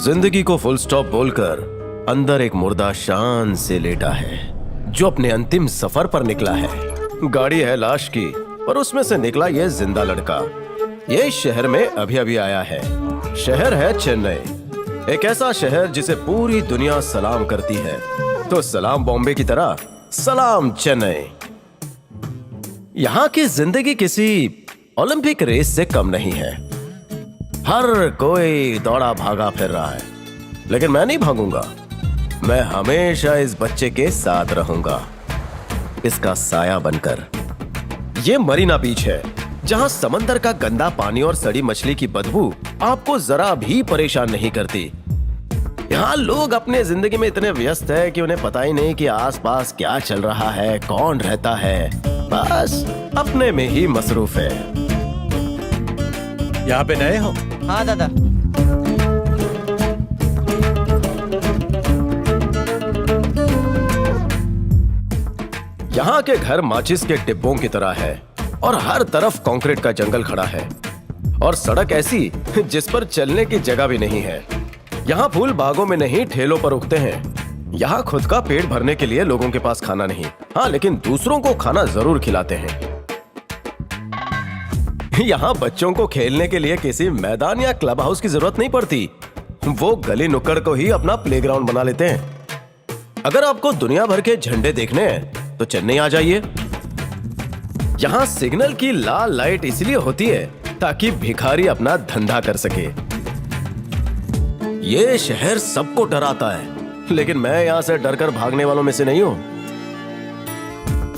जिंदगी को full stop बोलकर अंदर एक मुर्दा शान से लेटा है जो अपने अंतिम सफर पर निकला है। गाड़ी है लाश की पर उसमें से निकला ये जिंदा लड़का। ये शहर में अभी अभी आया है। शहर है चेन्नई, एक ऐसा शहर जिसे पूरी दुनिया सलाम करती है। तो सलाम बॉम्बे की तरह सलाम चेन्नई। यहाँ की जिंदगी किसी ओलंपिक रेस से कम नहीं है। हर कोई दौड़ा भागा फिर रहा है, लेकिन मैं नहीं भागूंगा। मैं हमेशा इस बच्चे के साथ रहूंगा, इसका साया बनकर। ये मरीना बीच है, जहां समंदर का गंदा पानी और सड़ी मछली की बदबू आपको जरा भी परेशान नहीं करती। यहाँ लोग अपने जिंदगी में इतने व्यस्त है कि उन्हें पता ही नहीं कि आसपास क्या चल रहा है, कौन रहता है। बस अपने में ही मसरूफ है। यहाँ पे नए हो? हाँ दादा। यहाँ के घर माचिस के डिब्बों की तरह है और हर तरफ कंक्रीट का जंगल खड़ा है और सड़क ऐसी जिस पर चलने की जगह भी नहीं है। यहाँ फूल बागों में नहीं ठेलों पर उगते हैं। यहाँ खुद का पेट भरने के लिए लोगों के पास खाना नहीं, हाँ लेकिन दूसरों को खाना जरूर खिलाते हैं। यहाँ बच्चों को खेलने के लिए किसी मैदान या क्लब हाउस की जरूरत नहीं पड़ती। वो गली नुक्कड़ को ही अपना प्लेग्राउंड बना लेते हैं। अगर आपको दुनिया भर के झंडे देखने हैं तो चेन्नई आ जाइए। यहाँ सिग्नल की लाल लाइट इसलिए होती है ताकि भिखारी अपना धंधा कर सके। ये शहर सबको डराता है, लेकिन मैं यहाँ से डरकर भागने वालों में से नहीं हूँ।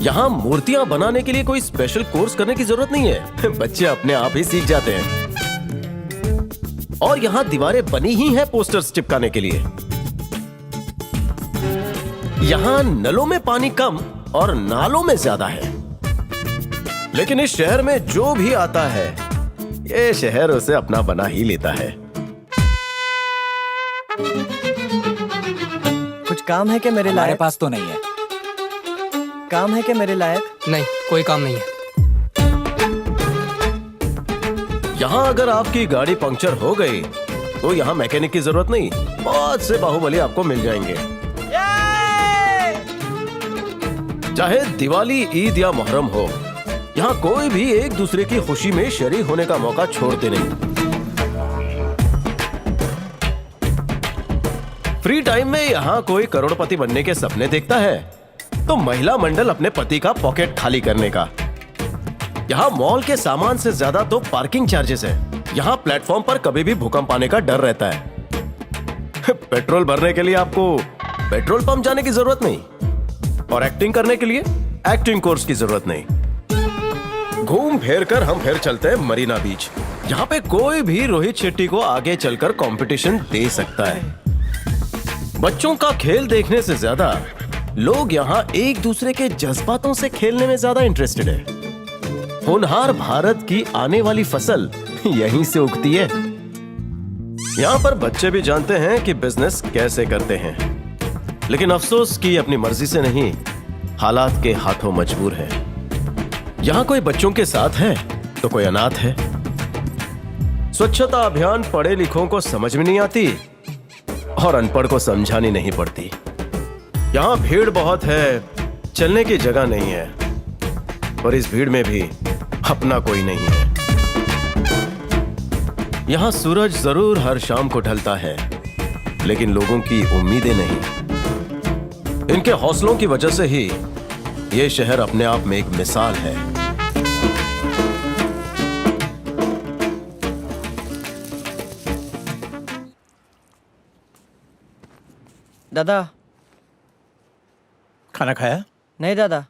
यहाँ मूर्तियां बनाने के लिए कोई स्पेशल कोर्स करने की जरूरत नहीं है, बच्चे अपने आप ही सीख जाते हैं। और यहाँ दीवारें बनी ही हैं पोस्टर्स चिपकाने के लिए। यहाँ नलों में पानी कम और नालों में ज्यादा है, लेकिन इस शहर में जो भी आता है ये शहर उसे अपना बना ही लेता है। कुछ काम है क्या मेरे हमारे लायक? पास तो नहीं है। काम है क्या मेरे लायक? नहीं, कोई काम नहीं है। यहाँ अगर आपकी गाड़ी पंक्चर हो गई तो यहाँ मैकेनिक की जरूरत नहीं, बहुत से बाहुबली आपको मिल जाएंगे। चाहे दिवाली, ईद या मुहर्रम हो, यहाँ कोई भी एक दूसरे की खुशी में शरीक होने का मौका छोड़ते नहीं। फ्री टाइम में यहाँ कोई करोड़पति बनने के सपने देखता है तो महिला मंडल अपने पति का पॉकेट खाली करने का। यहाँ मॉल के सामान से ज्यादा तो पार्किंग चार्जेस है। यहाँ प्लेटफॉर्म पर कभी भी भूकंप आने का डर रहता है। पेट्रोल भरने के लिए आपको पेट्रोल पंप जाने की जरूरत नहीं और एक्टिंग करने के लिए एक्टिंग कोर्स की जरूरत नहीं। घूम फेर कर हम फिर चलते हैं मरीना बीच। यहाँ पे कोई भी रोहित शेट्टी को आगे चलकर कंपटीशन दे सकता है। बच्चों का खेल देखने से ज्यादा लोग यहाँ एक दूसरे के जज्बातों से खेलने में ज्यादा इंटरेस्टेड है। होनहार भारत की आने वाली फसल यहीं से उगती है। यहाँ पर बच्चे भी जानते हैं कि बिजनेस कैसे करते हैं, लेकिन अफसोस कि अपनी मर्जी से नहीं, हालात के हाथों मजबूर है। यहाँ कोई बच्चों के साथ है तो कोई अनाथ है। स्वच्छता अभियान पढ़े लिखों को समझ में नहीं आती और अनपढ़ को समझानी नहीं पड़ती। यहाँ भीड़ बहुत है, चलने की जगह नहीं है, और इस भीड़ में भी अपना कोई नहीं है। यहाँ सूरज जरूर हर शाम को ढलता है, लेकिन लोगों की उम्मीदें नहीं। इनके हौसलों की वजह से ही ये शहर अपने आप में एक मिसाल है। दादा। खाना खाया? नहीं दादा।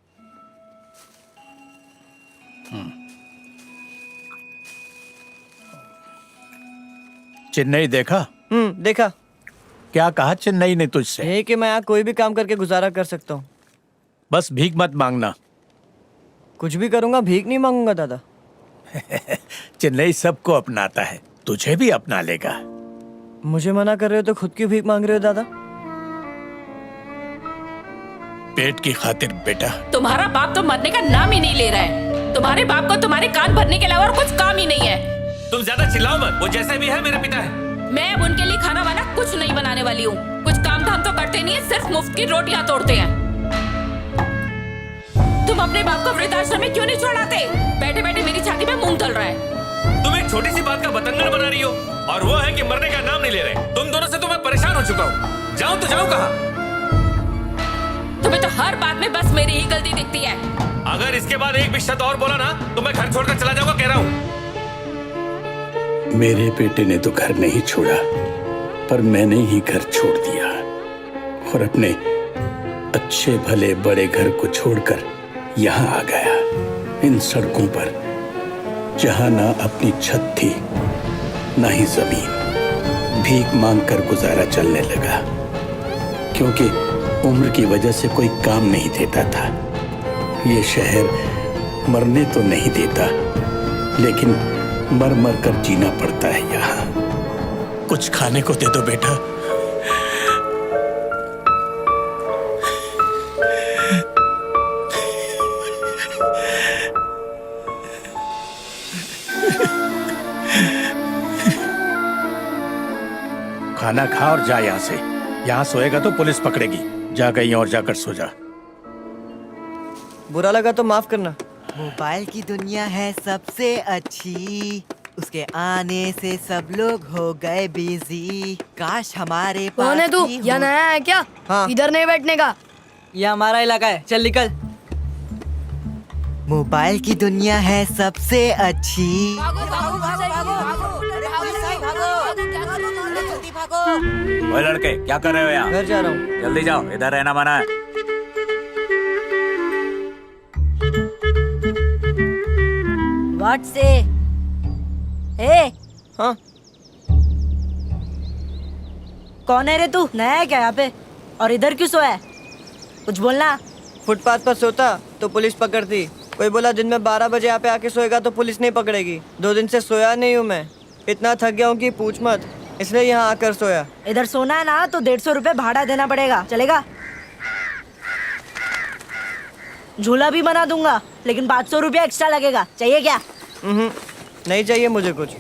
चेन्नई देखा? देखा। क्या कहा चेन्नई ने तुझसे? यही कि मैं यहाँ कोई भी काम करके गुजारा कर सकता हूँ। बस भीख मत मांगना। कुछ भी करूँगा, भीख नहीं मांगूंगा दादा। चेन्नई सबको अपनाता है, तुझे भी अपना लेगा। मुझे मना कर रहे हो तो खुद की भीख मांग रहे हो दादा? पेट की खातिर बेटा। तुम्हारा बाप तो मरने का नाम ही नहीं ले रहा है। तुम्हारे बाप को तुम्हारे कान भरने के अलावा और कुछ काम ही नहीं है। तुम ज्यादा चिल्लाओ मत, वो जैसे भी है मेरे पिता है। मैं अब उनके लिए खाना वाना कुछ नहीं बनाने वाली हूँ। कुछ काम धाम तो करते नहीं है, सिर्फ मुफ्त की रोटियां तोड़ते हैं। तुम अपने बाप को वृद्धाश्रम में क्यों नहीं छोड़ाते? बैठे बैठे मेरी छाती में मूंग तल रहा है। तुम एक छोटी सी बात का बतंगड़ बना रही हो, और वो है कि मरने का नाम नहीं ले रहे। तुम दोनों से तो मैं परेशान हो चुका हूँ। जाऊं तो जाऊं कहाँ? तुम्हें तो हर बात में बस मेरी ही गलती दिखती है। अगर इसके बाद एक भी शब्द और बोला ना तो मैं घर छोड़कर चला जाऊंगा, कह रहा हूँ। मेरे बेटे ने तो घर नहीं छोड़ा, पर मैंने ही घर छोड़ दिया और अपने अच्छे भले बड़े घर को छोड़कर यहाँ आ गया, इन सड़कों पर, जहाँ ना अपनी छत थी ना ही जमीन। भीख मांगकर गुजारा चलने लगा, क्योंकि उम्र की वजह से कोई काम नहीं देता था। ये शहर मरने तो नहीं देता, लेकिन मर मर कर जीना पड़ता है यहाँ। कुछ खाने को दे दो बेटा। खाना खा और जा यहाँ से। यहाँ सोएगा तो पुलिस पकड़ेगी। जा कहीं और जाकर सो जा। बुरा लगा तो माफ करना। मोबाइल की दुनिया है सबसे अच्छी, उसके आने से सब लोग हो गए बिजी। काश हमारे पास कौन है तू? भी हो- यहाँ नया है क्या? हाँ। इधर नहीं बैठने का। ये हमारा इलाका है, चल निकल। मोबाइल की दुनिया है सबसे अच्छी। ओए लड़के, क्या कर रहे हो यहाँ? घर जा रहा हूँ। जल्दी जाओ, इधर रहना मना है। व्हाट से? ए, हाँ, कौन है रे तू? नया है क्या यहाँ पे? और इधर क्यों सोया है? कुछ बोलना। फुटपाथ पर सोता तो पुलिस पकड़ती। कोई बोला दिन में 12 बजे यहाँ पे आके सोएगा तो पुलिस नहीं पकड़ेगी। 2 दिन से सोया नहीं हूँ मैं, इतना थक गया हूँ कि पूछ मत, इसलिए यहाँ आकर सोया। इधर सोना है ना तो 150 रुपए भाड़ा देना पड़ेगा, चलेगा? झूला भी बना दूंगा, लेकिन 500 रुपया एक्स्ट्रा लगेगा। चाहिए क्या? नहीं चाहिए मुझे कुछ।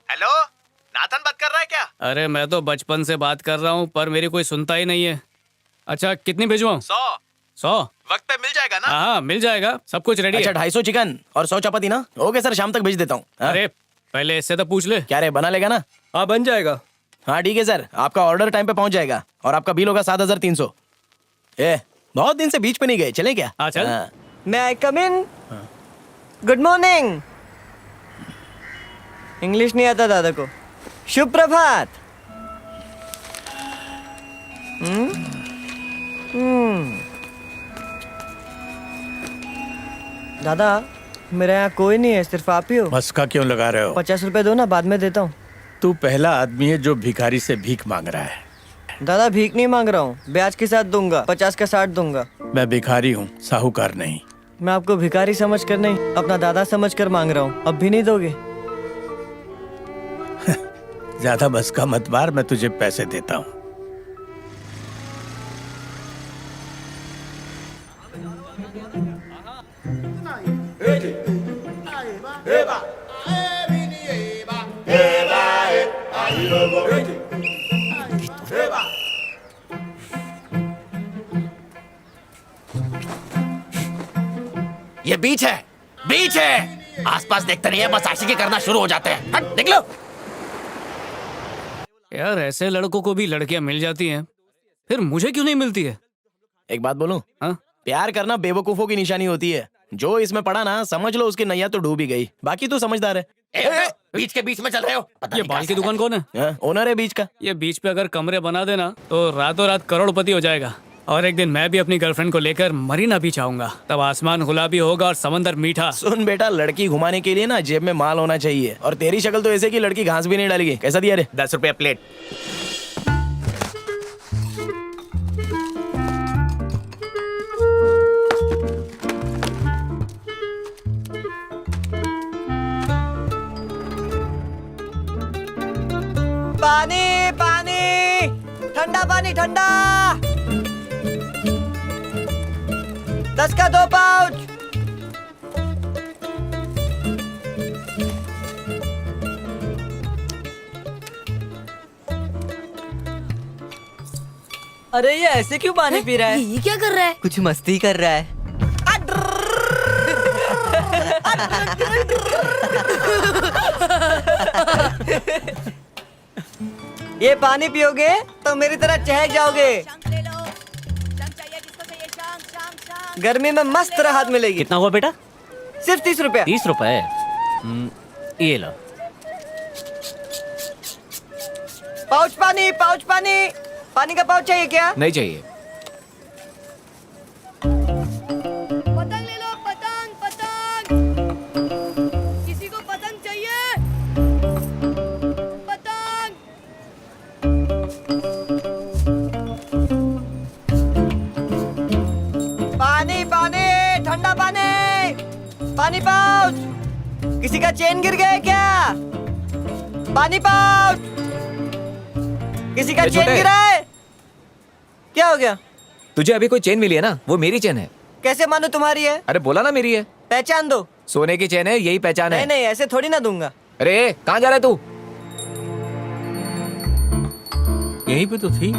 हेलो, नाथन बात कर रहा है क्या? अरे मैं तो बचपन से बात कर रहा हूँ, पर मेरी कोई सुनता ही नहीं है। अच्छा कितनी भिजवाऊँ? 100 वक्त पे मिल जाएगा ना? हाँ मिल जाएगा, सब कुछ रेडी अच्छा, है। 250 चिकन और 100 चपाती ना? ओके सर, शाम तक भेज देता हूँ। अरे पहले इससे तो पूछ ले। क्या रे, बना लेगा ना? हाँ बन जाएगा। हाँ ठीक है सर, आपका ऑर्डर टाइम पे पहुंच जाएगा और आपका बिल होगा 7300। बहुत दिन से बीच पे नहीं गए, चले क्या? हाँ, चल। May I come in? Good morning. English नहीं आता दादा को। शुभ प्रभात। दादा मेरे यहाँ कोई नहीं है, सिर्फ आप ही हो। बस का क्यों लगा रहे हो? 50 रुपए दो ना, बाद में देता हूँ। तू पहला आदमी है जो भिखारी से भीख मांग रहा है। दादा भीख नहीं मांग रहा हूँ, ब्याज के साथ दूंगा। 50 का 60 दूंगा। मैं भिखारी हूँ, साहूकार नहीं। मैं आपको भिखारी समझ कर नहीं, अपना दादा समझ कर मांग रहा हूँ। अब भी नहीं दोगे? ज्यादा बस का मत मार, मैं तुझे पैसे देता हूँ। ये बीच है, बीच है। आसपास देखते नहीं है, बस आशिकी करना शुरू हो जाते हैं। हट, निकलो। यार ऐसे लड़कों को भी लड़कियां मिल जाती हैं, फिर मुझे क्यों नहीं मिलती है? एक बात बोलूं? हाँ? प्यार करना बेवकूफों की निशानी होती है। जो इसमें पड़ा ना, समझ लो उसकी नैया तो डूब ही गई। बाकी तू समझदार है। बीच के बीच में चल रहे हो? ये बाल की दुकान कौन है? ओनर है बीच का। ये बीच पे अगर कमरे बना देना तो रातों रात करोड़पति हो जाएगा। और एक दिन मैं भी अपनी गर्लफ्रेंड को लेकर मरीना बीच आऊंगा, तब आसमान गुलाबी होगा और समंदर मीठा। सुन बेटा, लड़की घुमाने के लिए ना जेब में माल होना चाहिए। और तेरी शक्ल तो ऐसे कि लड़की घास भी नहीं डालेगी। कैसा दिया रे? 10 रुपया प्लेट। पानी ठंडा पानी, ठंडा। 10 का 2 पाउच। अरे ये ऐसे क्यों पानी पी रहा है? ये क्या कर रहा है? कुछ मस्ती कर रहा है। ये पानी पियोगे तो मेरी तरह चहक जाओगे। गर्मी में मस्त राहत मिलेगी। कितना हुआ बेटा? सिर्फ 30 रुपया। 30 रुपए। ये लो। पाउच पानी, पाउच पानी। पानी का पाउच चाहिए क्या? नहीं चाहिए। पतंग ले लो, पतंग पतंग। किसी को पतंग चाहिए? पतंग। पानी पानी, ठंडा पानी। पानी पाउच। किसी का चेन गिर गया है क्या? पानी पाउच। किसी का चेन गिरा है? क्या हो गया? तुझे अभी कोई चेन मिली है ना, वो मेरी चेन है। कैसे मानो तुम्हारी है? अरे बोला ना मेरी है। पहचान दो। सोने की चेन है, यही पहचान है। नहीं नहीं, ऐसे थोड़ी ना दूंगा। अरे कहाँ जा रहा है तू? यहीं पे तो थी,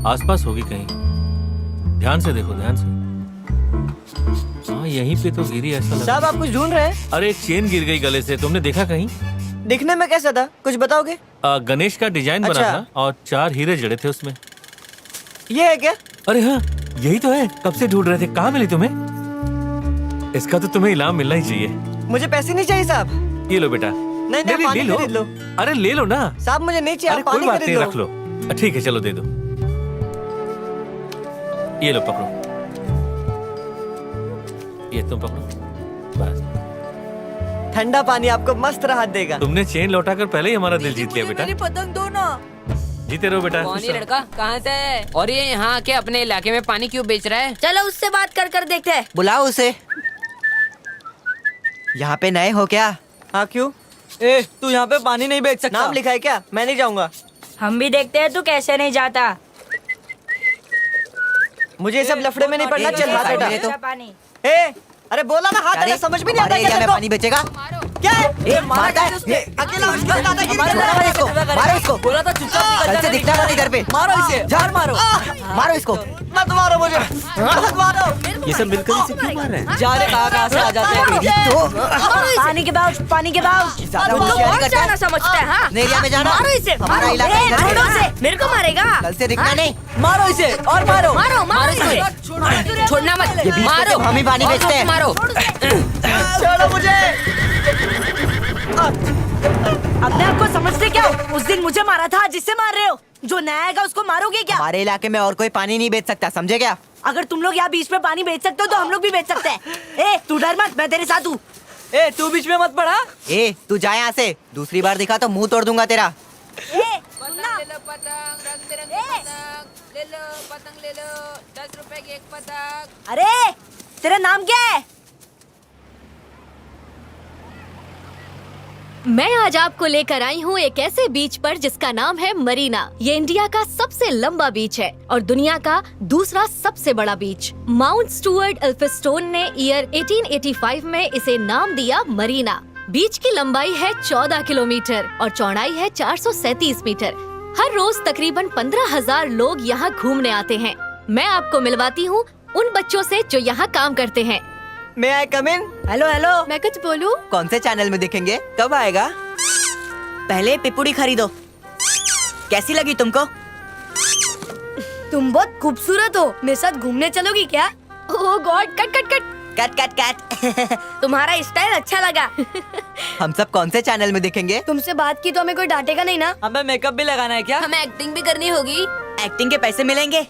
आसपास होगी कहीं। ध्यान से देखो, ध्यान से। हाँ यहीं पे तो गिरी ऐसा लगा। साहब आप कुछ ढूंढ रहे हैं? अरे एक चेन गिर गई गले से, तुमने देखा कहीं? दिखने में कैसा था, कुछ बताओगे? गणेश का डिजाइन बना अच्छा। था और 4 हीरे जड़े थे उसमें। ये है क्या? अरे हाँ यही तो है, कब से ढूंढ रहे थे। कहाँ मिली तुम्हें? इसका तो तुम्हें इनाम मिलना ही चाहिए। मुझे पैसे नहीं चाहिए साहब। ये लो बेटा। नहीं नहीं, ले पानी लो। खरीद लो। अरे ले लो ना। साहब मुझे नहीं चाहिए, अरे आप कोई पानी बात खरीद नहीं, लो। रख लो। ठीक है चलो दे दो। ये लो पकड़ो, ये तुम पकड़ो बस। ठंडा पानी आपको मस्त राहत देगा। तुमने चेन लौटाकर पहले ही हमारा दिल जीत लिया बेटा। मेरी पतंग दो ना। जीते रहो बेटा। कौन ये लड़का, कहाँ से है और ये यहाँ आके अपने इलाके में पानी क्यों बेच रहा है? चलो उससे बात कर कर देखते हैं। बुलाओ उसे। यहाँ पे नए हो क्या? हाँ क्यों? ए, तू यहाँ पे पानी नहीं बेच सकता। नाम लिखा है क्या? मैं नहीं जाऊंगा। हम भी देखते हैं तू कैसे नहीं जाता। मुझे ये सब लफड़े में नहीं पड़ना। चल हाथ हटा। ये तो- पानी। ए, अरे बोला ना हाथ हटा, अरे, समझ भी नहीं आता हमारे क्या एरिया में तेरे को? पानी बेचेगा? क्या है? ए, मारता है। ए, अकेला उसके साथ दादागिरी कर रहा मारो है। इसको, मारो इसको। बोला था चुपचाप कल से दिखता मत इधर पे। मारो इसे, जान मारो। मारो इसको। मत मारो मुझे, मत मारो। ये सब मिलकर इसे क्यों मार रहे हैं? जा रे, कहाँ से आ जाते हैं? तो पानी के पाउच, पानी के पाउच। ज्यादा होशियारी करता है। समझता है हाँ? अपने एरिया में जाना। मारो इसे, हमारा मारो। इलाका ए, इधर से। छोड़ो उसे, मेरे को मारेगा। कल से दिखना नहीं। मारो इसे और मारो मारो मारो इसे। छोड़ना मत। ये बीच में मारो, तो हम ही पानी बेचते हैं। मारो। छोड़ो मुझे। अपने आप को समझते क्या हो? उस दिन मुझे मारा था, जिससे मार रहे हो। जो नया आएगा उसको मारोगे क्या? हमारे इलाके में और कोई पानी नहीं बेच सकता, समझे क्या? अगर तुम लोग यहाँ बीच में पानी बेच सकते हो तो हम लोग भी बेच सकते हैं। ए, तू डर मत, मैं तेरे साथ हूँ। ए, तू बीच में मत पड़ा। ए, तू जा यहाँ से। दूसरी बार दिखा तो मुंह तोड़ दूंगा तेरा। ए, सुनना। ले लो पतंग, रंग बिरंगी पतंग ले लो, पतंग ले लो, 10 रुपए की एक पतंग। अरे, तेरा नाम क्या है? मैं आज आपको लेकर आई हूँ एक ऐसे बीच पर जिसका नाम है मरीना। ये इंडिया का सबसे लंबा बीच है और दुनिया का दूसरा सबसे बड़ा बीच। माउंट स्टुअर्ट एल्फिंस्टोन ने ईयर 1885 में इसे नाम दिया मरीना। बीच की लंबाई है 14 किलोमीटर और चौड़ाई है 437 मीटर। हर रोज तकरीबन 15,000 लोग यहाँ घूमने आते हैं। मैं आपको मिलवाती हूँ उन बच्चों से जो यहाँ काम करते हैं। मैं I come in? Hello hello. मैं कुछ बोलूं? कौन से चैनल में दिखेंगे? कब आएगा? पहले पिपुड़ी खरीदो। कैसी लगी तुमको? तुम बहुत खूबसूरत हो। मेरे साथ घूमने चलोगी क्या? Oh God, cut cut cut. Cut cut cut. तुम्हारा स्टाइल अच्छा लगा। हम सब कौन से चैनल में दिखेंगे? तुमसे बात की तो हमें कोई डांटेगा नहीं ना? हमें मेकअप भी लगाना है क्या? हमें एक्टिंग भी करनी होगी। एक्टिंग के पैसे मिलेंगे?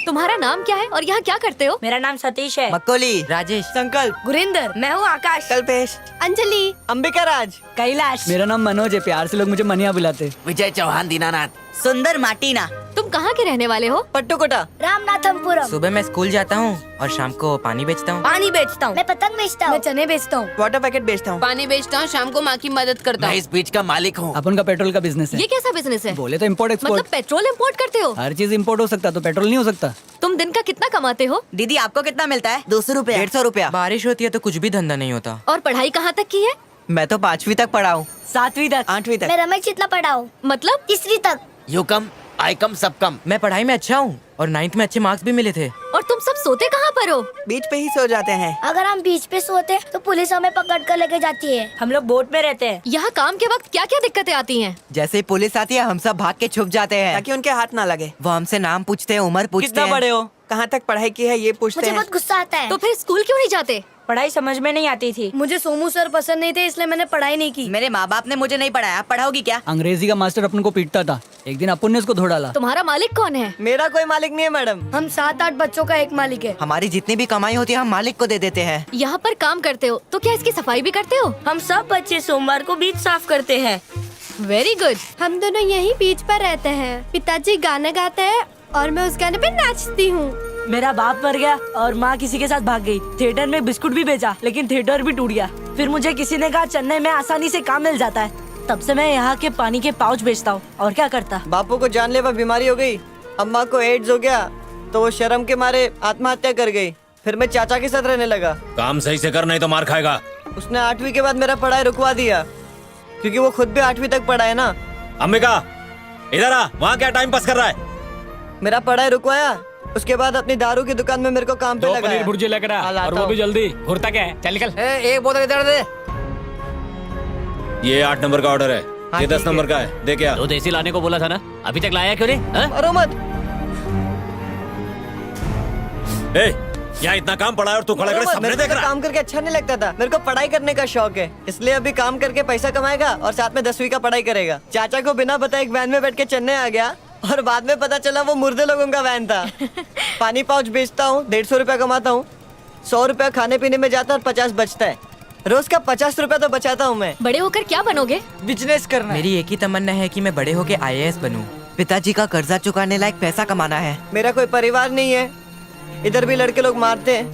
तुम्हारा नाम क्या है और यहाँ क्या करते हो? मेरा नाम सतीश है। मक्कोली, राजेश, संकल्प, गुरिंदर, मैं हूँ आकाश। कल्पेश, अंजलि, अंबिका राज, कैलाश। मेरा नाम मनोज है, प्यार से लोग मुझे मनिया बुलाते। विजय चौहान, दीनानाथ। सुंदर माटीना। तुम तुम कहाँ के रहने वाले हो? पट्टुकोटा। रामनाथमपुरम। सुबह मैं स्कूल जाता हूँ और शाम को पानी बेचता हूँ। पानी बेचता हूँ। मैं पतंग बेचता हूँ। मैं चने बेचता हूँ। वाटर पैकेट बेचता हूँ। पानी बेचता हूँ, शाम को माँ की मदद करता मैं हूँ। इस बीच का मालिक हूँ। अपन का पेट्रोल का बिजनेस है। ये कैसा बिजनेस है? बोले तो इम्पोर्ट मतलब एक्सपोर्ट। पेट्रोल इम्पोर्ट करते हो? हर चीज इम्पोर्ट हो सकता तो पेट्रोल नहीं हो सकता। तुम दिन का कितना कमाते हो? दीदी आपको कितना मिलता है? 200 रुपया। 150 रुपया। बारिश होती है तो कुछ भी धंधा नहीं होता। और पढ़ाई कहाँ तक की है? मैं तो 5वीं तक पढ़ा हूँ। 7वीं तक। 8वीं तक। मैं रमेश जितना पढ़ा हूँ। मतलब? तीसरी तक। यू कम आई कम सब कम। मैं पढ़ाई में अच्छा हूँ और 9th में अच्छे मार्क्स भी मिले थे। और तुम सब सोते कहाँ पर हो? बीच पे ही सो जाते हैं। अगर हम बीच पे सोते तो पुलिस हमें पकड़ कर लेके जाती है। हम लोग बोट में रहते हैं। यहाँ काम के वक्त क्या क्या दिक्कतें आती हैं? जैसे ही पुलिस आती है हम सब भाग के छुप जाते हैं ताकि उनके हाथ ना लगे। वो हमसे नाम पूछते हैं, उम्र पूछते कितना हैं। बड़े हो, कहाँ तक पढ़ाई की है, ये पूछते मुझे हैं। बहुत गुस्सा आता है। तो फिर स्कूल क्यों नहीं जाते? पढ़ाई समझ में नहीं आती थी। मुझे सोमू सर पसंद नहीं थे, इसलिए मैंने पढ़ाई नहीं की। मेरे माँ बाप ने मुझे नहीं पढ़ाया, पढ़ाओगी क्या? अंग्रेजी का मास्टर अपन को पीटता था, एक दिन अपन ने उसको धो डाला। तुम्हारा मालिक कौन है? मेरा कोई मालिक नहीं है मैडम। हम 7-8 बच्चों का एक मालिक है। हमारी जितनी भी कमाई होती है हम मालिक को दे देते हैं। यहाँ पर काम करते हो तो क्या इसकी सफाई भी करते हो? हम सब बच्चे सोमवार को बीच साफ करते हैं। Very good. हम दोनों यही बीच पर रहते हैं। पिताजी गाना गाते हैं और मैं उस गाने पे नाचती हूँ। मेरा बाप मर गया और माँ किसी के साथ भाग गई। थिएटर में बिस्कुट भी बेचा लेकिन थिएटर भी टूट गया। फिर मुझे किसी ने कहा चेन्नई में आसानी से काम मिल जाता है। तब से मैं यहाँ के पानी के पाउच बेचता हूँ। और क्या करता? बापू को जानलेवा बीमारी हो गई, अम्मा को एड्स हो गया तो वो शर्म के मारे आत्महत्या कर गई। फिर मैं चाचा के साथ रहने लगा। काम सही से कर नहीं तो मार खाएगा। उसने 8वीं के बाद मेरा पढ़ाई रुकवा दिया क्योंकि वो खुद भी 8वीं तक पढ़ा है ना। अंबिका इधर आ, वहाँ क्या टाइम पास कर रहा है? मेरा पढ़ाई रुकवाया, उसके बाद अपनी दारू की दुकान में मेरे को काम पे लगाया। भुर्जी लेकर आ, लाता और वो हूँ। भी जल्दी। घुरता क्या है? चल निकल। एक बोतल इधर दे। ये 8 नंबर का ऑर्डर है, हाँ, ये 10 ठीक है। नंबर का है, दे क्या? दो देसी लाने को बोला था ना, अभी तक लाया क्यों नहीं? हाँ? मारो मत। यहाँ इतना काम पड़ा है और तू खड़ा खड़े सामने मेरे देख को रहा है। काम करके अच्छा नहीं लगता था। मेरे को पढ़ाई करने का शौक है, इसलिए अभी काम करके पैसा कमाएगा और साथ में 10वीं का पढ़ाई करेगा। चाचा को बिना बताए एक वैन में बैठ के चेन्नई आ गया और बाद में पता चला वो मुर्दे लोगों का वैन था। पानी पाउच बेचता हूँ, 150 रुपया कमाता हूँ। 100 रुपया खाने पीने में जाता है और 50 बचता है। रोज का 50 रुपया तो बचाता हूँ मैं। बड़े होकर क्या बनोगे? बिजनेस करना। मेरी एक ही तमन्ना है कि मैं बड़े होके IAS बनूं। पिताजी का कर्जा चुकाने लायक पैसा कमाना है। मेरा कोई परिवार नहीं है, इधर भी लड़के लोग मारते हैं,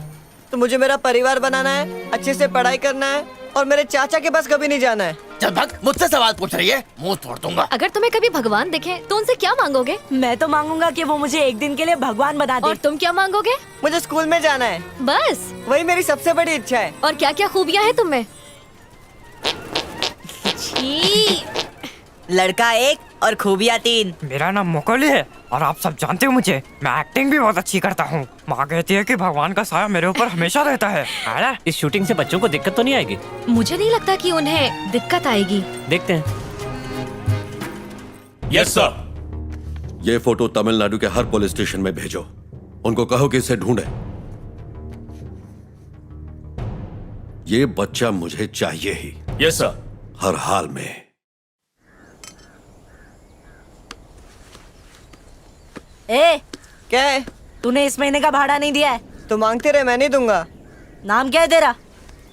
तो मुझे मेरा परिवार बनाना है, अच्छे से पढ़ाई करना है और मेरे चाचा के पास कभी नहीं जाना है। चल भाग, मुझसे सवाल पूछ रही है, मुंह तोड़ दूंगा। अगर तुम्हें कभी भगवान दिखे तो उनसे क्या मांगोगे? मैं तो मांगूंगा कि वो मुझे एक दिन के लिए भगवान बना दे। और तुम क्या मांगोगे? मुझे स्कूल में जाना है, बस? वही मेरी सबसे बड़ी इच्छा है। और क्या क्या खूबियाँ हैं तुम में? छी! लड़का 1 और खूबियाँ 3। मेरा नाम मोकली है और आप सब जानते हो मुझे, मैं एक्टिंग भी बहुत अच्छी करता हूँ। माँ कहती है कि भगवान का साया मेरे ऊपर हमेशा रहता है। अरे इस शूटिंग से बच्चों को दिक्कत तो नहीं आएगी? मुझे नहीं लगता कि उन्हें दिक्कत आएगी। देखते हैं। Yes sir. ये फोटो तमिलनाडु के हर पुलिस स्टेशन में भेजो, उनको कहो कि इसे ढूंढे। ये बच्चा मुझे चाहिए ही। Yes sir. हर हाल में। ए, क्या है? तूने इस महीने का भाड़ा नहीं दिया है। तो मांगते रहे, मैं नहीं दूंगा। नाम क्या है तेरा?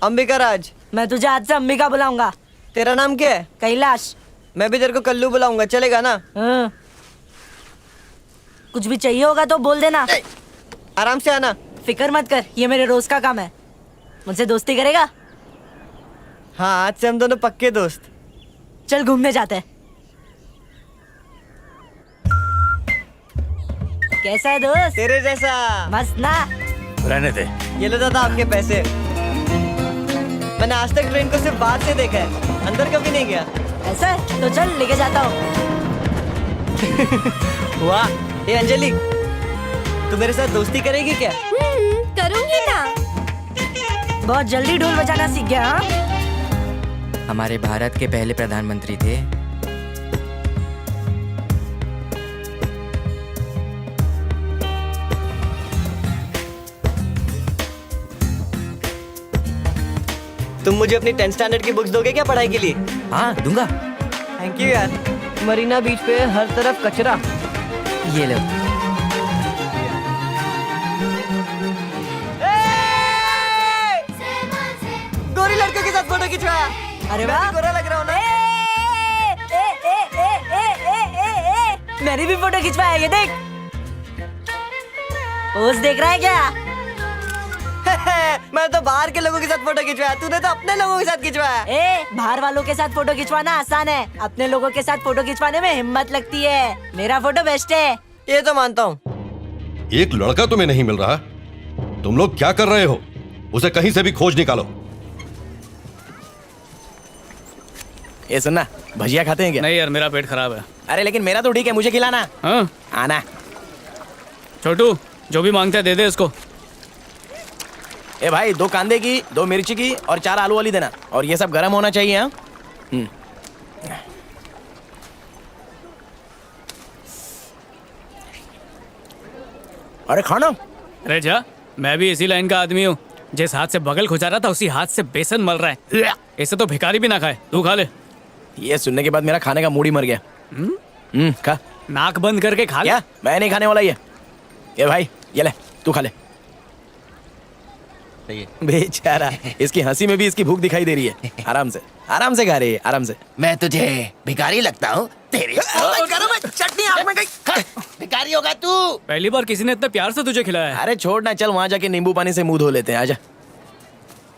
अंबिका राज। मैं तुझे आज से अंबिका बुलाऊंगा। तेरा नाम क्या है? कैलाश। मैं भी तेरे को कल्लू बुलाऊंगा, चलेगा ना? हाँ। कुछ भी चाहिए होगा तो बोल देना। आराम से आना। फिक्र मत कर, ये मेरे रोज का काम है। मुझसे दोस्ती करेगा? हाँ, आज से हम दोनों पक्के दोस्त। चल घूमने जाते हैं। कैसा है दोस्त? तेरे जैसा। मस्त ना? रहने दे। ये लो दादा आपके पैसे। मैंने आज तक ट्रेन को सिर्फ बाहर से देखा है, अंदर कभी नहीं गया। ऐसा है? तो चल लेके जाता हूँ। वाह, ये अंजलि, तू मेरे साथ दोस्ती करेगी क्या? करूँगी ना। बहुत जल्दी ढोल बजाना सीख गया। हाँ? हमारे भारत के पहले प्रधानमंत्री थे। तुम मुझे अपनी 10th स्टैंडर्ड की बुक्स दोगे क्या पढ़ाई के लिए? हाँ दूंगा। थैंक यू यार। मरीना बीच पे हर तरफ कचरा। ये लो। गोरी लड़के के साथ फोटो खिंचवाया। अरे वाह, गोरा लग रहा हूँ ना? मैंने भी फोटो खिंचवाया, ये देख। पोज देख रहा है क्या? मैं तो बाहर के लोगों के साथ फोटो खिंचवाया, तूने तो अपने लोगों के साथ खिंचवाया। बाहर वालों के साथ फोटो खिंचवाना आसान है, अपने लोगों के साथ फोटो खिंचवाने में हिम्मत लगती है। मेरा फोटो बेस्ट है। ये तो मानता हूँ। एक लड़का तुम्हें नहीं मिल रहा, तुम लोग क्या कर रहे हो? उसे कहीं से भी खोज निकालो। ये सुनना, भजिया खाते हैं क्या? नहीं यार, मेरा पेट खराब है। अरे लेकिन मेरा तो ठीक है, मुझे खिलाना। हाँ आना। छोटू, जो भी मांगता है दे दे इसको। ए भाई, 2 कांदे की, 2 मिर्ची की और 4 आलू वाली देना। और ये सब गर्म होना चाहिए। हाँ अरे खाना। अरे जा, मैं भी इसी लाइन का आदमी हूँ। जिस हाथ से बगल खुजा रहा था उसी हाथ से बेसन मल रहा है। इसे तो भिखारी भी ना खाए, तू खा ले। ये सुनने के बाद मेरा खाने का मूड ही मर गया। खा। नाक बंद करके खा ले। क्या? मैं नहीं खाने वाला ये भाई, ये ले, तू खा ले। बेचारा, इसकी हंसी में भी इसकी भूख दिखाई दे रही है। आराम से खा रही है, आराम से। मैं तुझे भिखारी लगता हूँ? तेरी चटनी हाथ में गई। भिखारी होगा तू? पहली बार किसी ने इतने प्यार से तुझे खिलाया है। अरे छोड़ ना, चल वहाँ जाके नींबू पानी से मुंह धो लेते हैं। आजा।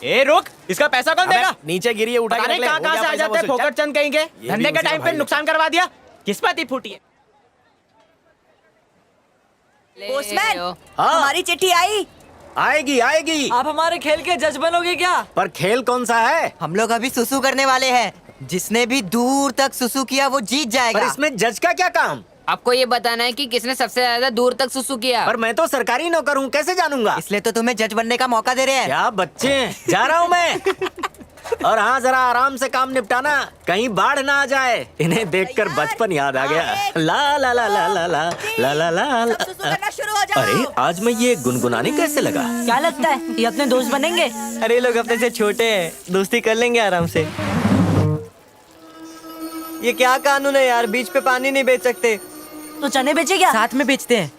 ए रुक, इसका पैसा कौन देगा? नीचे गिरी है, उठा के रख ले। कहाँ से आ जाते हैं फोकट चंद कहीं के? धंधे के टाइम पे नुकसान करवा दिया। किस्मत ही फूटी है। पोस्टमैन, हमारी चिट्ठी आई। आएगी आएगी। आप हमारे खेल के जज बनोगे क्या? पर खेल कौन सा है? हम लोग अभी सुसु करने वाले हैं। जिसने भी दूर तक सुसु किया वो जीत जाएगा। पर इसमें जज का क्या काम? आपको ये बताना है कि किसने सबसे ज्यादा दूर तक सुसु किया। पर मैं तो सरकारी नौकर हूँ, कैसे जानूंगा? इसलिए तो तुम्हें जज बनने का मौका दे रहे हैं। क्या बच्चे हैं, जा रहा हूँ मैं। और हाँ, जरा आराम से काम निपटाना, कहीं बाढ़ ना आ जाए। इन्हें देखकर बचपन याद आ गया। ला ला ला ला ला ला ला ला ला। अरे आज मैं ये गुनगुनाने कैसे लगा? क्या लगता है ये अपने दोस्त बनेंगे? अरे लोग अपने से छोटे हैं, दोस्ती कर लेंगे आराम से। ये क्या कानून है यार, बीच पे पानी नहीं बेच सकते। तो चने बेचे क्या? साथ में बेचते हैं।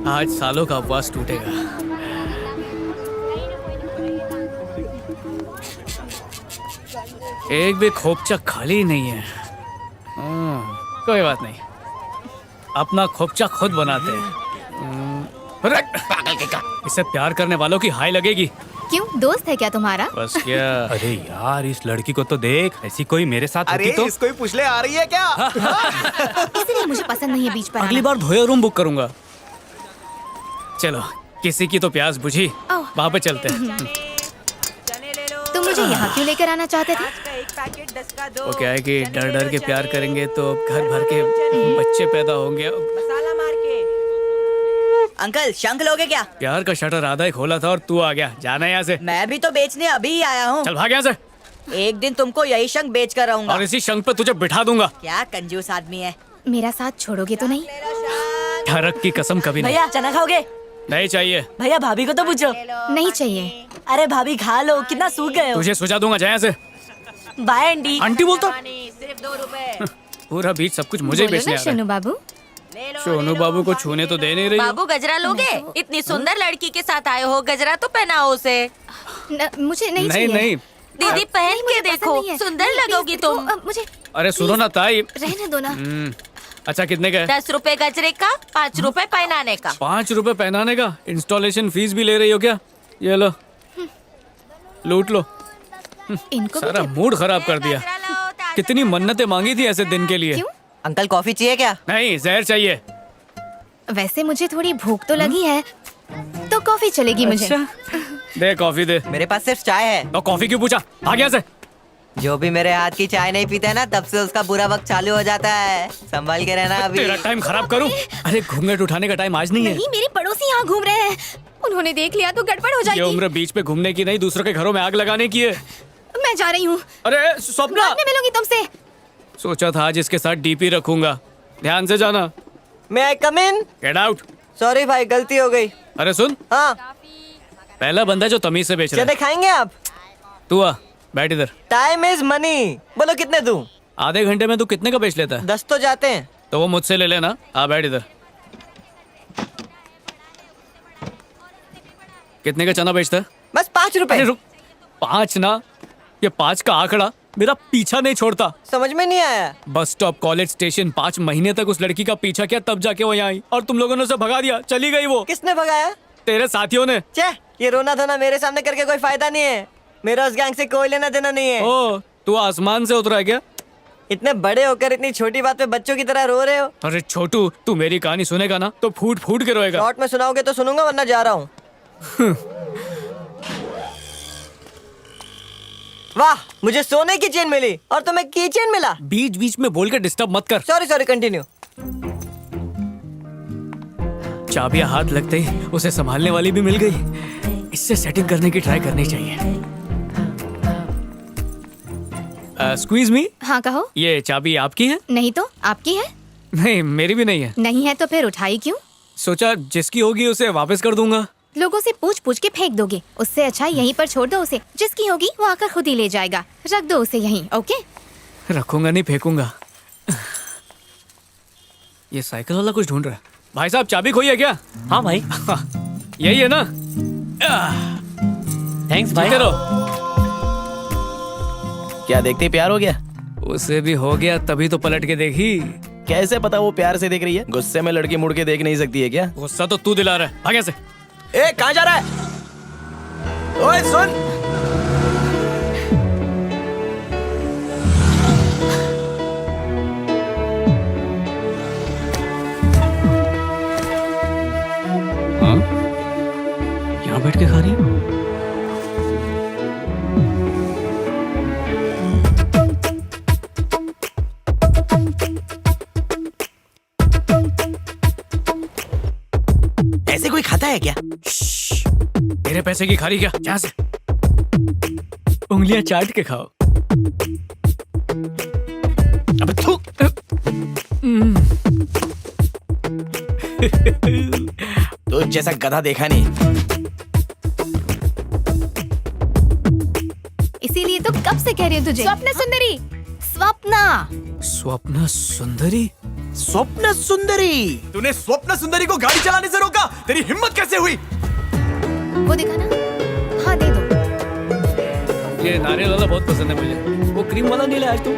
आज सालों का उपवास टूटेगा। एक भी खोपचा खाली नहीं है। कोई बात नहीं, अपना खोपचा खुद बनाते हैं। इससे प्यार करने वालों की हाय लगेगी। क्यों, दोस्त है क्या तुम्हारा? बस क्या। अरे यार, इस लड़की को तो देख, ऐसी कोई मेरे साथ अरे होती तो। इसको ही पूछ ले, आ रही है क्या? इसलिए मुझे पसंद नहीं है बीच पर अगली आना। बार धोया रूम बुक करूंगा। चलो, किसी की तो प्यास बुझी, वहाँ पे चलते हैं। तुम मुझे यहाँ क्यों लेकर आना चाहते थे? वो क्या है कि डर डर के प्यार करेंगे तो घर भर के बच्चे पैदा होंगे। अंकल, शंख लोगे क्या? प्यार का शटर आधा ही खोला था और तू आ गया। जाना यहाँ से। मैं भी तो बेचने अभी ही आया हूँ। चल भाग यहाँ से। एक दिन तुमको यही शंख बेच कर रहूंगा। और इसी शंख पे तुझे बिठा दूंगा। क्या कंजूस आदमी है। मेरा साथ छोड़ोगे तो नहीं? ठरक की कसम कभी नहीं। भैया चना खाओगे? नहीं चाहिए। भैया भाभी को तो पूछो। नहीं चाहिए। अरे भाभी खा लो, कितना सूख गए हो। तुझे सुझा दूंगा, जा यहाँ से। Bye aunty. आंटी बोलता? सिर्फ 2 रुपए। पूरा बीच सब कुछ मुझे ही बोलो बेचने ना आ रहा है। शनु बाबू। सोनू बाबू को छूने तो दे नहीं रही हो। बाबू गजरा लोगे? इतनी सुंदर लड़की के साथ आए हो, गजरा तो पहनाओ उसे। मुझे नहीं नहीं चाहिए। नहीं। दीदी पहन के देखो, सुंदर लगोगी तुम। मुझे अरे सुनो ना ताई। रहने दो ना। अच्छा कितने का है? 10 रुपए गजरे का, 5 रुपए पहनाने का। 5 रुपए पहनाने का? इंस्टॉलेशन फीस भी ले रही हो क्या? ये लो, लूट लो। इनको सारा मूड खराब कर दिया। कितनी मन्नतें मांगी थी ऐसे दिन के लिए। क्यों? अंकल कॉफी चाहिए क्या? नहीं, जहर चाहिए। वैसे मुझे थोड़ी भूख तो लगी है, तो कॉफी चलेगी मुझे। दे कॉफी दे। मेरे पास सिर्फ चाय है। तो कॉफी क्यों पूछा? भाग यहाँ से। जो भी मेरे हाथ की चाय नहीं पीता है ना, तब से उसका बुरा वक्त चालू हो जाता है। संभाल के रहना अभी। तेरा टाइम खराब करूं? अरे घूंघट उठाने का टाइम आज नहीं है। नहीं, मेरे पड़ोसी यहाँ घूम रहे हैं। उन्होंने देख लिया तो गड़बड़ हो ये जाएगी। उम्र बीच पे घूमने की नहीं, दूसरों के घरों में आग लगाने की है। मैं जा रही हूँ। अरे स्वप्ना, बाद में मिलूंगी तुमसे। सोचा था आज इसके साथ डीपी रखूंगा। ध्यान से जाना। May I come in? Get out. Sorry भाई, गलती हो गई। अरे सुन, हाँ, पहला बंदा जो तमीज से बेच रहा चने है। खाएंगे आप? तू आ, बैठ इधर। Time is money. बोलो कितने दूं? आधे घंटे में तू कितने का बेच लेता है? 10 तो जाते हैं। तो वो मुझसे ले लेना। आ बैठ इधर। कितने का चना बेचता है? बस 5 रुपए। अरे रुक, 5 ना, ये 5 का आंकड़ा मेरा पीछा नहीं छोड़ता। समझ में नहीं आया। बस स्टॉप, कॉलेज, स्टेशन, 5 महीने तक उस लड़की का पीछा किया, तब जाके वो यहाँ आई और तुम लोगों ने उसे भगा दिया। चली गई वो। किसने भगाया? तेरे साथियों ने। चे, ये रोना धोना मेरे सामने करके कोई फायदा नहीं है। मेरा उस गैंग से कोई लेना देना नहीं है। ओ, तू आसमान से उतरा है क्या? इतने बड़े होकर इतनी छोटी बात पे बच्चों की तरह रो रहे हो। अरे छोटू, तू मेरी कहानी सुनेगा ना तो फूट फूट के रोएगा। शॉर्ट में सुनाओगे तो सुनूंगा, वरना जा रहा हूँ। वाह, मुझे सोने की चेन मिली और तुम्हें की चेन मिला। बीच बीच में बोल के डिस्टर्ब मत कर। Sorry, continue. चाबियां हाथ लगते ही उसे संभालने वाली भी मिल गई। इससे सेटिंग करने की ट्राई करनी चाहिए। स्क्वीज मी। हाँ कहो। ये चाबी आपकी है? नहीं तो आपकी है? नहीं, मेरी भी नहीं है। नहीं है तो फिर उठाई क्यों? सोचा जिसकी होगी उसे वापस कर दूंगा। लोगों से पूछ पूछ के फेंक दोगे, उससे अच्छा यहीं पर छोड़ दो उसे। जिसकी होगी वो आकर खुद ही ले जाएगा। रख दो उसे यहीं। ओके? रखूंगा नहीं, फेंकूंगा। ये साइकिल वाला कुछ ढूंढ रहा है। भाई साहब, चाबी खोई है क्या? हाँ भाई। यही है ना? थैंक्स भाई। क्या देखते ही प्यार हो गया? उसे भी हो गया, तभी तो पलट के देखी। कैसे पता वो प्यार से देख रही है? गुस्से में लड़की मुड़ के देख नहीं सकती है क्या? गुस्सा तो तू दिला रहा है। भाग यहाँ से। ए, कहाँ जा रहा है? ओए सुन। हाँ? यहाँ बैठ के खा रही है? ऐसे कोई खाता है क्या? तेरे पैसे की खारी क्या? जहाँ से उंगलियां चाट के खाओ। अबे थू। तो जैसा गधा देखा नहीं। इसीलिए तो कब से कह रही हूँ तुझे। स्वप्न सुंदरी। स्वप्ना। स्वप्न सुंदरी? स्वप्न सुंदरी? तूने स्वप्न सुंदरी को गाड़ी चलाने से रोका? तेरी हिम्मत कैसे हुई? वो देखा ना? हाँ दे दो। ये नारियल वाला बहुत पसंद है मुझे। वो क्रीम वाला नहीं लाया आज तू?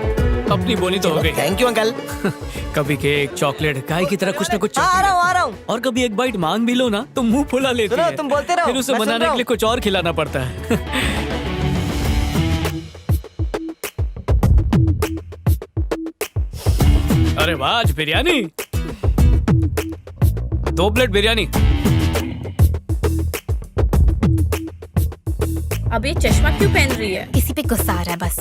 अपनी बोली तो हो गई। Thank you uncle. कभी केक, चॉकलेट, गाय की तरह कुछ ना कुछ। आ रहा हूँ। और कभी एक बाइट मांग भी लो ना तो मुंह फुला लेती सुनो, है। तुम बोलते रहो, फिर उसे मैं सुन मनाने रहा के लिए कुछ और खिलाना पड़ता है। अरे वाह, आज बिरयानी। 2 प्लेट बिरयानी। अब ये चश्मा क्यों पहन रही है? किसी पे गुस्सा आ रहा है बस।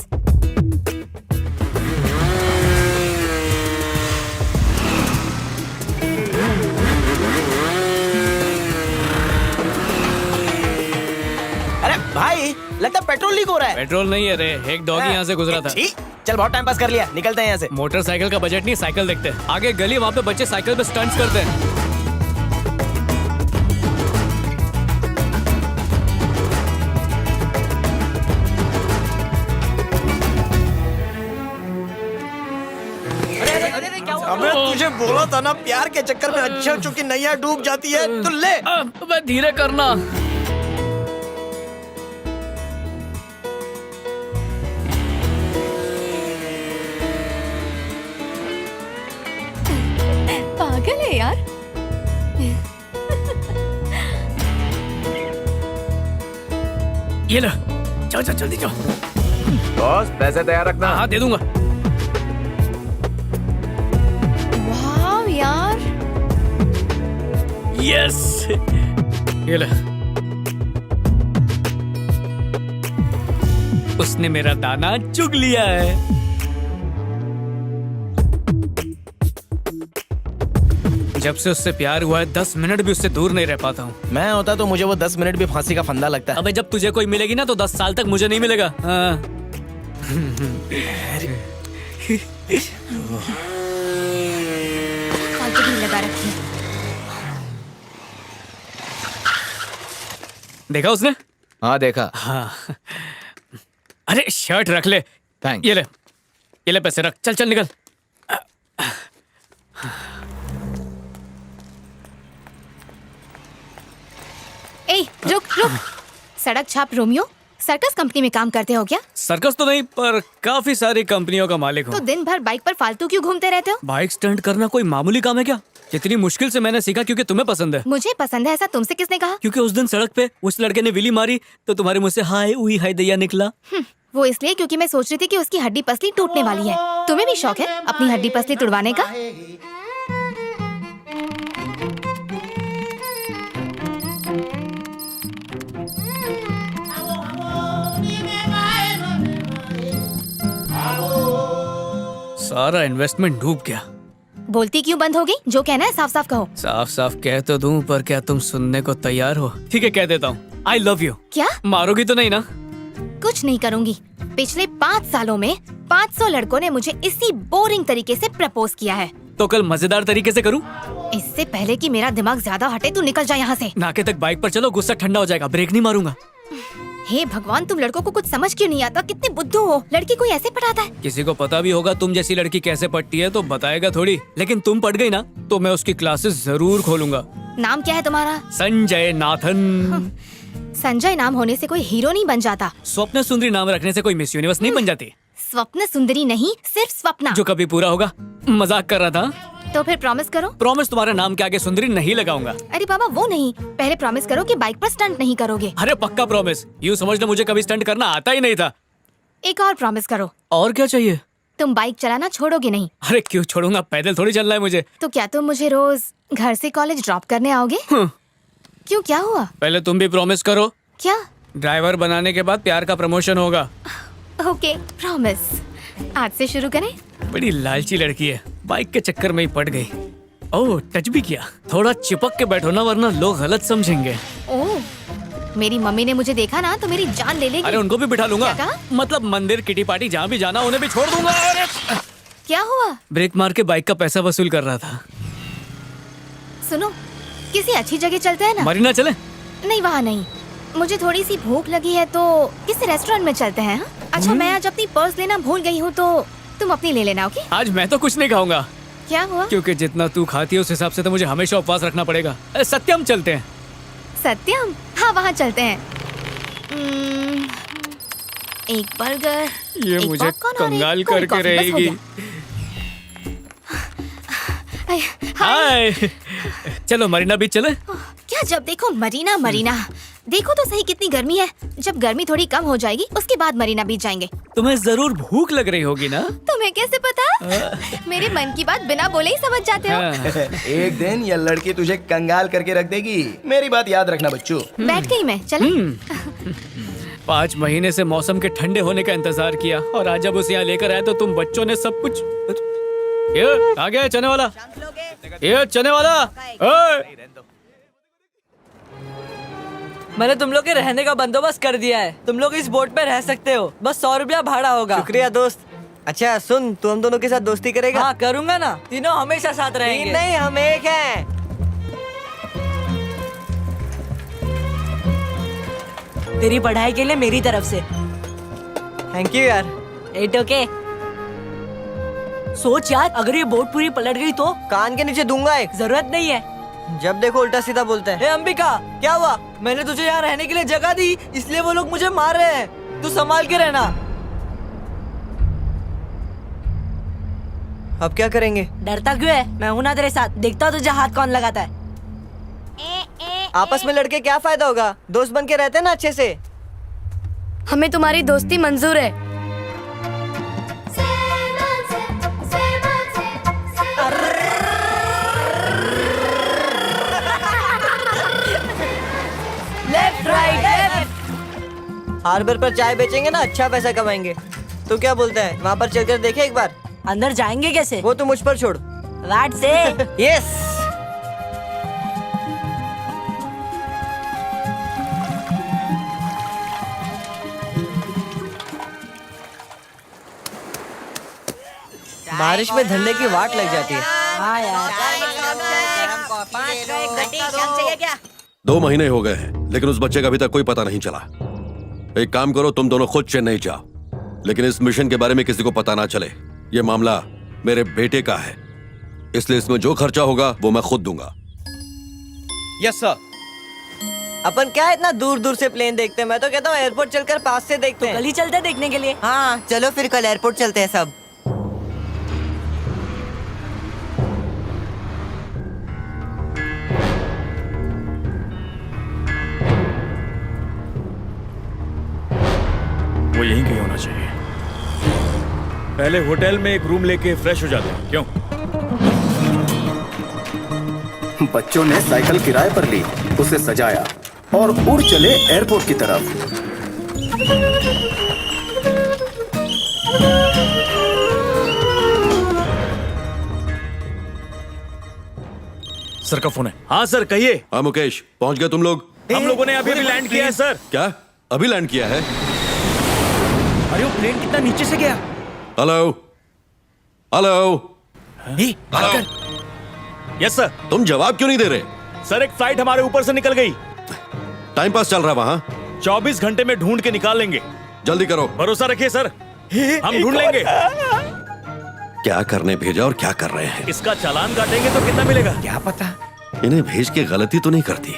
अरे भाई, लगता है पेट्रोल लीक हो रहा है। पेट्रोल नहीं है रे, एक डॉगी यहाँ से गुजरा था। चल बहुत टाइम पास कर लिया, निकलते हैं यहाँ से। मोटरसाइकिल का बजट नहीं, साइकिल देखते हैं। आगे गली, वहाँ पे बच्चे साइकिल पे स्टंट्स करते हैं। अबे तुझे बोला था ना, प्यार के चक्कर में अच्छे चुकी नैया डूब जाती है। तो ले। धीरे करना। पागल है यार। ये लो, जाओ जाओ जल्दी जाओ। बॉस, पैसे तैयार रखना। हाँ दे दूंगा। वाह यार। यस, ये लो। उसने मेरा दाना चुग लिया है। जब से उससे प्यार हुआ है 10 मिनट भी उससे दूर नहीं रह पाता हूँ। मैं होता तो मुझे वो 10 मिनट भी फांसी का फंदा लगता है। अबे जब तुझे कोई मिलेगी ना तो 10 साल तक मुझे नहीं मिलेगा। हाँ। फालतू की लगा रखी है। देखा उसने? हाँ देखा। हाँ। अरे शर्ट रख ले। थैंक्स। ये ले, ये ले पैसे रख, चल चल निकल। ए, रुक रुक। सड़क छाप रोमियो, सर्कस कंपनी में काम करते हो क्या? सर्कस तो नहीं, पर काफी सारी कंपनियों का मालिक तो हूँ। दिन भर बाइक पर फालतू क्यों घूमते रहते हो? बाइक स्टंट करना कोई मामूली काम है क्या? इतनी मुश्किल से मैंने सीखा क्योंकि तुम्हें पसंद है। मुझे पसंद है ऐसा तुमसे किसने कहा? क्योंकि उस दिन सड़क पे उस लड़के ने विली मारी तो तुम्हारे मुंह से हाय उई हाय दैया निकला। वो इसलिए क्योंकि मैं सोच रही थी कि उसकी हड्डी पसली टूटने वाली है। तुम्हें भी शौक है अपनी हड्डी पसली तुड़वाने का? सारा इन्वेस्टमेंट डूब गया। बोलती क्यों बंद हो गई? जो कहना है साफ साफ कहो। साफ साफ कह तो दूं, पर क्या तुम सुनने को तैयार हो? ठीक है, कह देता हूँ, आई लव यू। क्या? मारोगी तो नहीं ना? कुछ नहीं करूंगी। पिछले 5 सालों में 500 लड़कों ने मुझे इसी बोरिंग तरीके से प्रपोज किया है। तो कल मजेदार तरीके से करूँ? इससे पहले कि मेरा दिमाग ज्यादा हटे तू निकल जा यहाँ से। नाके तक बाइक पर चलो, गुस्सा ठंडा हो जाएगा, ब्रेक नहीं मारूंगा। हे भगवान, तुम लड़कों को कुछ समझ क्यों नहीं आता? कितने बुद्धू हो। लड़की कोई ऐसे पटाता है? किसी को पता भी होगा तुम जैसी लड़की कैसे पटती है तो बताएगा थोड़ी, लेकिन तुम पट गई ना तो मैं उसकी क्लासेस जरूर खोलूंगा। नाम क्या है तुम्हारा? संजय नाथन। संजय नाम होने से कोई हीरो नहीं बन जाता। स्वप्न सुंदरी नाम रखने से कोई मिस यूनिवर्स नहीं बन जाती। स्वप्न सुंदरी नहीं, सिर्फ स्वप्ना। जो कभी पूरा होगा। मजाक कर रहा था। तो फिर प्रॉमिस करो। प्रॉमिस तुम्हारे नाम के आगे सुंदरी नहीं लगाऊंगा। अरे बाबा वो नहीं, पहले प्रॉमिस करो कि बाइक पर स्टंट नहीं करोगे। अरे पक्का प्रॉमिस। यूँ समझ लो मुझे कभी स्टंट करना आता ही नहीं था। एक और प्रॉमिस करो। और क्या चाहिए? तुम बाइक चलाना छोड़ोगे नहीं। अरे क्यों छोड़ूंगा, पैदल थोड़ी चलना है मुझे। तो क्या तुम मुझे रोज घर से कॉलेज ड्रॉप करने आओगे? क्यों, क्या हुआ? पहले तुम भी प्रॉमिस करो। क्या? ड्राइवर बनाने के बाद प्यार का प्रमोशन होगा। Okay promise. आज से शुरू करें? बड़ी लालची लड़की है, बाइक के चक्कर में ही पड़ गई। ओह टच भी किया। थोड़ा चिपक के बैठो ना वरना लोग गलत समझेंगे। ओह, मेरी मम्मी ने मुझे देखा ना तो मेरी जान ले लेगी। अरे उनको भी बिठा लूंगा। क्या कहा? मतलब मंदिर किटी पार्टी जहाँ भी जाना उन्हें भी छोड़ दूंगा। अरे क्या हुआ? ब्रेक मार के बाइक का पैसा वसूल कर रहा था। सुनो, किसी अच्छी जगह चलते हैं ना? मरीना चले? नहीं वहाँ नहीं, मुझे थोड़ी सी भूख लगी है तो किसी रेस्टोरेंट में चलते हैं। अच्छा मैं आज अपनी पर्स लेना भूल गई हूँ तो तुम अपनी ले लेना। ओके? आज मैं तो कुछ नहीं खाऊंगा। क्या हुआ? क्योंकि जितना तू खाती है उस हिसाब से तो मुझे हमेशा उपवास रखना पड़ेगा। सत्यम चलते हैं। सत्यम? हाँ वहाँ चलते हैं। एक बर्गर, ये एक मुझे popcorn और एक कंगाल cold करके coffee, बस हो रहेगी। गया। हाय चलो मरीना बीच चले। क्या जब देखो मरीना मरीना। देखो तो सही कितनी गर्मी है। जब गर्मी थोड़ी कम हो जाएगी उसके बाद मरीना बीच जाएंगे। तुम्हें जरूर भूख लग रही होगी ना? तुम्हें कैसे पता? मेरे मन की बात बिना बोले ही समझ जाते हो। एक दिन ये लड़की तुझे कंगाल करके रख देगी, मेरी बात याद रखना बच्चू। बैठ गई मैं, चले? 5 महीने से मौसम के ठंडे होने का इंतजार किया और आज जब उसे यहाँ लेकर आए तो तुम बच्चों ने सब कुछ। ये आ गया चने वाला। ये चने वाला। मैंने तुम लोग के रहने का बंदोबस्त कर दिया है। तुम लोग इस बोट पे रह सकते हो, बस 100 रुपया भाड़ा होगा। शुक्रिया दोस्त। अच्छा सुन, तू हम दोनों के साथ दोस्ती करेगा? हाँ करूँगा ना, तीनों हमेशा साथ रहेंगे। तीन नहीं, हम एक हैं। तेरी पढ़ाई के लिए मेरी तरफ से। थैंक यू यार। It okay. सोच यार, अगर ये बोट पूरी पलट गई तो? कान के नीचे दूंगा एक। जरूरत नहीं है, जब देखो उल्टा सीधा बोलते हैं। अंबिका क्या हुआ? मैंने तुझे यहाँ रहने के लिए जगह दी, इसलिए वो लोग मुझे मार रहे हैं। तू संभाल के रहना। अब क्या करेंगे? डरता क्यों है? मैं हूं ना तेरे साथ, देखता हूँ तुझे हाथ कौन लगाता है। आपस में लड़के क्या फायदा होगा? दोस्त बन के रहते हैं ना अच्छे से। हमें तुम्हारी दोस्ती मंजूर है। Left right left. हार्बर पर चाय बेचेंगे ना, अच्छा पैसा कमाएंगे। तो क्या बोलते हैं, वहाँ पर चलकर देखे एक बार? अंदर जाएंगे कैसे? वो तो मुझ पर छोड़। वाट से? यस। बारिश में धंधे की वाट लग जाती है। हाँ यार। 2 महीने हो गए हैं लेकिन उस बच्चे का अभी तक कोई पता नहीं चला। एक काम करो, तुम दोनों खुद चेन्नई जाओ, लेकिन इस मिशन के बारे में किसी को पता ना चले। ये मामला मेरे बेटे का है, इसलिए इसमें जो खर्चा होगा वो मैं खुद दूंगा। Yes sir. अपन क्या इतना दूर दूर से प्लेन देखते हैं? मैं तो कहता हूँ एयरपोर्ट चलकर पास से देखते हैं। कल ही चलते हैं देखने के लिए। हाँ चलो फिर कल एयरपोर्ट चलते हैं सब। वो यहीं कहीं होना चाहिए। पहले होटल में एक रूम लेके फ्रेश हो जाते हैं। क्यों? बच्चों ने साइकिल किराए पर ली, उसे सजाया और उड़ चले एयरपोर्ट की तरफ। सर का फोन है। हाँ सर कहिए। हाँ मुकेश, पहुंच गए तुम लोग? हम लोगों ने अभी लैंड किया है सर। क्या अभी लैंड किया है? अरे वो प्लेन कितना नीचे से गया। Hello hello hello. Yes sir. तुम जवाब क्यों नहीं दे रहे? सर एक फ्लाइट हमारे ऊपर से निकल गई। टाइम पास चल रहा है वहाँ। 24 घंटे में ढूंढ के निकाल लेंगे। जल्दी करो। भरोसा रखिए सर, हम ढूंढ लेंगे। क्या करने भेजा और क्या कर रहे हैं? इसका चालान काटेंगे तो कितना मिलेगा? क्या पता। इन्हें भेज के गलती तो नहीं करती।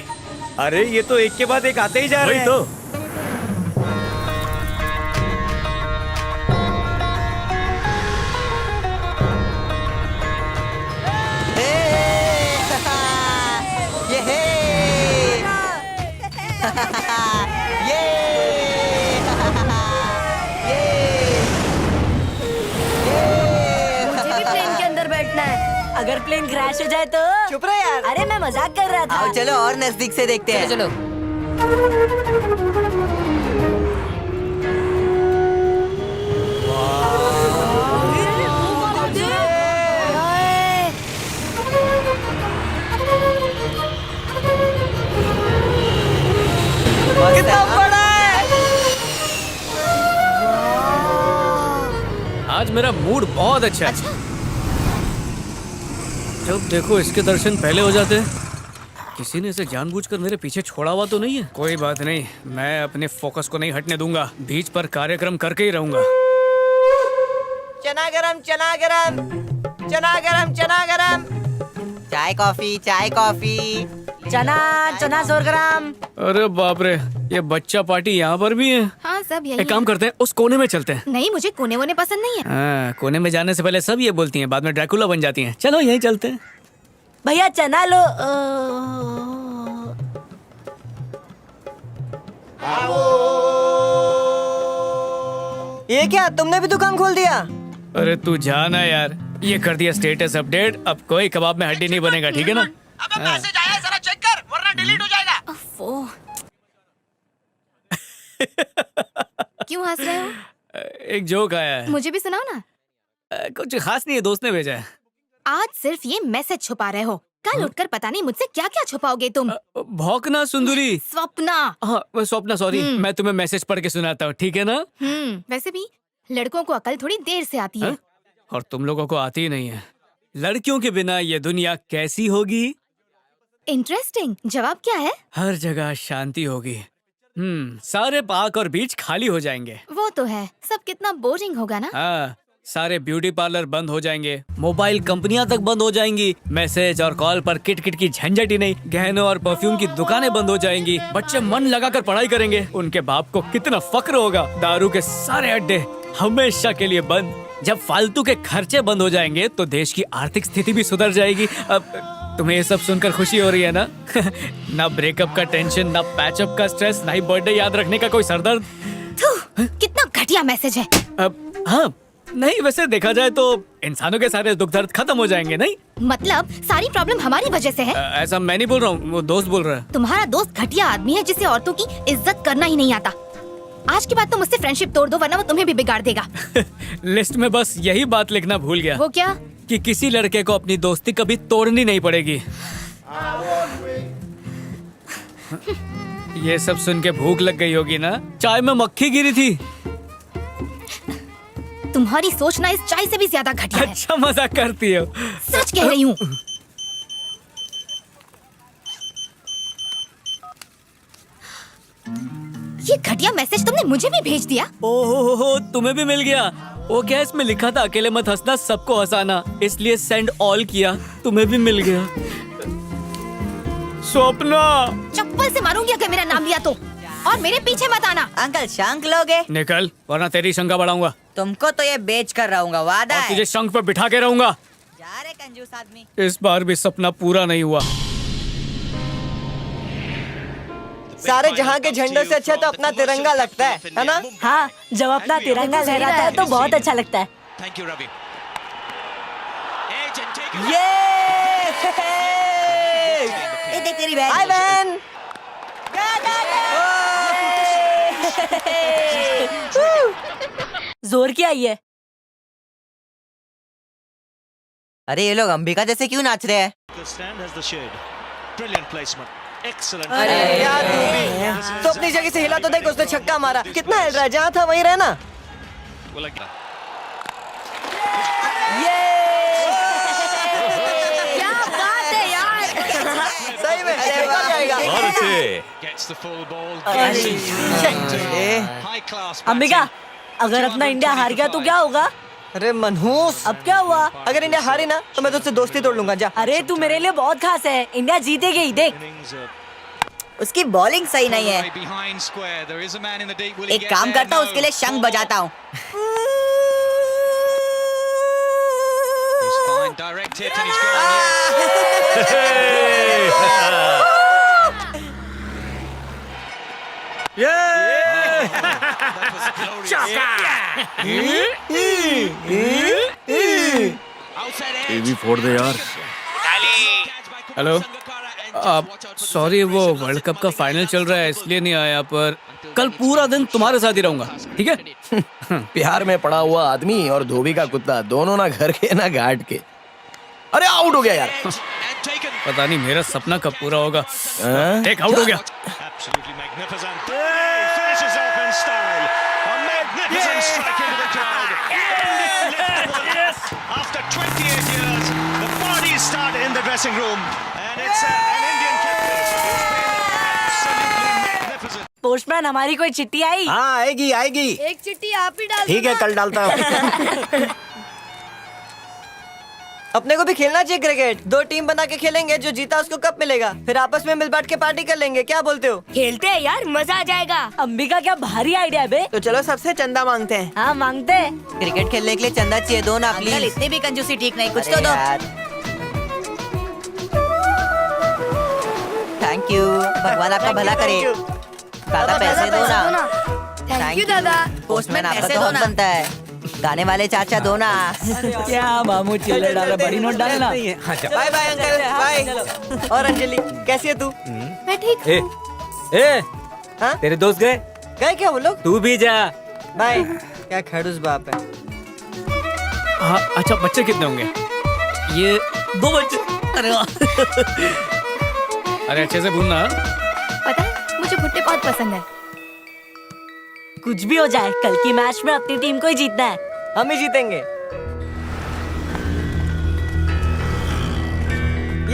अरे ये तो एक के बाद एक आते ही जा रहे हैं। तो मुझे भी प्लेन के अंदर बैठना है। अगर प्लेन क्रैश हो जाए तो? चुप रहे यार। अरे मैं मजाक कर रहा था। आओ चलो और नजदीक से देखते हैं। चलो कितना बड़ा है। आज मेरा मूड बहुत अच्छा है। जब देखो इसके दर्शन पहले हो जाते हैं। किसी ने इसे जानबूझकर मेरे पीछे छोड़ा हुआ तो नहीं है? कोई बात नहीं, मैं अपने फोकस को नहीं हटने दूंगा। बीच पर कार्यक्रम करके ही रहूंगा। चना गरम चना गरम चना गरम चना गरम। चाय कॉफी चाय कॉफी। चना चना जोर गरम। अरे बाप रे, ये बच्चा पार्टी यहाँ पर भी है। हाँ सब यही एक काम करते हैं, उस कोने में चलते हैं। नहीं मुझे कोने वोने पसंद नहीं है। हाँ, कोने में जाने से पहले सब ये बोलती हैं, बाद में ड्रैकुला बन जाती हैं। चलो यहीं चलते हैं। भैया चना लो। ये क्या तुमने भी दुकान खोल दिया? अरे तू जाना यार, ये कर दिया स्टेटस अपडेट। अब कोई कबाब में हड्डी नहीं बनेगा, ठीक है ना? अबे मैसेज आया है, जरा चेक कर वरना डिलीट हो जाएगा। क्यों हंस रहे हो? एक जोक आया है। मुझे भी सुनाओ ना। कुछ खास नहीं है, दोस्त ने भेजा है। आज सिर्फ ये मैसेज छुपा रहे हो, कल उठकर पता नहीं मुझसे क्या क्या छुपाओगे तुम। भौंकना सुंदरी। स्वप्ना। हाँ स्वप्ना, सॉरी। मैं तुम्हें मैसेज पढ़ के सुनाता हूँ, ठीक है ना? वैसे भी लड़कों को अकल थोड़ी देर से आती है। और तुम लोगों को आती ही नहीं है। लड़कियों के बिना ये दुनिया कैसी होगी? इंटरेस्टिंग। जवाब क्या है? हर जगह शांति होगी। सारे पार्क और बीच खाली हो जाएंगे। वो तो है, सब कितना बोरिंग होगा ना। हाँ, सारे ब्यूटी पार्लर बंद हो जाएंगे, मोबाइल कंपनियां तक बंद हो जाएंगी, मैसेज और कॉल पर किट किट की झंझट ही नहीं, गहनों और परफ्यूम की दुकानें बंद हो जाएंगी, बच्चे मन लगाकर पढ़ाई करेंगे, उनके बाप को कितना फक्र होगा। दारू के सारे अड्डे हमेशा के लिए बंद। जब फालतू के खर्चे बंद हो जाएंगे तो देश की आर्थिक स्थिति भी सुधर जाएगी। अब तुम्हें ये सब सुनकर खुशी हो रही है ना? ना ब्रेकअप का टेंशन, ना पैचअप का स्ट्रेस, ना ही बर्थडे याद रखने का कोई सरदर्द। कितना घटिया मैसेज है। अब हाँ, नहीं वैसे देखा जाए तो इंसानों के सारे दुख दर्द खत्म हो जाएंगे। नहीं मतलब सारी प्रॉब्लम हमारी वजह से है? ऐसा मैं नहीं बोल रहा हूँ, वो दोस्त बोल रहा है। तुम्हारा दोस्त घटिया आदमी है जिसे औरतों की इज्जत करना ही नहीं आता। आज के बाद तुम मुझसे फ्रेंडशिप तोड़ दो वरना वो तुम्हें भी बिगाड़ देगा। लिस्ट में बस यही बात लिखना भूल गया। वो क्या? कि किसी लड़के को अपनी दोस्ती कभी तोड़नी नहीं पड़ेगी। ये सब सुन के भूख लग गई होगी ना? चाय में मक्खी गिरी थी। तुम्हारी सोच ना इस चाय से भी ज्यादा घटिया है। अच्छा मजाक करती हो। सच कह रही हूँ। ये घटिया मैसेज तुमने मुझे भी भेज दिया? ओहो, तुम्हें भी मिल गया। वो क्या इसमें लिखा था, अकेले मत हंसना सबको हंसाना, इसलिए सेंड ऑल किया, तुम्हें भी मिल गया। स्वप्ना चप्पल से मारूंगी अगर मेरा नाम लिया तो, और मेरे पीछे मत आना। अंकल शंख लोगे? निकल वरना तेरी शंका बढ़ाऊंगा। तुमको तो ये बेच कर रहूंगा, वादा और है। तुझे शंख पे बिठा के रहूंगा। जा रे कंजूस आदमी। इस बार भी सपना पूरा नहीं हुआ। सारे जहाँ के झंडों से अच्छा तो अपना तिरंगा लगता है ना? हाँ, जब अपना तिरंगा लहराता है तो बहुत अच्छा लगता है। Thank you Ravi. ये देख तेरी बहन। हाय बहन। जोर क्या आई है? अरे ये लोग अंबिका जैसे क्यों नाच रहे हैं? अरे यार तू भी तो अपनी जगह से हिला तो देख, उसने छक्का मारा। कितना हिल रहा है, जहाँ था वहीं रहना। क्या बात है यार। सही में देखा जाएगा। अंबिका, अगर अपना इंडिया हार गया तो क्या होगा? अरे मनहूस, अब क्या हुआ? अगर इंडिया हारी ना तो मैं तुझसे दोस्ती तोड़ लूंगा। जा। अरे तू मेरे लिए बहुत खास है, इंडिया जीतेगी ही, देख। उसकी बॉलिंग सही नहीं है। एक काम करता हूँ, उसके लिए शंख बजाता हूँ। टीवी फोड़ दे यार। हेलो, सॉरी वो वर्ल्ड कप का फाइनल चल रहा है इसलिए नहीं आया, पर कल पूरा दिन तुम्हारे साथ ही रहूंगा, ठीक है? प्यार में पड़ा हुआ आदमी और धोबी का कुत्ता, दोनों ना घर के ना घाट के। अरे आउट हो गया यार। पता नहीं मेरा सपना कब पूरा होगा। एक आउट हो गया। After 28 years, the parties start in the dressing room, and it's an Indian captain. Absolutely magnificent. Postman, हमारी कोई चिट्ठी आई? हाँ आएगी आएगी। एक चिट्ठी आप ही डाल ठीक है, कल डालता हूँ। अपने को भी खेलना चाहिए क्रिकेट। 2 टीम बना के खेलेंगे, जो जीता उसको कप मिलेगा। फिर आपस में मिल बांट के पार्टी कर लेंगे, क्या बोलते हो? खेलते हैं यार, मजा आ जाएगा। अंबिका क्या भारी आइडिया है बे। तो चलो सबसे चंदा मांगते हैं। हाँ मांगते हैं। क्रिकेट खेलने के लिए चंदा चाहिए, दो ना प्लीज। इतनी भी कंजूसी ठीक नहीं, कुछ तो दो। थैंक यू, भगवान आपका भला करे। दादा पैसे दो ना। थैंक यू दादा। पोस्टमैन आपका तो हक बनता है। गाने वाले चाचा दो ना। क्या मामू चिल्ले डाला, बड़ी नोट डालना। Bye bye uncle, bye. और अंजलि कैसी है तू? मैं ठीक। हाँ? तेरे दोस्त गए क्या वो लोग? तू भी जा। बाय। क्या खड़ूस बाप है। हाँ अच्छा, बच्चे कितने होंगे? ये 2 बच्चे। अरे अरे अच्छे से भूनना। पता है मुझे भुट्टे बहुत पसंद है। कुछ भी हो जाए, कल की मैच में अपनी टीम को ही जीतना है। हम ही जीतेंगे।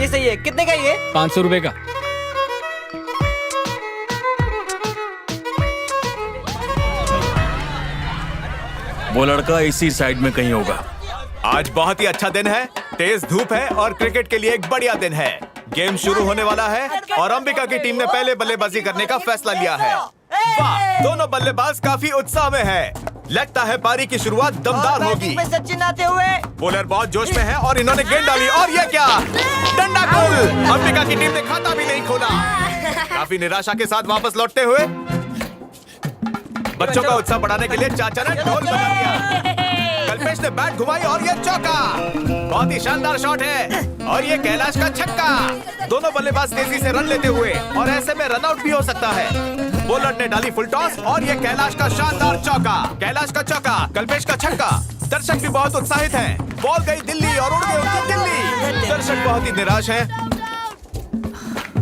ये सही है। कितने का ये? 500 रुपए का। वो लड़का इसी साइड में कहीं होगा। आज बहुत ही अच्छा दिन है, तेज धूप है और क्रिकेट के लिए एक बढ़िया दिन है। गेम शुरू होने वाला है और अंबिका की टीम ने पहले बल्लेबाजी करने का फैसला लिया है। वाह, दोनों बल्लेबाज काफी उत्साह में है। लगता है पारी की शुरुआत दमदार होगी। सचिन आते हुए बॉलर बहुत जोश में है और इन्होंने गेंद डाली और ये क्या, डंडा गोल। अंबिका की टीम ने खाता भी नहीं खोला। काफी निराशा के साथ वापस लौटते हुए बच्चों का उत्साह बढ़ाने के लिए चाचा ने ढोल बजा दिया। कल्पेश ने बैट घुमाई और ये चौका। बहुत ही शानदार शॉट है और ये कैलाश का छक्का। दोनों बल्लेबाज तेजी से रन लेते हुए और ऐसे में रन आउट भी हो सकता है। बॉलर ने डाली फुल टॉस और ये कैलाश का शानदार चौका। कैलाश का चौका, कल्पेश का छक्का। दर्शक भी बहुत उत्साहित हैं। बॉल गई दिल्ली और उड़ गई उनकी दिल्ली। दर्शक बहुत ही निराश हैं।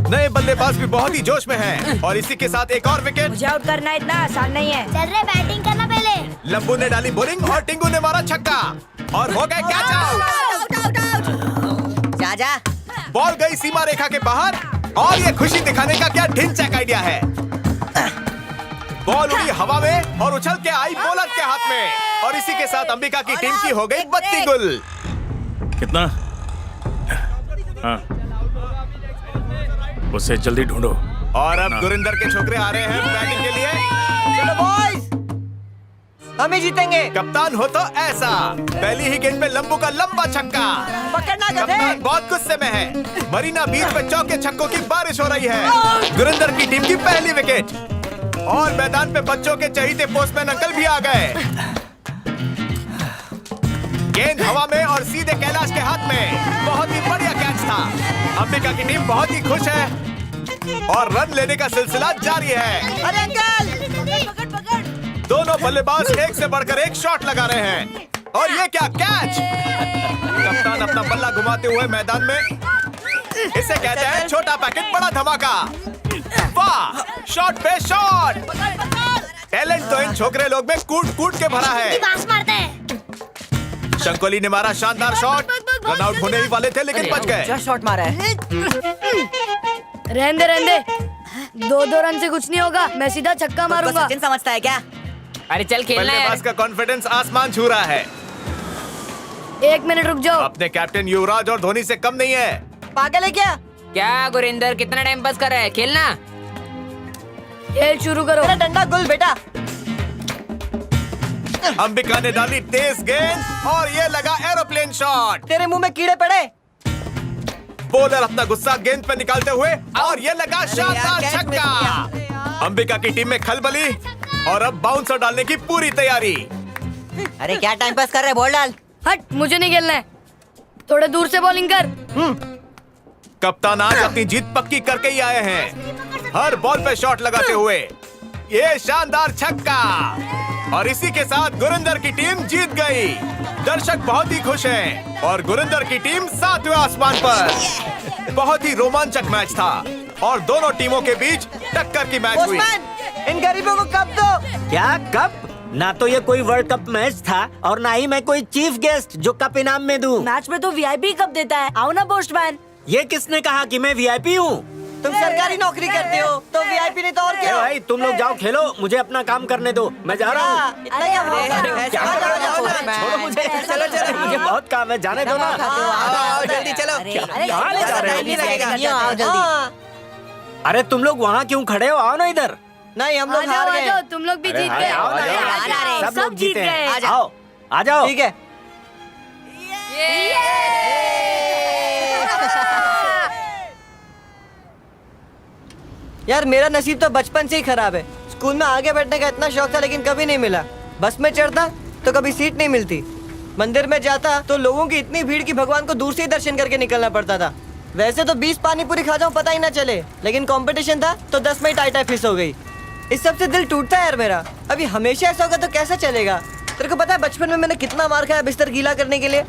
नए बल्लेबाज भी बहुत ही जोश में हैं और इसी के साथ एक और विकेट। मुझे आउट करना इतना आसान नहीं है। चल रहे बैटिंग करना पहले। लंबू ने डाली बॉलिंग और टिंगू ने मारा छक्का और हो गए कैच आउट। चाचा बॉल गई सीमा रेखा के बाहर और ये खुशी दिखाने का क्या ढिंचैक आइडिया है। बॉल उड़ी हवा में और उछल के आई बॉलर के हाथ में, और इसी के साथ अंबिका की टीम की हो गई 32 गुल। कितना? हाँ, उसे जल्दी ढूंढो। और अब गुरिंदर के छोकरे आ रहे हैं बैटिंग के लिए। चलो बॉयज, हम ही जीतेंगे। कप्तान हो तो ऐसा, पहली ही गेंद पे लंबू का लंबा छक्का। पकड़ना गधे। कप्तान बहुत गुस्से में है। मरीना बीच पे चौके छक्कों की बारिश हो रही है। गुरिंदर की टीम की पहली विकेट, और मैदान पे बच्चों के चहीते पोस्टमैन अंकल भी आ गए। गेंद हवा में और सीधे कैलाश के हाथ में। बहुत ही बढ़िया कैच था। अंबिका की टीम बहुत ही खुश है और रन लेने का सिलसिला जारी है। अरे अंकल, दोनों बल्लेबाज एक से बढ़कर एक शॉट लगा रहे हैं, और ये क्या कैच। कप्तान अपना बल्ला घुमाते हुए मैदान में। इसे कहते हैं छोटा पैकेट बड़ा धमाका। वाह, शॉट पे शॉट। टैलेंट तो इन छोकरे लोग में कूट कूट के भरा है। शंकोली ने मारा शानदार शॉट। रन आउट होने ही वाले थे लेकिन बच गए। शॉट मारा है। रहने 2-2 रन से कुछ नहीं होगा, मैं सीधा छक्का मारूंगा। सचिन समझता है क्या? अरे चल खेलना है। बल्लेबाज का कॉन्फिडेंस आसमान छू रहा है। 1 मिनट रुक जाओ। अपने कैप्टन युवराज और धोनी से कम नहीं है। पागल है क्या? क्या गुरिंदर, कितना टाइम पास कर रहा है? खेलना। खेल शुरू करो। मेरा डंडा गुल बेटा। अंबिका ने डाली तेज गेंद और ये लगा एरोप्लेन शॉट। तेरे मुंह में कीड़े पड़े। बॉलर अपना गुस्सा गेंद पे निकालते हुए, और ये लगा शानदार छक्का। अंबिका की टीम में खलबली, और अब बाउंसर डालने की पूरी तैयारी। अरे क्या टाइम पास कर रहे, बॉल डाल। हट, मुझे नहीं खेलना है। थोड़े दूर से बॉलिंग कर। कप्तान आज अपनी जीत पक्की करके ही आए हैं, हर बॉल पे शॉट लगाते हुए। ये शानदार छक्का, और इसी के साथ गुरिंदर की टीम जीत गई। दर्शक बहुत ही खुश हैं, और गुरिंदर की टीम 7वें आसमान पर। बहुत ही रोमांचक मैच था, और दोनों टीमों के बीच टक्कर की मैच हुई। इन गरीबों को कप दो। क्या कप? ना तो ये कोई वर्ल्ड कप मैच था, और ना ही मैं कोई चीफ गेस्ट जो कप इनाम में दूं। मैच में तो वीआईपी कप देता है। आओ ना पोस्टमैन। ये किसने कहा कि मैं वीआईपी हूँ? तुम सरकारी नौकरी करते हो तो वीआईपी नहीं तो और क्या? भाई तुम लोग जाओ खेलो, मुझे अपना काम करने दो, मैं जा रहा हूँ। इतना क्या छोड़ो मुझे, चलो मुझे बहुत काम है, जाने दो ना। जल्दी चलो। कहाँ ले जा रहे हो? आओ जल्दी। अरे तुम लोग वहाँ क्यों खड़े हो? आओ ना इधर। नहीं, हम लोग हार गए। तुम लोग भी जीत गए। सब लोग जीते हैं। आओ, आ जाओ। ठीक है। यार मेरा नसीब तो बचपन से ही खराब है। स्कूल में आगे बैठने का इतना शौक था लेकिन कभी नहीं मिला। बस में चढ़ता तो कभी सीट नहीं मिलती। मंदिर में जाता तो लोगों की इतनी भीड़ कि भगवान को दूर से ही दर्शन करके निकलना पड़ता था। वैसे तो 20 पानी पूरी खा जाऊं पता ही ना चले, लेकिन कंपटीशन था तो 10 में ही टाई फिस हो गई। इस सब से दिल टूटता है यार मेरा। अभी हमेशा ऐसा होगा तो कैसा चलेगा? तेरे को पता है बचपन में मैंने कितना मार खाया बिस्तर गीला करने के लिए?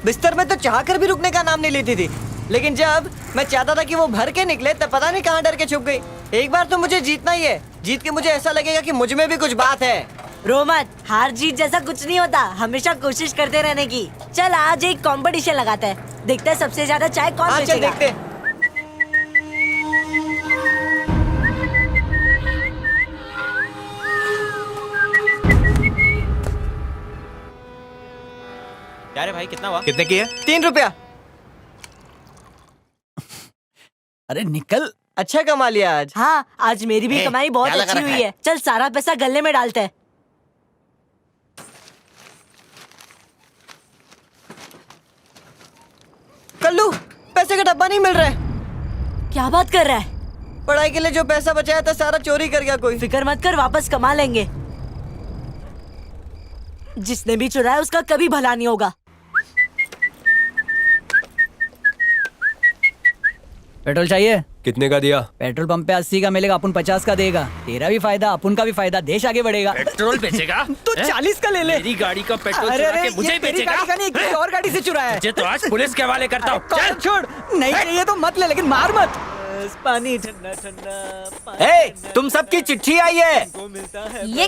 बिस्तर में तो चाह कर भी रुकने का नाम नहीं लेती थी, लेकिन जब मैं चाहता था कि वो भर के निकले तब पता नहीं कहाँ डर के छुप गई। एक बार तो मुझे जीतना ही है। जीत के मुझे ऐसा लगेगा कि मुझ में भी कुछ बात है। रोमत, हार जीत जैसा कुछ नहीं होता, हमेशा कोशिश करते रहने की। चल आज एक कंपटीशन लगाते हैं, देखते हैं सबसे ज्यादा चाय कौन बेचेगा। देखते हैं। क्या रे भाई, कितना हुआ? कितने की है? 3 रुपया। अरे निकल। अच्छा कमा लिया आज। हाँ, आज मेरी भी कमाई बहुत अच्छी हुई है। चल सारा पैसा गले में डालते हैं। कल्लू, पैसे का डब्बा नहीं मिल रहा है। क्या बात कर रहा है? पढ़ाई के लिए जो पैसा बचाया था सारा चोरी कर गया कोई। फिक्र मत कर, वापस कमा लेंगे। जिसने भी चुराया उसका कभी भला नहीं होगा। पेट्रोल चाहिए? कितने का दिया? पेट्रोल पंप पे 80 का मिलेगा, अपन 50 का देगा। तेरा भी फायदा, अपन का भी फायदा, देश आगे बढ़ेगा। पेट्रोल बेचेगा? तू 40 का ले ले। मेरी गाड़ी का पेट्रोल अरे चुरा के मुझे ये तेरी बेचेगा? गाड़ी का नहीं, किसी और गाड़ी से चुराया है। मुझे तो आज पुलिस के हवाले करता हूँ। चल छोड़, नहीं चाहिए तो मत ले, लेकिन मार मत। पानी ठंडा ठंडा। ए, तुम सबकी चिट्ठी आई है। ये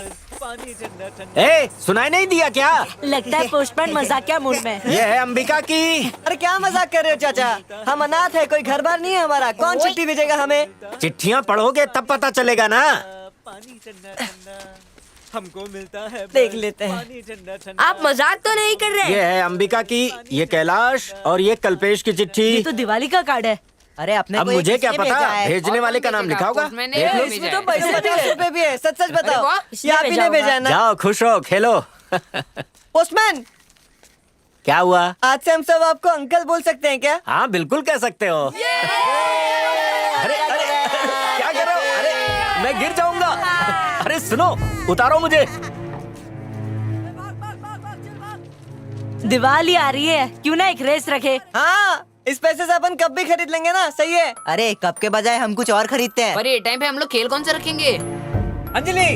ए, सुनाई नहीं दिया क्या? लगता है पोस्टमैन मजाकिया मूड में। ये है अंबिका की। अरे क्या मजाक कर रहे हो चाचा? हम अनाथ है, कोई घर बार नहीं है हमारा। कौन चिट्ठी भेजेगा हमें? चिट्ठियाँ पढ़ोगे तब पता चलेगा ना। हमको मिलता है देख लेते हैं। आप मजाक तो नहीं कर रहे? ये है अंबिका की, ये कैलाश और ये कल्पेश की चिट्ठी। ये तो दिवाली का कार्ड है। अरे अपने अब को ये मुझे क्या किसने पता, भेजा है? भेजने वाले का नाम लिखा होगा। इसमें तो पैसे 50 रुपए भी है। सच सच बताओ, ये आप ही ने भेजा है ना? जाओ खुश रहो, खेलो। पोस्टमैन, क्या हुआ? आज से हम सब आपको अंकल बोल सकते हैं क्या? हाँ बिल्कुल कह सकते हो। अरे अरे क्या कर रहे हो? अरे मैं गिर जाऊंगा। अरे सुनो, उतारो मुझे। दिवाली आ रही है, क्यों ना एक रेस रखे? हाँ, इस पैसे से अपन कप भी खरीद लेंगे ना। सही है। अरे कप के बजाय हम कुछ और खरीदते हैं। पर ये टाइम पे हम लोग खेल कौन सा रखेंगे? अंजलि,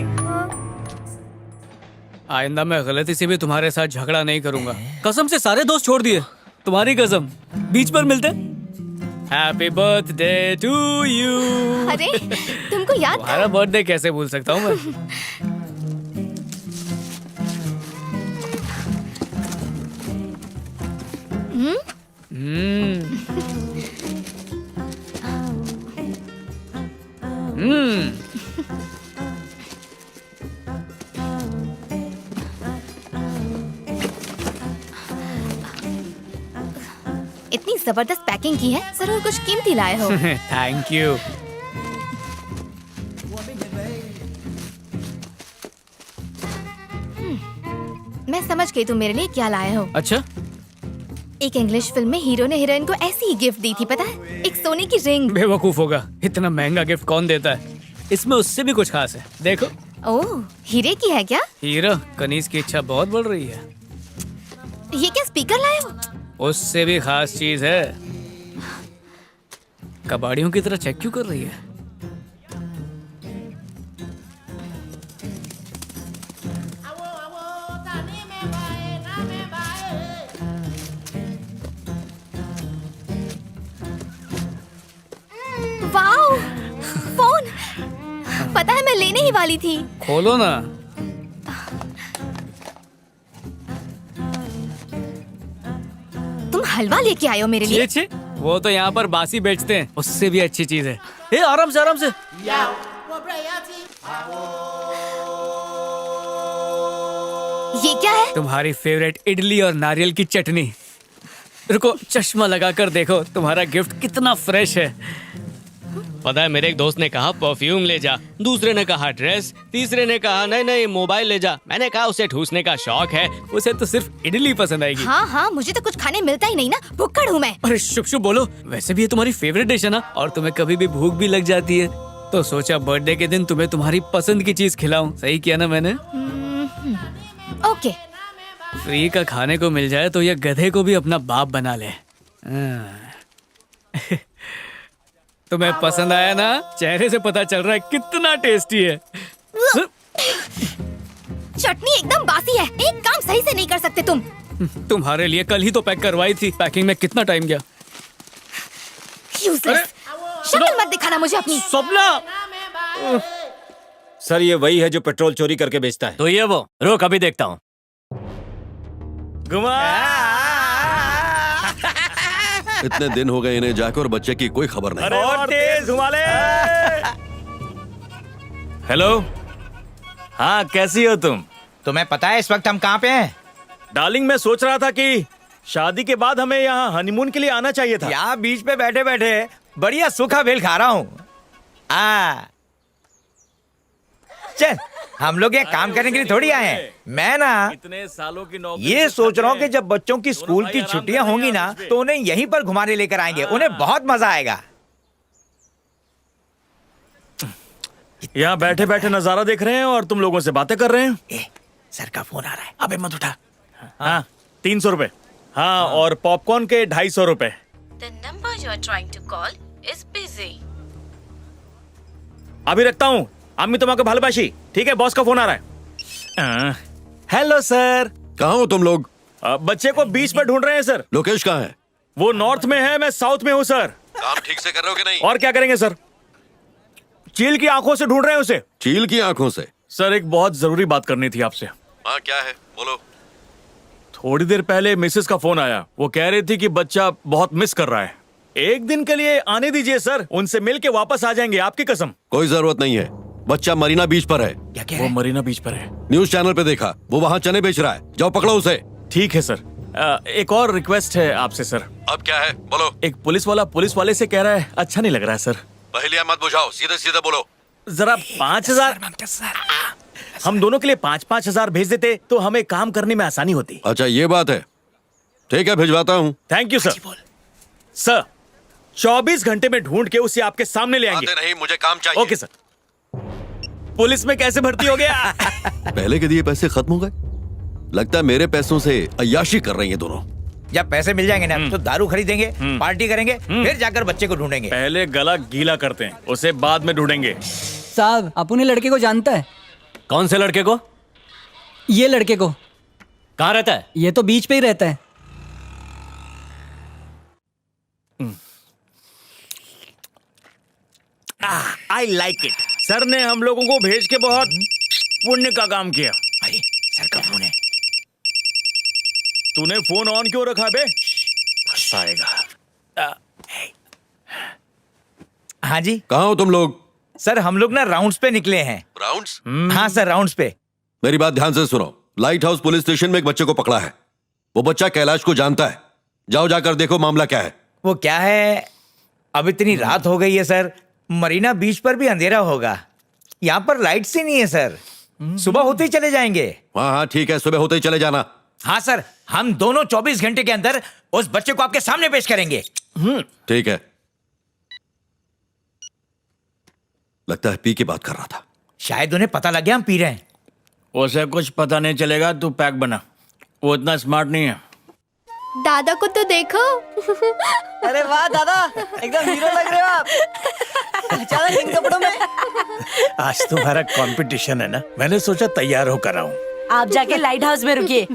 आइंदा मैं गलती से भी तुम्हारे साथ झगड़ा नहीं करूंगा। कसम से सारे दोस्त छोड़ दिए, तुम्हारी कसम। बीच पर मिलते। Happy birthday to you. अरे तुमको याद तुम्हारा बर्थडे कैसे भूल सकता हूँ मैं? इतनी जबरदस्त पैकिंग की है, जरूर कुछ कीमती लाए हो। Thank you. मैं समझ गई तुम मेरे लिए क्या लाए हो। अच्छा, एक इंग्लिश फिल्म में हीरो ने हीरोइन को ऐसी ही गिफ्ट दी थी, पता है? एक सोने की रिंग। बेवकूफ होगा, इतना महंगा गिफ्ट कौन देता है? इसमें उससे भी कुछ खास है, देखो। ओह, हीरे की है क्या? हीरा, कनीज की इच्छा बहुत बढ़ रही है। ये क्या स्पीकर लाए हो? उससे भी खास चीज है। कबाड़ियों की तरह चेक क्यों कर रही है? Wow, phone. पता है मैं लेने ही वाली थी। खोलो ना। तुम हलवा लेके आए हो मेरे लिए? छे, वो तो यहाँ पर बासी बेचते हैं, उससे भी अच्छी चीज है। ए, आराम से आराम से। ये क्या है? तुम्हारी फेवरेट इडली और नारियल की चटनी। रुको, चश्मा लगाकर देखो, तुम्हारा गिफ्ट कितना फ्रेश है। पता है, मेरे एक दोस्त ने कहा परफ्यूम ले जा, दूसरे ने कहा ड्रेस, तीसरे ने कहा नहीं नहीं मोबाइल ले जा। मैंने कहा उसे ठूसने का शौक है, उसे तो सिर्फ इडली पसंद आएगी। हाँ हाँ, मुझे तो कुछ खाने मिलता ही नहीं ना, भुक्कड़ हूँ मैं। अरे शुभ शुभ बोलो। वैसे भी ये तुम्हारी फेवरेट डिश है ना, और तुम्हें कभी भी भूख भी लग जाती है, तो सोचा बर्थडे के दिन तुम्हें तुम्हारी पसंद की चीज खिलाऊं। सही किया ना मैंने? ओके। फ्री का खाने को मिल जाए तो ये गधे को भी अपना बाप बना ले। तुम्हें पसंद आया ना? चेहरे से पता चल रहा है कितना टेस्टी है। चटनी एकदम बासी है, एक काम सही से नहीं कर सकते तुम। तुम्हारे लिए कल ही तो पैक करवाई थी, पैकिंग में कितना टाइम गया? Useless। शक्ल मत दिखाना मुझे अपनी। स्वप्ना, सर ये वही है जो पेट्रोल चोरी करके बेचता है। तो ये वो, रुक अभी देखता हूँ। इतने दिन हो गए इन्हें जाके और बच्चे की कोई खबर नहीं। और तेज घुमा ले। हेलो, हाँ कैसी हो तुम? तुम्हें पता है इस वक्त हम कहाँ पे हैं? डार्लिंग, मैं सोच रहा था कि शादी के बाद हमें यहाँ हनीमून के लिए आना चाहिए था। यहाँ बीच पे बैठे बैठे बढ़िया सूखा बेल खा रहा हूँ। चल, हम लोग यहाँ काम करने के लिए थोड़ी आए हैं। मैं ना इतने सालों की नौकरी ये सोच रहा हूँ कि जब बच्चों की स्कूल की छुट्टियां होंगी ना, तो उन्हें यहीं पर घुमाने लेकर आएंगे। उन्हें बहुत मजा आएगा। यहाँ बैठे बैठे नजारा देख रहे हैं और तुम लोगों से बातें कर रहे हैं। सर का फोन आ रहा है, अबे मत उठा। हाँ, 300 रुपए। हाँ, और पॉपकॉर्न के 250 रुपए। The number you are trying to call is busy. अभी रखता हूँ। अम्मी तुम्हारे भालबाशी। ठीक है, बॉस का फोन आ रहा है। Hello sir. कहाँ हो तुम लोग? बच्चे को बीच पर ढूंढ रहे हैं सर। लोकेश कहाँ है? वो नॉर्थ में है, मैं साउथ में हूँ सर। काम ठीक से कर रहे हो कि नहीं? और क्या करेंगे सर, चील की आंखों से ढूंढ रहे हैं उसे। चील की आंखों से? सर एक बहुत जरूरी बात करनी थी आपसे। हाँ क्या है, बोलो। थोड़ी देर पहले मिसेस का फोन आया, वो कह रही थी कि बच्चा बहुत मिस कर रहा है। एक दिन के लिए आने दीजिए सर, उनसे मिल के वापस आ जाएंगे, आपकी कसम। कोई जरूरत नहीं है, बच्चा मरीना बीच पर है। क्या कह रहे? वो मरीना बीच पर है। न्यूज चैनल पे देखा, वो वहाँ चने बेच रहा है। जाओ पकड़ो उसे। ठीक है सर। एक और रिक्वेस्ट है आपसे सर। अब क्या है, बोलो। एक पुलिस वाला पुलिस वाले से कह रहा है अच्छा नहीं लग रहा है सर। पहले मत बुझाओ, सीधे सीधे बोलो। जरा 5,000 हम दोनों के लिए 5,000 भेज देते तो हमें काम करने में आसानी होती। अच्छा ये बात है, ठीक है भिजवाता हूँ। Thank you sir. सर 24 घंटे में ढूंढ के उसे आपके सामने ले आएंगे। नहीं, मुझे काम चाहिए। Okay sir. पुलिस में कैसे भर्ती हो गया? पहले के दिए पैसे खत्म हो गए। लगता है मेरे पैसों से अय्याशी कर रही हैं दोनों। जब पैसे मिल जाएंगे ना तो दारू खरीदेंगे, पार्टी करेंगे, फिर जाकर बच्चे को ढूंढेंगे। पहले गला गीला करते हैं, उसे बाद में ढूंढेंगे। साहब अपने लड़के को जानता है? कौन से लड़के को? ये लड़के को। कहाँ रहता है? ये तो बीच पे ही रहता है। I like it. सर ने हम लोगों को भेज के बहुत पुण्य का काम किया। अरे सर का फोन है। तूने फोन ऑन क्यों रखा बे? फंसाएगा। हाँ जी। कहाँ हो तुम लोग? सर हम लोग ना राउंड्स पे निकले हैं। राउंड्स? हाँ सर राउंड्स पे। मेरी बात ध्यान से सुनो। लाइट हाउस पुलिस स्टेशन में एक बच्चे को पकड़ा है। वो बच्चा कैलाश को जानता है। जाओ जाकर देखो मामला क्या है। वो क्या है, अब इतनी रात हो गई है सर, मरीना बीच पर भी अंधेरा होगा, यहाँ पर लाइट्स ही नहीं है सर। सुबह होते ही चले जाएंगे। हाँ हाँ ठीक है, सुबह होते ही चले जाना। हाँ सर, हम दोनों 24 घंटे के अंदर उस बच्चे को आपके सामने पेश करेंगे। ठीक है। लगता है पी के बात कर रहा था। शायद उन्हें पता लग गया हम पी रहे हैं। उसे कुछ पता नहीं चलेगा, तू पैक बना। वो इतना स्मार्ट नहीं है। दादा को तो देखो। अरे वाह दादा, एकदम हीरो लग रहे हो आप। अचानक इन कपड़ों में। आज तुम्हारा कंपटीशन है ना, मैंने सोचा तैयार होकर आऊं। आप जाके लाइट हाउस में रुकिए।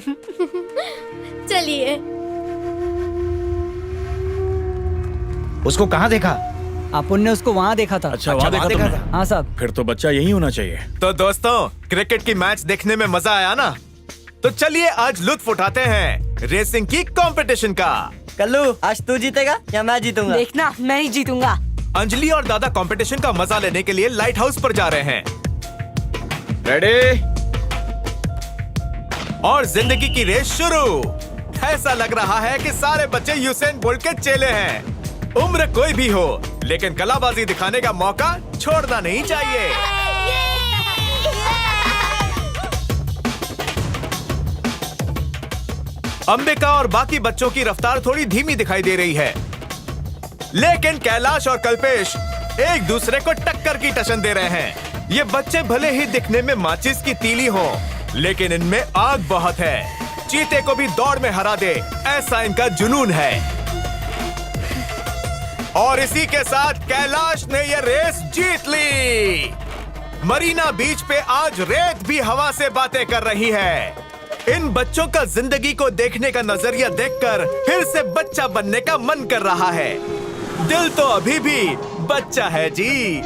चलिए। उसको कहाँ देखा? अपन ने उसको वहाँ देखा था। अच्छा वहाँ देखा तुमने? हाँ साहब। फिर तो बच्चा यही होना चाहिए। तो दोस्तों, क्रिकेट की मैच देखने में मजा आया ना? तो चलिए आज लुत्फ उठाते हैं रेसिंग की कंपटीशन का। कल्लू, आज तू जीतेगा या मैं जीतूंगा? देखना, मैं ही जीतूंगा। अंजलि और दादा कंपटीशन का मजा लेने के लिए लाइट हाउस पर जा रहे हैं। रेडी? और जिंदगी की रेस शुरू। ऐसा लग रहा है कि सारे बच्चे यूसेन बोल्ट के चेले हैं। उम्र कोई भी हो, लेकिन कलाबाजी दिखाने का मौका छोड़ना नहीं चाहिए। अंबिका और बाकी बच्चों की रफ्तार थोड़ी धीमी दिखाई दे रही है, लेकिन कैलाश और कल्पेश एक दूसरे को टक्कर की टशन दे रहे हैं। ये बच्चे भले ही दिखने में माचिस की तीली हों, लेकिन इनमें आग बहुत है। चीते को भी दौड़ में हरा दे, ऐसा इनका जुनून है। और इसी के साथ कैलाश ने ये रेस जीत ली। मरीना बीच पे आज रेत भी हवा से बातें कर रही है। इन बच्चों का जिंदगी को देखने का नजरिया देखकर फिर से बच्चा बनने का मन कर रहा है। दिल तो अभी भी बच्चा है जी।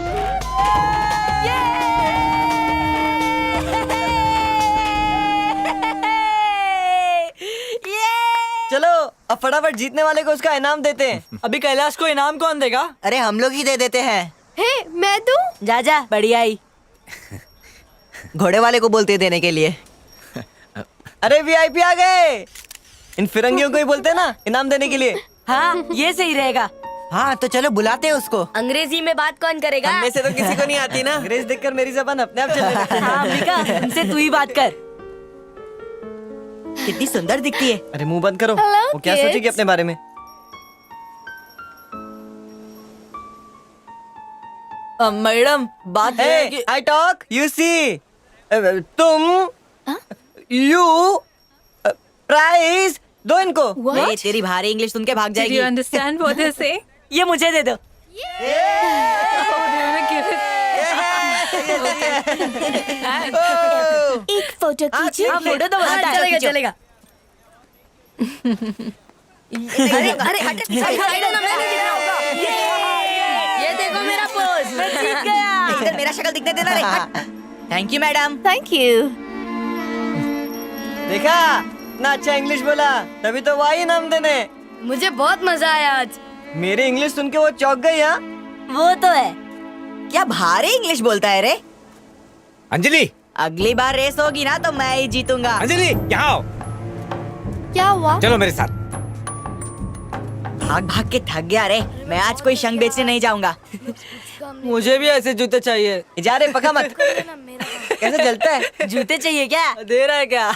चलो अब फटाफट जीतने वाले को उसका इनाम देते हैं। अभी कैलाश को इनाम कौन देगा? अरे हम लोग ही दे देते हैं। हे, मैं दूं? जा जा, बढ़िया ही। घोड़े वाले को बोलते देने के लिए। अरे वीआईपी आ गए। इन फिरंगियों को ही बोलते हैं ना इनाम देने के लिए। हाँ ये सही रहेगा। हाँ तो चलो बुलाते हैं उसको। अंग्रेजी में बात कौन करेगा? हम में से तो किसी को नहीं आती ना। अंग्रेज देखकर मेरी जबान अपने आप चलने लगती है। हाँ अंबिका, हमसे तू ही बात कर। कितनी सुंदर दिखती है। अरे मुंह बंद करो। वो क्या सोचेगी अपने बारे में? मैडम बात है कि आई टॉक यू सी। तुम यू प्राइस दो इनको। नहीं, तेरी भारी इंग्लिश सुन के भाग जाएगी। Do you understand what they say? ये मुझे दे दो। एक फोटो खींचो। हाँ, फोटो तो बनता है। चलेगा, चलेगा। अरे अरे हट। ये देखो मेरा पोज, मैं जीत गया। इधर मेरा शक्ल दिखने देना रे। Thank you madam. Thank you. देखा ना, अच्छा इंग्लिश बोला, तभी तो वही इनाम देने। मुझे बहुत मजा आया आज। मेरी इंग्लिश सुन के वो चौंक गई। हाँ वो तो है। क्या भारी इंग्लिश बोलता है रे। अंजलि, अगली बार रेस होगी ना तो मैं ही जीतूंगा। अंजलि यहाँ आओ। क्या हुआ? चलो मेरे साथ। भाग भाग के थक गया रे, मैं आज कोई शंख बेचने नहीं जाऊंगा। मुझे भी ऐसे जूते चाहिए। जा रे, पका मत। कैसे चलता है? जूते चाहिए क्या? दे रहा है क्या?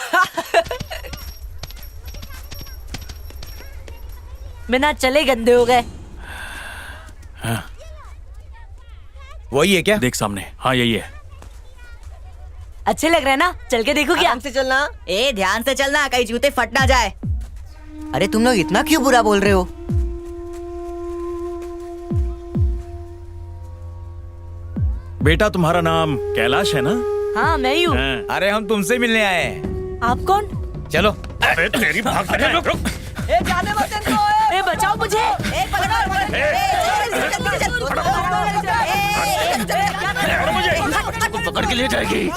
बिना चले गंदे हो गए। वही है क्या? देख सामने। हाँ यही है। अच्छे लग रहे हैं ना? चल के देखो क्या? आराम से चलना। ए ध्यान से चलना, कहीं जूते फट ना जाए। अरे तुम लोग इतना क्यों बुरा बोल रहे हो? बेटा तुम्हारा नाम कैलाश है ना? हाँ मैं ही हूँ। अरे हम तुमसे मिलने आए हैं। आप कौन? चलो। अबे तेरी भाग। ए जाने मत इनको। ए बचाओ मुझे। ए पकड़ो। पकड़ के ले जाएगी।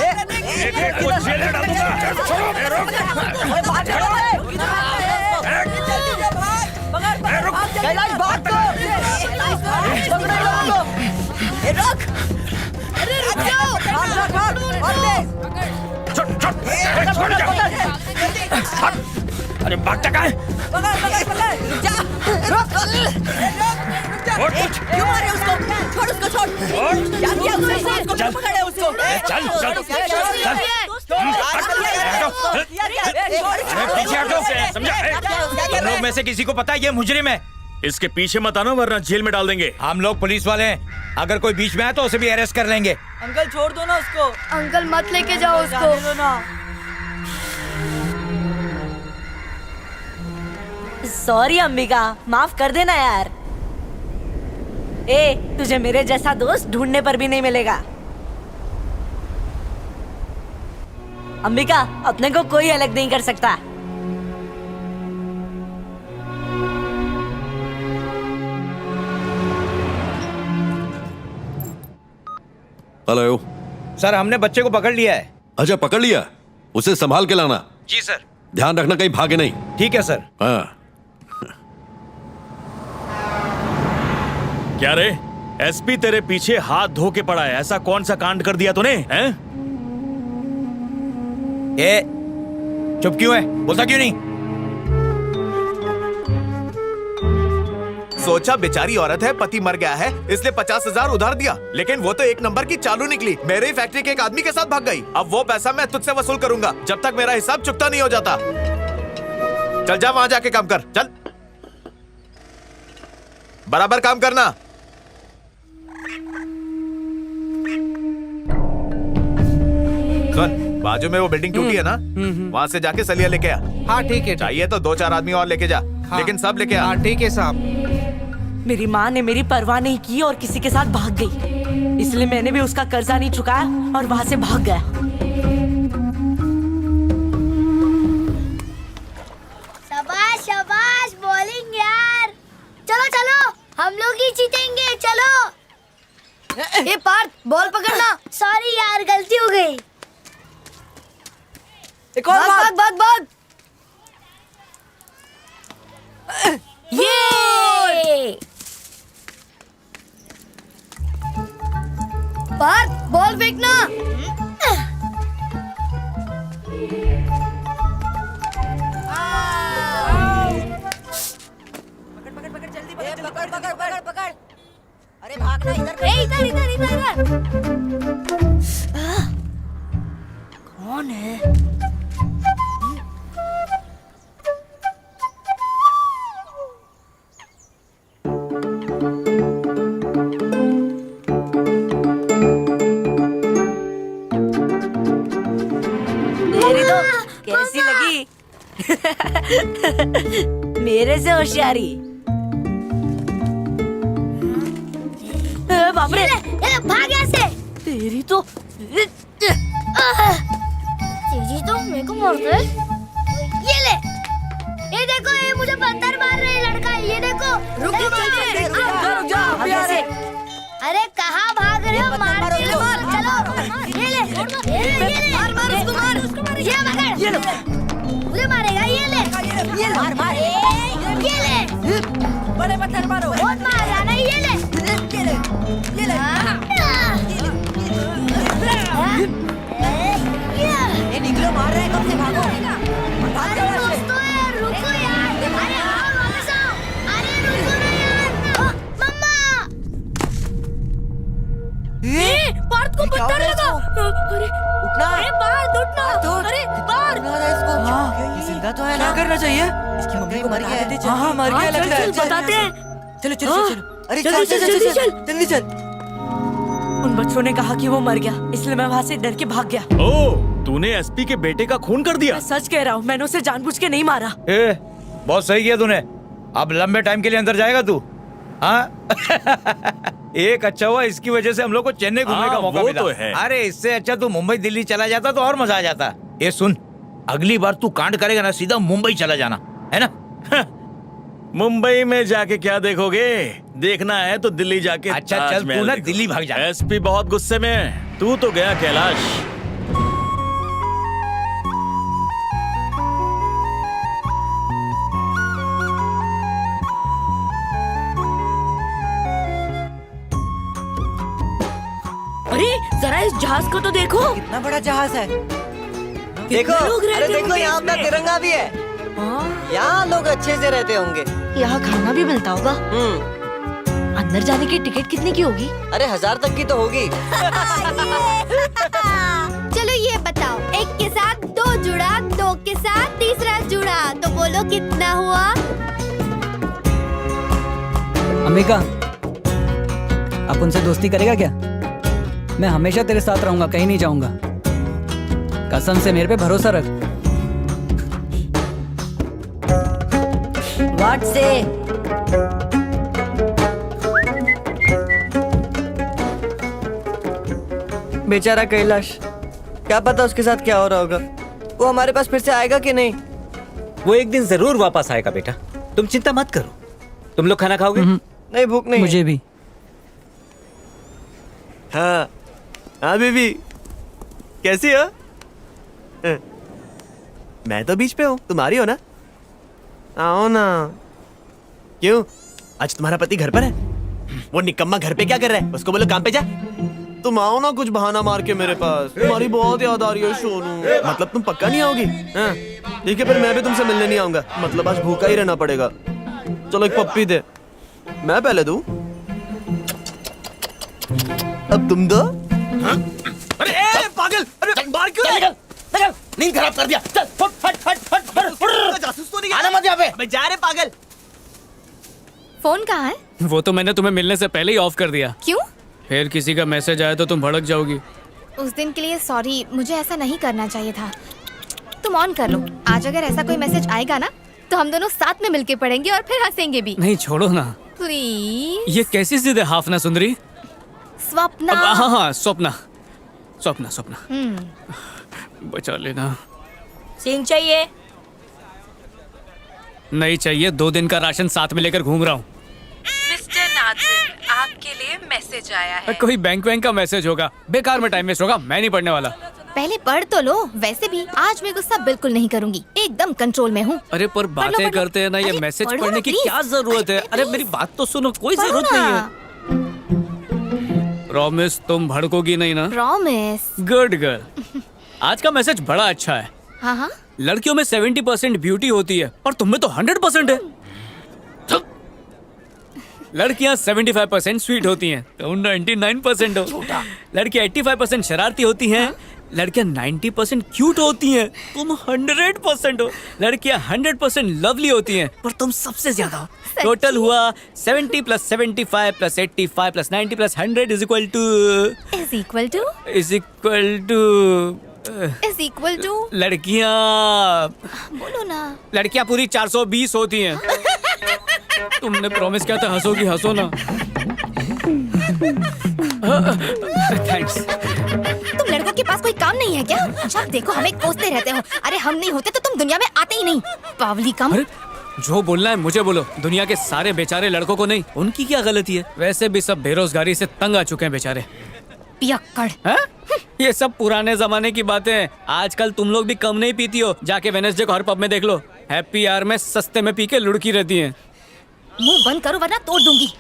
कैलाश भाग तो। रुक। अरे रुक जाओ। अरे भागता कहाँ है? क्यों मारे उसको? छोड़ उसको, छोड़। क्या किया उसको? चल। पकड़े उसको। चल, चल, चल। पीछे हटो, समझा? तुम लोग में से किसी को पता है ये मुजरिम है? इसके पीछे मत आना वरना जेल में डाल देंगे। हम लोग पुलिस वाले हैं, अगर कोई बीच में आए तो उसे भी अरेस्ट कर लेंगे। अंकल छोड़ दो ना उसको। अंकल मत लेके जाओ उसको। दो ना। सॉरी अंबिका, माफ कर देना यार। ए तुझे मेरे जैसा दोस्त ढूंढने पर भी नहीं मिलेगा। अंबिका, अपने को कोई अलग नहीं कर सकता। हेलो सर, हमने बच्चे को पकड़ लिया है। अच्छा पकड़ लिया, उसे संभाल के लाना। जी सर। ध्यान रखना कहीं भागे नहीं। ठीक है सर। हाँ। क्या रे, एसपी तेरे पीछे हाथ धो के पड़ा है, ऐसा कौन सा कांड कर दिया तूने? हैं? ए, चुप क्यों है? बोलता क्यों नहीं? सोचा बेचारी औरत है, पति मर गया है, इसलिए 50,000 उधार दिया, लेकिन वो तो एक नंबर की चालू निकली। मेरे ही फैक्ट्री के एक आदमी के साथ भाग गई। अब वो पैसा मैं तुझसे वसूल करूंगा जब तक मेरा हिसाब चुकता नहीं हो जाता। चल जा, वहां जाके काम कर। चल, बराबर काम करना। सुन, बाजू में वो बिल्डिंग टूटी है ना, वहां से जाके सलिया लेके आ। हाँ ठीक है। चाहिए तो 2-4 आदमी और लेके जा, लेकिन सब लेके आ। ठीक है साहब। मेरी माँ ने मेरी परवाह नहीं की और किसी के साथ भाग गई, इसलिए मैंने भी उसका कर्जा नहीं चुकाया और वहां से भाग गया। शाबाश शाबाश, बॉलिंग यार। चलो चलो, हम लोग ही जीतेंगे। चलो। ये पार्थ, बॉल पकड़ना। सॉरी यार, गलती हो गई। एक और भाग भाग भाग। ये पार्थ, बॉल फेंकना। पकड़। अरे भागना इधर। इधर इधर इधर इधर। कौन है? तेरी तो कैसी लगी? मेरे से होशियारी। बाप रे, भाग यहाँ से। तेरी तो तेरी तो मेरे को मार दे। ये ले, ये देखो, ये मुझे पत्थर मार रहे हैं लड़का। ये देखो। रुक जा। अरे कहाँ भाग रहे हो? मार दे, चलो। ये ले, मार उसको, मार। ये पकड़। ये लो, मुझे मारेगा। ये ले, मार। ये ले, बड़े पत्थर मारो। बहुत मार रहा ना। ये ले। पार्थ को पत्थर लगा। अरे उठना। अरे पार्थ उठना। अरे पार्थ जिंदा तो है ना? क्या करना चाहिए? इसकी मम्मी को मर गया है। हाँ हाँ मर गया लग रहा है। बताते हैं। चलो चलो हाँ। चलो। अरे जल्दी चल चल, चल जल्दी चल चल। जल्दी चल। उन बच्चों ने कहा कि वो मर गया, इसलिए मैं वहाँ से डर के भाग गया। ओ, तूने एसपी के बेटे का खून कर दिया? मैं सच कह रहा हूँ, मैंने उसे जानबूझ के नहीं मारा। ए, बहुत सही किया तूने। अब लंबे टाइम के लिए अंदर जाएगा तू? हाँ? एक अच्छा हुआ, इसकी वजह से हम लोग को चेन्नई घूमने का मौका वो मिला। तो है। अरे इससे अच्छा तू मुंबई दिल्ली चला जाता तो और मजा आ जाता। ये सुन, अगली बार तू कांड करेगा ना, सीधा मुंबई चला जाना, है ना? मुंबई में जाके क्या देखोगे? देखना है तो दिल्ली जाके अच्छा चल, ताजमहल तू ना देखो। दिल्ली भाग जा। एसपी बहुत गुस्से में है। तू तो गया कैलाश। अरे जरा इस जहाज को तो देखो। कितना बड़ा जहाज है। देखो, लोग रहते अरे देखो होंगे यहाँ अपना इसमें। तिरंगा भी है। यहाँ लोग अच्छे से रहते होंगे। यहाँ खाना भी मिलता होगा। अंदर जाने की टिकट कितने की होगी? अरे 1000 तक की तो होगी। चलो ये बताओ, एक के साथ दो जुड़ा, दो के साथ तीसरा जुड़ा, तो बोलो कितना हुआ? अंबिका, अब उनसे दोस्ती करेगा क्या? मैं हमेशा तेरे साथ रहूंगा, कहीं नहीं जाऊंगा। कसम से मेरे पे भरोसा रख। व्हाट से? बेचारा कैलाश, क्या पता उसके साथ क्या हो रहा होगा। वो हमारे पास फिर से आएगा कि नहीं? वो एक दिन जरूर वापस आएगा बेटा, तुम चिंता मत करो। तुम लोग खाना खाओगे? नहीं, भूख नहीं। मुझे भी। हाँ हाँ बीबी, कैसी हो? मैं तो बीच पे हूँ, तुम्हारी हो ना? आओ ना। क्यों, आज तुम्हारा पति घर पर है? वो निकम्मा घर पे क्या कर रहा है? उसको बोलो काम पे जा। तुम आओ ना कुछ बहाना मार के मेरे पास। तुम्हारी बहुत याद आ रही है सोनू। मतलब तुम पक्का नहीं आओगी? हाँ, ठीक है, फिर मैं भी तुमसे मिलने नहीं आऊंगा। मतलब आज भूखा ही रहना पड़ेगा। चलो एक पप्पी दे। मैं पहले दूं? अब तुम दो। अरे ए, पागल! अरे मार क्यों? निकल, निकल! नींद खराब कर दिया। चल, फट फट फट फट फट। जासूस तो नहीं, आना मत यहाँ पे। मैं जा रहे पागल। फोन कहाँ है? वो तो मैंने तुम्हें मिलने से पहले ही ऑफ कर दिया। क्यों? फिर किसी का मैसेज आया तो तुम भड़क जाओगी। उस दिन के लिए सॉरी, मुझे ऐसा नहीं करना चाहिए था। तुम ऑन कर लो। आज अगर ऐसा कोई मैसेज आएगा ना, तो हम दोनों साथ में मिलके पढ़ेंगे और फिर हंसेंगे भी। नहीं छोड़ो ना। प्लीज। ये कैसी जिद है हाफना सुंदरी? स्वप्ना। हाँ हाँ, स्वप्ना स्वप्ना स्वप्ना, बचा लेना। सिंह चाहिए? नहीं चाहिए, 2 दिन का राशन साथ में लेकर घूम रहा हूँ। मिस्टर नाजिर, आपके लिए मैसेज आया है। कोई बैंक वैंक का मैसेज होगा, बेकार में टाइम वेस्ट होगा, मैं नहीं पढ़ने वाला। पहले पढ़ तो लो। वैसे भी आज मैं गुस्सा बिल्कुल नहीं करूंगी, एकदम कंट्रोल में हूँ। अरे पर बातें करते हैं ना, ये मैसेज पढ़ने की क्या जरूरत है? अरे मेरी बात तो सुनो, कोई जरूरत नहीं है। प्रॉमिस तुम भड़कोगी नहीं ना? प्रॉमिस। Good girl. आज का मैसेज बड़ा अच्छा है। हाँ हाँ। लड़कियों में 70% ब्यूटी होती है और तुम में तो 100% है। लड़कियां 75% स्वीट होती हैं, तुम 99% हो। लड़कियां 85% शरारती होती हैं, लड़कियां 90% क्यूट होती हैं, तुम 100% हो। लड़कियां 100% लवली होती हैं, पर तुम सबसे ज्यादा हो। टोटल हुआ 70 + 75 + 85 + 90 + 100 इज इक्वल टू लड़कियां, बोलो ना। लड़कियां पूरी 420 होती हैं। तुमने प्रॉमिस किया था हंसोगी, हंसो ना। थैंक्स। तुम लड़कों के पास कोई काम नहीं है क्या? जब देखो हमें कोसते रहते हो। अरे हम नहीं होते तो तुम दुनिया में आते ही नहीं। पावली कम। अरे जो बोलना है मुझे बोलो। दुनिया के सारे बेचारे लड़कों को नहीं, उनकी क्या गलती है? वैसे भी सब बेरोजगारी से तंग आ चुके हैं बेचारे। पियक्कड़। ये सब पुराने जमाने की बातें हैं। आजकल तुम लोग भी कम नहीं पीती हो। जाके वेडनेसडे को हर पब में देख लो, हैप्पी आवर में सस्ते में पी के लुढ़की रहती हैं। मुंह बंद करो वरना तोड़ दूंगी।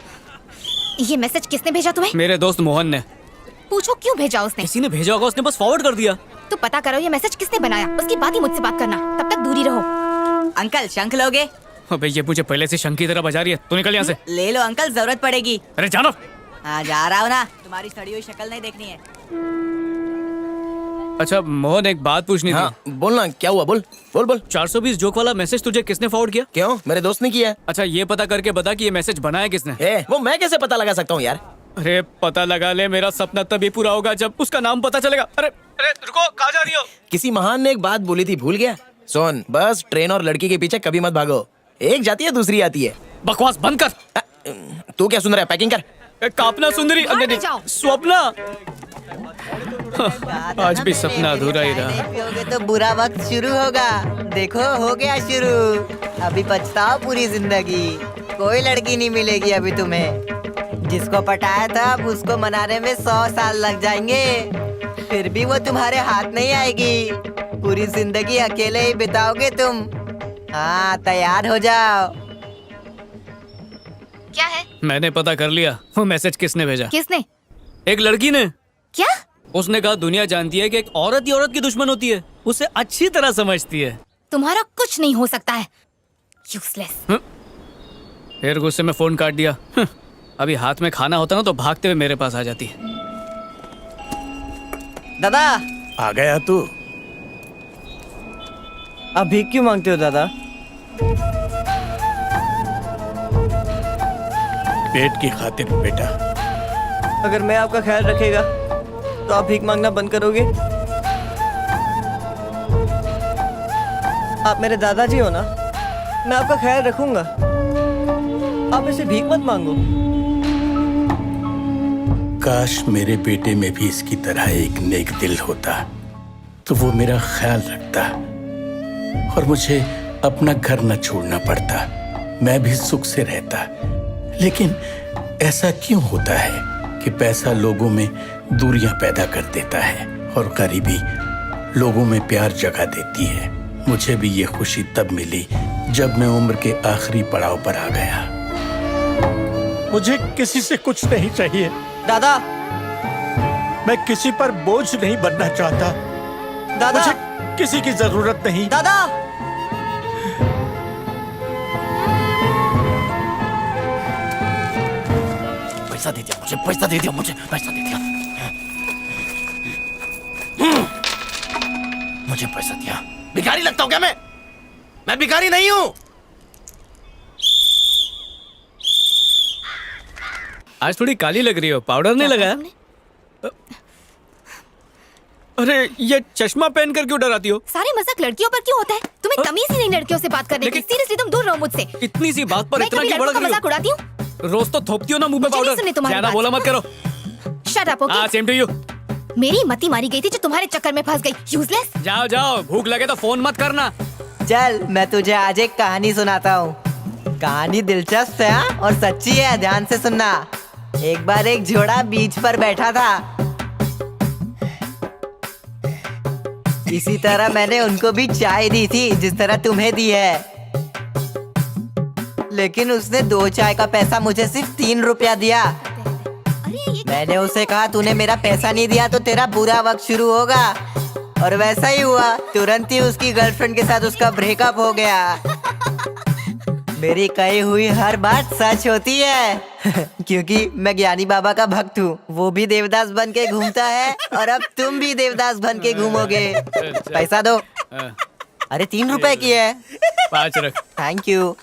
ये मैसेज किसने भेजा तुम्हें? मेरे दोस्त मोहन ने। पूछो क्यों भेजा उसने? किसी ने भेजा होगा, उसने बस फॉरवर्ड कर दिया। तो पता करो ये मैसेज किसने बनाया, उसके बाद ही मुझसे बात करना, तब तक दूरी रहो। अंकल शंख लोगे? अबे ये मुझे पहले से शंख की तरह बजा रही है, तू निकल यहाँ से। ले लो अंकल, जरूरत पड़ेगी। अरे जानो। हाँ जा रहा हूँ ना, तुम्हारी सड़ी हुई शक्ल नहीं देखनी है। अच्छा मोहन, एक बात पूछनी थी। बोलना, क्या हुआ? बोल बोल बोल। 420 जोक वाला मैसेज तुझे किसने फॉरवर्ड किया? क्यों? मेरे दोस्त ने किया। अच्छा ये पता करके बता कि ये मैसेज बनाया किसने। वो मैं कैसे पता लगा सकता हूँ यार? अरे पता लगा ले, मेरा सपना तभी पूरा होगा जब उसका नाम पता चलेगा। अरे अरे रुको, कहाँ जा रही हो? किसी महान ने एक बात बोली थी, भूल गया? सुन, बस ट्रेन और लड़की के पीछे कभी मत भागो, एक जाती है दूसरी आती है। बकवास बंद कर। तू क्या सुन रहा है? पैकिंग कर। कापना सुंदरी, स्वप्ना। आज भी सपना अधूरा ही रहा। पियोगे तो बुरा वक्त शुरू होगा। देखो हो गया शुरू, अभी पछताओ पूरी जिंदगी। कोई लड़की नहीं मिलेगी अभी तुम्हें। जिसको पटाया था उसको मनाने में 100 साल लग जाएंगे, फिर भी वो तुम्हारे हाथ नहीं आएगी। पूरी जिंदगी अकेले ही बिताओगे तुम। हाँ तैयार हो जाओ। क्या है? मैंने पता कर लिया वो मैसेज किसने भेजा। किसने? एक लड़की ने। क्या? उसने कहा दुनिया जानती है कि एक औरत ही औरत की दुश्मन होती है, उसे अच्छी तरह समझती है। तुम्हारा कुछ नहीं हो सकता है, यूजलेस। फिर गुस्से में फोन काट दिया। अभी हाथ में खाना होता ना तो भागते हुए मेरे पास आ जाती। दादा आ गया तू? आप भीख क्यों मांगते हो दादा? पेट की खातिर बेटा। अगर मैं आपका ख्याल रखेगा तो आप भीख मांगना बंद करोगे? आप मेरे दादाजी हो ना, मैं आपका ख्याल रखूंगा। आप ऐसे भीख मत मांगो। काश मेरे बेटे में भी इसकी तरह एक नेक दिल होता, तो वो मेरा ख्याल रखता और मुझे अपना घर न छोड़ना पड़ता, मैं भी सुख से रहता। लेकिन ऐसा क्यों होता है कि पैसा लोगों में दूरियां पैदा कर देता है और गरीबी लोगों में प्यार जगा देती है। मुझे भी ये खुशी तब मिली जब मैं उम्र के आखिरी पड़ाव पर आ गया। मुझे किसी से कुछ नहीं चाहिए दादा। मैं किसी पर बोझ नहीं बनना चाहता दादा। मुझे किसी की जरूरत नहीं दादा। पैसा दे दिया मुझे, पैसा दे दिया मुझे, पैसा दे दिया मुझे, पैसा दिया। भिखारी लगता हूँ क्या मैं भिखारी नहीं हूँ। आज थोड़ी काली लग रही हो, पाउडर नहीं लगाया? अरे ये चश्मा पहन कर क्यों डराती हो? सारे मजाक लड़कियों पर क्यों होता है? तुम्हें तमीज ही नहीं लड़कियों से बात करने की। सीरियसली तुम दूर रहो मुझसे। इतनी सी बात पर इतना क्यों भड़क रही हो? मजाक उड़ाती हूँ? रोज तो थोपती हो ना मुंह पे पाउडर। ज्यादा बोला मत करो। Shut up okay? Same to you. मेरी मती मारी गई थी जो तुम्हारे चक्कर में फंस गई, यूजलेस। जाओ जाओ, भूख लगे तो फोन मत करना। चल मैं तुझे आज एक कहानी सुनाता हूँ। कहानी दिलचस्प है हाँ? और सच्ची है, ध्यान से सुनना। एक बार एक घोड़ा बीच पर बैठा था। इसी तरह मैंने उनको भी चाय दी थी जिस तरह तुम्हें दी है, लेकिन उसने 2 चाय का पैसा मुझे सिर्फ 3 रुपया दिया। मैंने उसे कहा तूने मेरा पैसा नहीं दिया तो तेरा बुरा वक्त शुरू होगा, और वैसा ही हुआ। तुरंत ही उसकी गर्लफ्रेंड के साथ उसका ब्रेकअप हो गया। मेरी कही हुई हर बात सच होती है क्योंकि मैं ज्ञानी बाबा का भक्त हूँ। वो भी देवदास बन के घूमता है और अब तुम भी देवदास बन के घूमोगे। पैसा दो। अरे 3 रुपए की है। 5 रख। Thank you.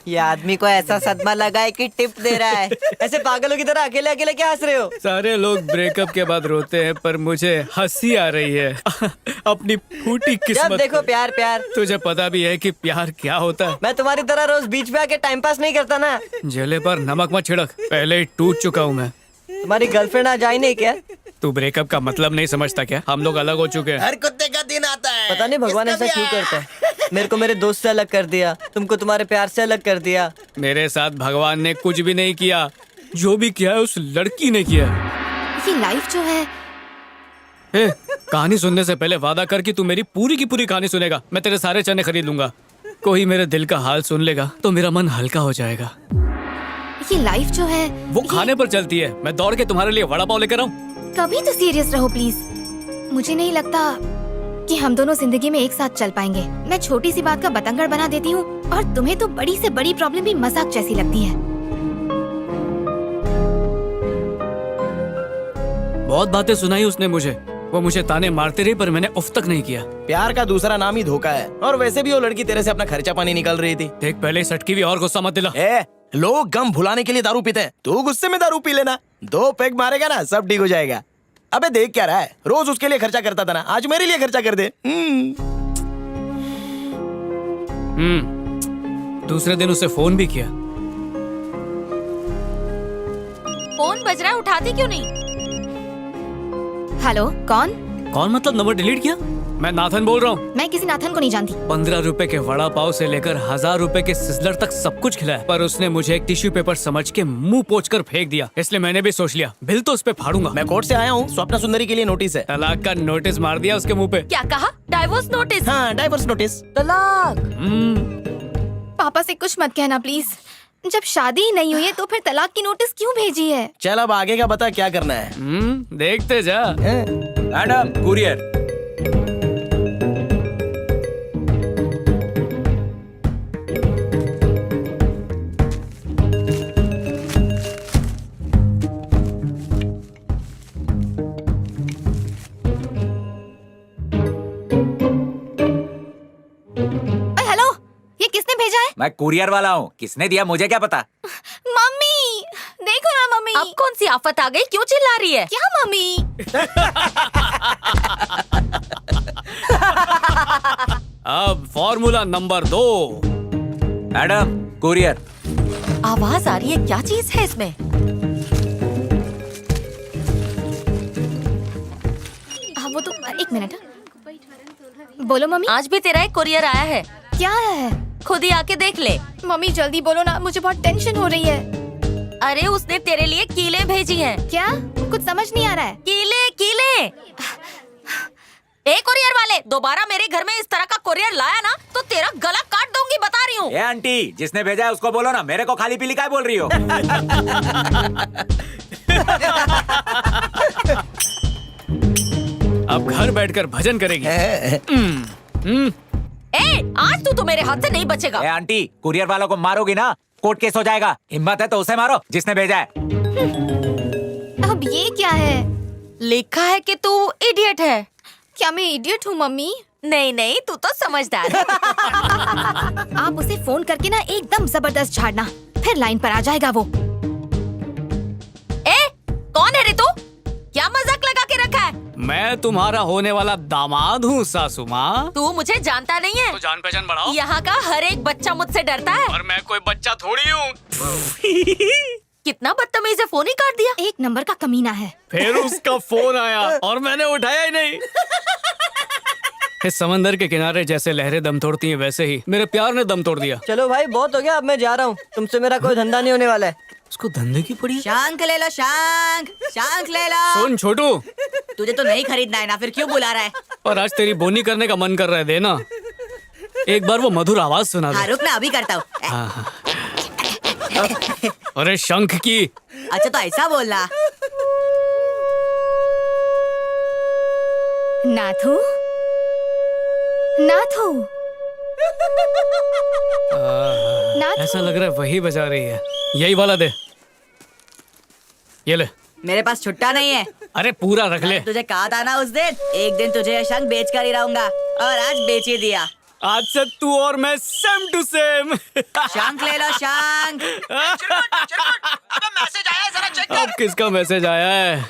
ये आदमी को ऐसा सदमा लगा है कि टिप दे रहा है। ऐसे पागलों की तरह अकेले अकेले क्या हंस रहे हो? सारे लोग ब्रेकअप के बाद रोते हैं पर मुझे हंसी आ रही है अपनी फूटी किस्मत। जब देखो प्यार प्यार। तुझे पता भी है कि प्यार क्या होता है? मैं तुम्हारी तरह रोज बीच पे आके टाइम पास नहीं करता ना। जले पर नमक मत छिड़क, पहले ही टूट चुका हूँ मैं। तुम्हारी गर्लफ्रेंड आज आई नहीं क्या? तू ब्रेकअप का मतलब नहीं समझता क्या? हम लोग अलग हो चुके हैं। हर कुत्ते का दिन आता है। पता नहीं भगवान ऐसा क्यों करता है। मेरे को मेरे दोस्त से अलग कर दिया, तुमको तुम्हारे प्यार से अलग कर दिया। मेरे साथ भगवान ने कुछ भी नहीं किया, जो भी किया है उस लड़की ने किया। ये लाइफ जो है। कहानी सुनने से पहले वादा कर कि तू मेरी पूरी की पूरी कहानी सुनेगा। मैं तेरे सारे चने खरीद लूंगा। कोई मेरे दिल का हाल सुन लेगा तो मेरा मन हल्का हो जाएगा। ये लाइफ जो है वो खाने पर चलती है। मैं दौड़ के तुम्हारे लिए वड़ा पाव लेकर आऊं? कभी तो सीरियस रहो प्लीज। मुझे नहीं लगता कि हम दोनों जिंदगी में एक साथ चल पाएंगे। मैं छोटी सी बात का बतंगड़ बना देती हूँ और तुम्हें तो बड़ी से बड़ी प्रॉब्लम भी मजाक जैसी लगती है। बहुत बातें सुनाई उसने मुझे। वो मुझे ताने मारते रही पर मैंने उफ तक नहीं किया। प्यार का दूसरा नाम ही धोखा है। और वैसे भी वो लड़की तेरे से अपना खर्चा पानी निकल रही थी। देख पहले सटकी भी और गुस्सा मत दिला। लोग गम भुलाने के लिए दारू पीते हैं, तू गुस्से में दारू पी लेना। 2 पैग मारेगा ना सब ठीक हो जाएगा। अबे देख क्या रहा है, रोज उसके लिए खर्चा करता था ना, आज मेरे लिए खर्चा कर दे। दूसरे दिन उसे फोन भी किया। फोन बज रहा है, उठाती क्यों नहीं? हेलो, कौन? कौन मतलब नंबर डिलीट किया? मैं नाथन बोल रहा हूँ। मैं किसी नाथन को नहीं जानती। 15 रुपए के वड़ा पाव से लेकर 1000 रुपए के सिजलर तक सब कुछ खिलाया, पर उसने मुझे एक टिश्यू पेपर समझ के मुंह पोंछकर फेंक दिया। इसलिए मैंने भी सोच लिया बिल तो उस पे फाड़ूंगा। मैं कोर्ट से आया हूँ, स्वप्ना सुंदरी के लिए नोटिस है। तलाक का नोटिस मार दिया उसके मुंह पे। क्या कहा? Divorce notice? हाँ, डाइवोर्स नोटिस। तलाक। पापा से कुछ मत कहना प्लीज। जब शादी ही नहीं हुई है तो फिर तलाक की नोटिस क्यों भेजी है? चल अब आगे का बता, क्या करना है? देखते जा। Madam courier. हेलो, ये किसने भेजा है? मैं कुरियर वाला हूँ, किसने दिया मुझे क्या पता। मम्मी देखो ना मम्मी। अब कौन सी आफत आ गई? क्यों चिल्ला रही है? क्या मम्मी? अब फॉर्मूला नंबर 2। Madam courier. आवाज आ रही है, क्या चीज है इसमें? हाँ वो तो, एक मिनट। बोलो मम्मी। आज भी तेरा एक कुरियर आया है। क्या है? खुद ही आके देख ले। मम्मी जल्दी बोलो ना, मुझे बहुत टेंशन हो रही है। अरे उसने तेरे लिए कीले भेजी हैं। क्या? कुछ समझ नहीं आ रहा है। कीले कीले। ए कुरियर वाले, दोबारा मेरे घर में इस तरह का कुरियर लाया ना तो तेरा गला काट दूंगी, बता रही हूँ। ए आंटी, जिसने भेजा है उसको बोलो ना, मेरे को खाली पीली काय बोल रही हो। अब घर बैठकर भजन करेगी। आज तू तो मेरे हाथ से नहीं बचेगा। ए आंटी, कुरियर वालों को मारोगी ना, कोर्ट केस हो जाएगा। हिम्मत है तो उसे मारो जिसने भेजा है। अब ये क्या है? लिखा है कि तू इडियट है। क्या मैं इडियट हूँ मम्मी? नहीं नहीं, तू तो समझदार है। आप उसे फोन करके ना एकदम जबरदस्त झाड़ना, फिर लाइन पर आ जाएगा वो। कौन है रे तू? क्या मजाक लगा के रखा है? मैं तुम्हारा होने वाला दामाद हूँ सासू माँ। तू मुझे जानता नहीं है। तो जान पहचान बढ़ाओ। यहाँ का हर एक बच्चा मुझसे डरता है। और मैं कोई बच्चा थोड़ी हूँ। कितना बदतमीज है, फोन ही काट दिया। एक नंबर का कमीना है। फिर उसका फोन आया और मैंने उठाया ही नहीं। इस समंदर के किनारे जैसे लहरें दम तोड़ती हैं, वैसे ही मेरे प्यार ने दम तोड़ दिया। चलो भाई बहुत हो गया, अब मैं जा रहा हूँ। तुमसे मेरा कोई धंधा नहीं होने वाला है। उसको धंधे की पड़ी। शांक ले लो, शांक शांक ले लो। सुन छोटू, तुझे तो नहीं खरीदना है ना, फिर क्यों बुला रहा है? और आज तेरी बोनी करने का मन कर रहा है, देना। एक बार वो मधुर आवाज सुना हाँ दे। रुक ना, अभी करता हूँ। अरे शंख की। अच्छा तो ऐसा बोलना। नाथू नाथू नाथू। ऐसा लग रहा है वही बजा रही है। यही वाला दे। ये ले। मेरे पास छुट्टा नहीं है। अरे पूरा रख ले। तुझे कहा था ना उस दिन, एक दिन तुझे ये शंख बेच कर ही रहूंगा, और आज बेच ही दिया। आज से तू और मैं सेम टू सेम। शंख ले लो, शंख। मैसेज आया है, जरा चेक कर। अब किसका मैसेज आया है?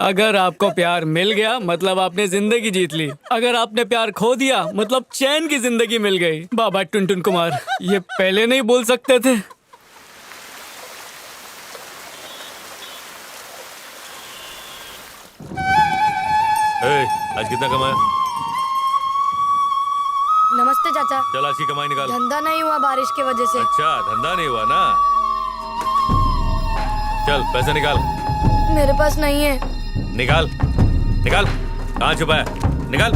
अगर आपको प्यार मिल गया मतलब आपने जिंदगी जीत ली। अगर आपने प्यार खो दिया मतलब चैन की जिंदगी मिल गई। बाबा टुनटुन कुमार ये पहले नहीं बोल सकते थे? आज कितना कमाया? नमस्ते चाचा। चल आज की कमाई निकाल। धंधा नहीं हुआ बारिश की वजह से। अच्छा धंधा नहीं हुआ ना, चल पैसे निकाल। मेरे पास नहीं है। निकाल निकाल। कहाँ छुपा है? निकाल।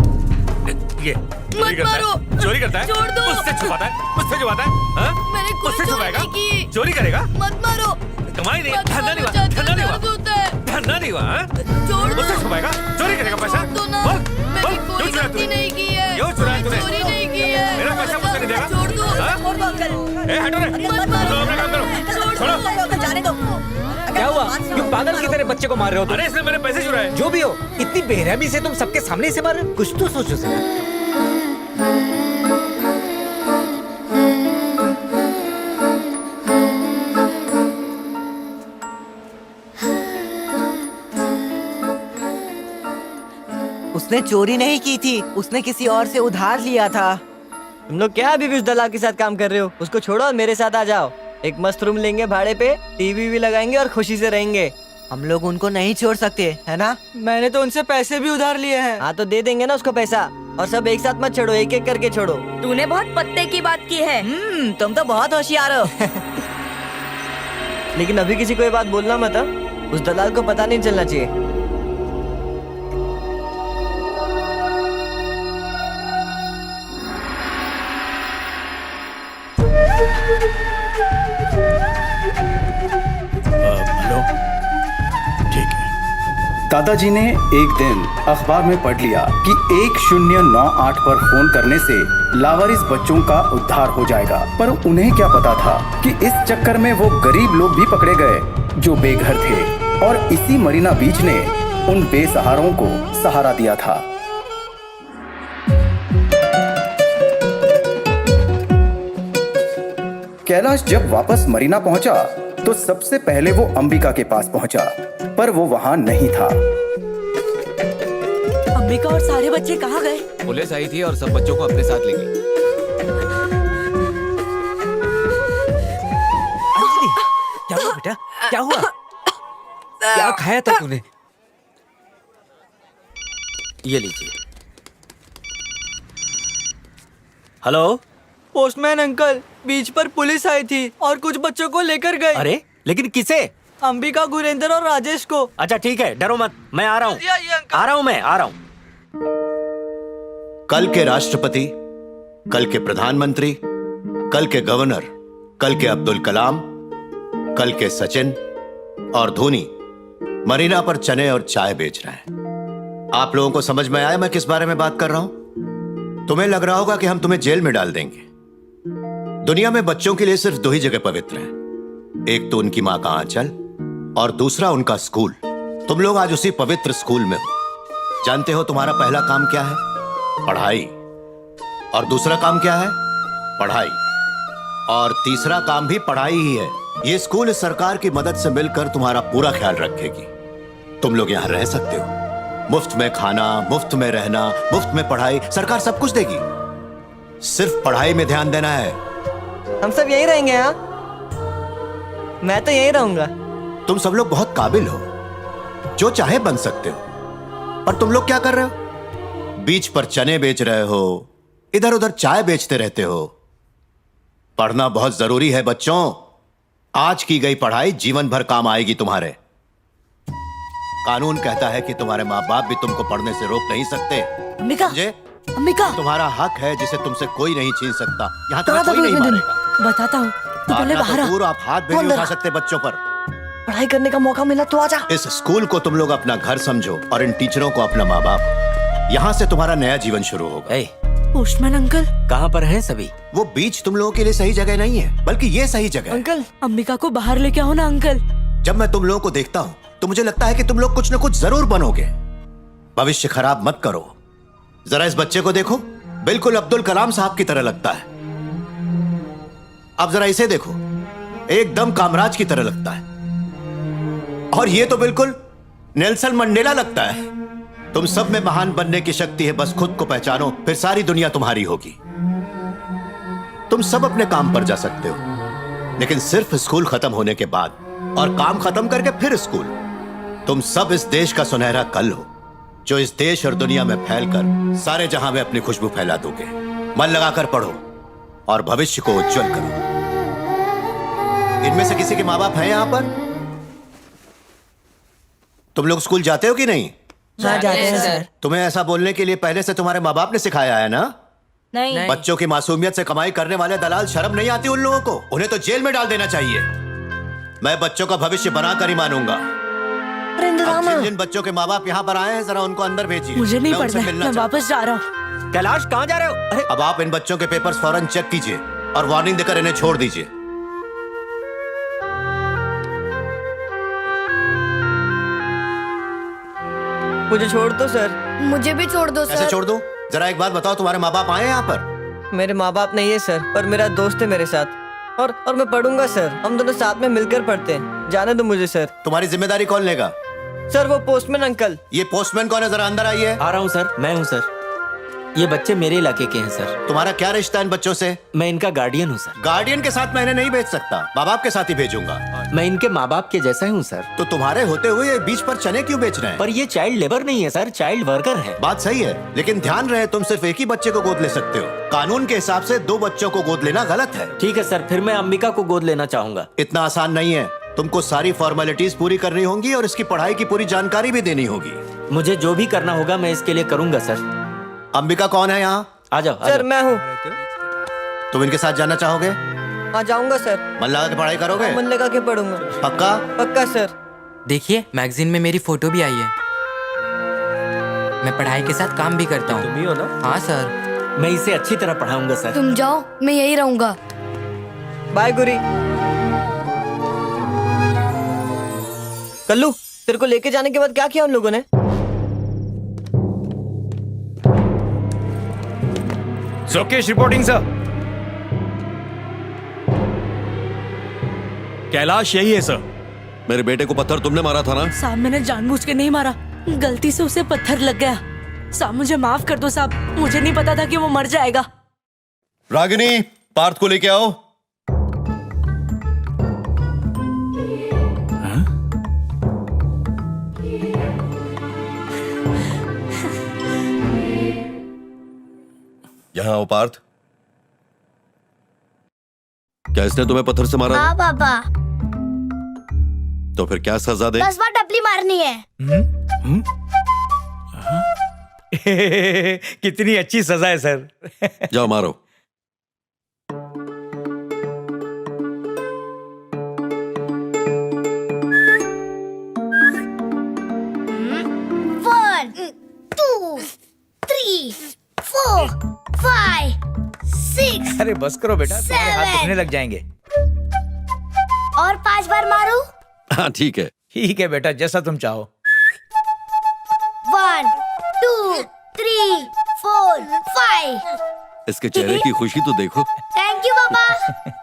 ये चोरी करता है, चोरी करता है। छोड़ दो। मुझसे छुपाता है, मुझसे छुपाता है। हाँ? मैंने कुछ मुझसे चोरी छुपाएगा? नहीं की। चोरी करेगा? मत मारो। कमाई नहीं, धंधा नहीं हुआ, धंधा नहीं हुआ, धंधा नहीं हुआ, हाँ? मुझसे छुपाएगा, चोरी करेगा पैसा? बोल, बोल, क्यों चुराया तूने? क्यों चुराया तूने? मेरा पैसा मुझसे नहीं देगा? हाँ? ए, हटो रे, चलो अपना काम करो, छोड़ो। क्या हुआ? क्यों पागल की तरह बच्चे को मार रहे हो तुम? अरे इसने मेरे पैसे चुराए। जो भी हो, इतनी बेरहमी से तुम सबके सामने से मार रहे हो? कुछ तो सोचो सर। उसने चोरी नहीं की थी, उसने किसी और से उधार लिया था। तुम लोग क्या अभी भी उस दलाल के साथ काम कर रहे हो? उसको छोड़ो और मेरे साथ आ जाओ। एक मस्त रूम लेंगे भाड़े पे, टीवी भी लगाएंगे और खुशी से रहेंगे। हम लोग उनको नहीं छोड़ सकते, है ना? मैंने तो उनसे पैसे भी उधार लिए हैं। हाँ तो दे देंगे ना उसको पैसा। और सब एक साथ मत छोड़ो, एक एक करके छोड़ो। तूने बहुत पत्ते की बात की है। तुम तो बहुत होशियार हो। लेकिन अभी किसी को ये बात बोलना मत, हाँ? उस दलाल को पता नहीं चलना चाहिए। हेलो, ठीक है। दादाजी ने एक दिन अखबार में पढ़ लिया कि 1098 पर फोन करने से लावारिस बच्चों का उद्धार हो जाएगा, पर उन्हें क्या पता था कि इस चक्कर में वो गरीब लोग भी पकड़े गए जो बेघर थे, और इसी मरीना बीच ने उन बेसहारों को सहारा दिया था। कैलाश जब वापस मरीना पहुंचा तो सबसे पहले वो अंबिका के पास पहुंचा, पर वो वहां नहीं था। अंबिका और सारे बच्चे कहाँ गए? पुलिस आई थी और सब बच्चों को अपने साथ ले गई। क्या हुआ बेटा? क्या हुआ? क्या खाया था तूने? ये लीजिए। हेलो, पोस्टमैन अंकल, बीच पर पुलिस आई थी और कुछ बच्चों को लेकर गए। अरे लेकिन किसे? अंबिका, गुरेंद्र और राजेश को। अच्छा ठीक है, डरो मत, मैं आ रहा हूँ। आ रहा हूँ, मैं आ रहा हूँ। कल के राष्ट्रपति, कल के प्रधानमंत्री, कल के गवर्नर, कल के अब्दुल कलाम, कल के सचिन और धोनी मरीना पर चने और चाय बेच रहे हैं। आप लोगों को समझ में आया मैं किस बारे में बात कर रहा हूं? तुम्हें लग रहा होगा कि हम तुम्हें जेल में डाल देंगे। दुनिया में बच्चों के लिए सिर्फ दो ही जगह पवित्र हैं, एक तो उनकी मां का आंचल और दूसरा उनका स्कूल। तुम लोग आज उसी पवित्र स्कूल में हो। जानते हो तुम्हारा पहला काम क्या है? पढ़ाई। और दूसरा काम क्या है? पढ़ाई। और तीसरा काम भी पढ़ाई ही है। ये स्कूल इस सरकार की मदद से मिलकर तुम्हारा पूरा ख्याल रखेगी। तुम लोग यहाँ रह सकते हो, मुफ्त में खाना, मुफ्त में रहना, मुफ्त में पढ़ाई, सरकार सब कुछ देगी। सिर्फ पढ़ाई में ध्यान देना है। हम सब यहीं रहेंगे। हाँ, मैं तो यहीं रहूंगा। तुम सब लोग बहुत काबिल हो, जो चाहे बन सकते हो, पर तुम लोग क्या कर रहे हो? बीच पर चने बेच रहे हो, इधर उधर चाय बेचते रहते हो। पढ़ना बहुत जरूरी है बच्चों। आज की गई पढ़ाई जीवन भर काम आएगी तुम्हारे। कानून कहता है कि तुम्हारे माँ बाप भी तुमको पढ़ने से रोक नहीं सकते। अंबिका, अंबिका, तुम्हारा हक है जिसे तुमसे कोई नहीं छीन सकता। यहाँ तुम्हें कोई नहीं मारेगा। बताता हूँ, तू पहले बाहर आ। दूर आप हाथ भी नहीं उठा सकते बच्चों पर। पढ़ाई करने का मौका मिला तो आजा। इस स्कूल को तुम लोग अपना घर समझो और इन टीचरों को अपना माँ बाप। यहाँ से तुम्हारा नया जीवन शुरू होगा। पोस्टमैन अंकल, कहाँ पर हैं सभी? वो बीच तुम लोगों के लिए सही जगह नहीं है, बल्कि ये सही जगह है। अंकल, अंबिका को बाहर लेके आओ ना अंकल। जब मैं तुम लोगों को देखता हूँ तो मुझे लगता है कि तुम लोग कुछ न कुछ जरूर बनोगे। भविष्य खराब मत करो। जरा इस बच्चे को देखो, बिल्कुल अब्दुल कलाम साहब की तरह लगता है। अब जरा इसे देखो, एकदम कामराज की तरह लगता है। और ये तो बिल्कुल नेल्सन मंडेला लगता है। तुम सब में महान बनने की शक्ति है, बस खुद को पहचानो, फिर सारी दुनिया तुम्हारी होगी। तुम सब अपने काम पर जा सकते हो, लेकिन सिर्फ स्कूल खत्म होने के बाद, और काम खत्म करके फिर स्कूल। तुम सब इस देश का सुनहरा कल हो, जो इस देश और दुनिया में फैलकर सारे जहां में अपनी खुशबू फैला दोगे। मन लगाकर पढ़ो और भविष्य को उज्जवल करो। इनमें से किसी के माँ बाप हैं यहां पर? तुम लोग स्कूल जाते हो कि नहीं? जाते हैं सर। तुम्हें ऐसा बोलने के लिए पहले से तुम्हारे माँ बाप ने सिखाया है ना? नहीं। बच्चों की मासूमियत से कमाई करने वाले दलाल, शर्म नहीं आती उन लोगों को? उन्हें तो जेल में डाल देना चाहिए। मैं बच्चों का भविष्य बनाकर ही मानूंगा। अब जिन जिन बच्चों के माँ बाप यहाँ पर आए हैं जरा उनको अंदर भेजिए। मुझे नहीं मैं उनसे पढ़ना, मिलना मैं चाहता वापस जा रहा हूँ। कैलाश कहाँ जा रहे हो? अरे हूं। अब आप इन बच्चों के पेपर्स फौरन चेक कीजिए और वार्निंग देकर इन्हें छोड़ दीजिए। मुझे छोड़ दो सर। मुझे भी छोड़ दो कैसे छोड़ दूं? जरा एक बात बताओ, तुम्हारे माँ बाप आए यहाँ पर? मेरे माँ बाप नहीं है सर, पर मेरा दोस्त है मेरे साथ। और मैं पढ़ूंगा सर, हम दोनों साथ में मिलकर पढ़ते हैं। जाने दो मुझे सर। तुम्हारी जिम्मेदारी कौन लेगा? सर वो पोस्टमैन अंकल। ये पोस्टमैन कौन है? जरा अंदर आइए। आ रहा हूँ सर, मैं हूँ सर। ये बच्चे मेरे इलाके के हैं सर। तुम्हारा क्या रिश्ता है इन बच्चों से? मैं इनका गार्डियन हूँ सर। गार्डियन के साथ मैं इन्हें नहीं भेज सकता, माँ बाप के साथ ही भेजूंगा। मैं इनके माँ बाप के जैसा ही हूँ सर। तो तुम्हारे होते हुए ये बीच पर चने क्यों बेच रहे हैं? पर ये चाइल्ड लेबर नहीं है सर, चाइल्ड वर्कर है। बात सही है, लेकिन ध्यान रहे तुम सिर्फ एक ही बच्चे को गोद ले सकते हो। कानून के हिसाब से 2 बच्चों को गोद लेना गलत है। ठीक है सर, फिर मैं अंबिका को गोद लेना चाहूंगा। इतना आसान नहीं है, तुमको सारी फॉर्मेलिटीज पूरी करनी होंगी और इसकी पढ़ाई की पूरी जानकारी भी देनी होगी। मुझे जो भी करना होगा मैं इसके लिए करूंगा सर। अंबिका कौन है यहाँ? आ जाओ। सर मैं हूँ। तुम इनके साथ जाना चाहोगे? हाँ जाऊंगा सर। मन लगा के पढ़ाई करोगे? मन लगा के पढ़ूंगा। पक्का? पक्का सर। देखिए मैगजीन में मेरी फोटो भी आई है। मैं पढ़ाई के साथ काम भी करता हूँ। तुम ही हो ना? हाँ सर। मैं इसे अच्छी तरह पढ़ाऊंगा सर। तुम जाओ, मैं यही रहूंगा। बाय गुरी। कल्लू, तेरे को लेके जाने के बाद क्या किया उन लोगों ने? Showcase reporting sir. कैलाश यही है सर। मेरे बेटे को पत्थर तुमने मारा था ना? साहब मैंने जानबूझ के नहीं मारा, गलती से उसे पत्थर लग गया। साहब मुझे माफ कर दो साहब, मुझे नहीं पता था कि वो मर जाएगा। रागिनी, पार्थ को लेके आओ। यहाँ आओ पार्थ। क्या इसने तुम्हें पत्थर से मारा? हाँ पापा। तो फिर क्या सजा दे? 10 बार टपली मारनी है। कितनी अच्छी सजा है सर। जाओ मारो। One, 2, 3, 4, 5, 6। अरे बस करो बेटा, तुम्हारे हाथ दुखने लग जाएंगे। और 5 बार मारू? हाँ ठीक है। ठीक है बेटा, जैसा तुम चाहो। 1, 2, 3, 4, 5। इसके चेहरे की खुशी तो देखो। थैंक यू पापा।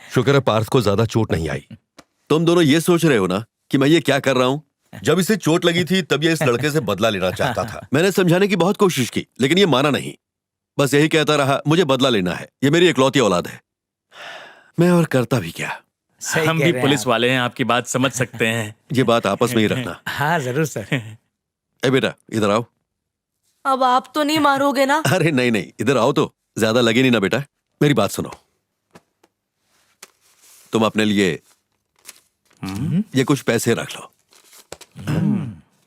शुक्र है पार्थ को ज्यादा चोट नहीं आई। तुम दोनों ये सोच रहे हो ना कि मैं ये क्या कर रहा हूँ? जब इसे चोट लगी थी तब ये इस लड़के से बदला लेना चाहता था। मैंने समझाने की बहुत कोशिश की लेकिन ये माना नहीं। बस यही कहता रहा मुझे बदला लेना है, ये मेरी इकलौती औलाद है। मैं और करता भी क्या। हम भी पुलिस वाले हैं, आपकी बात समझ सकते हैं। ये बात आपस में ही रखना। हाँ जरूर सर। ए बेटा इधर आओ। अब आप तो नहीं मारोगे ना? अरे नहीं नहीं, इधर आओ तो ज्यादा लगे नहीं ना बेटा। मेरी बात सुनो, तुम अपने लिए ये कुछ पैसे रख लो।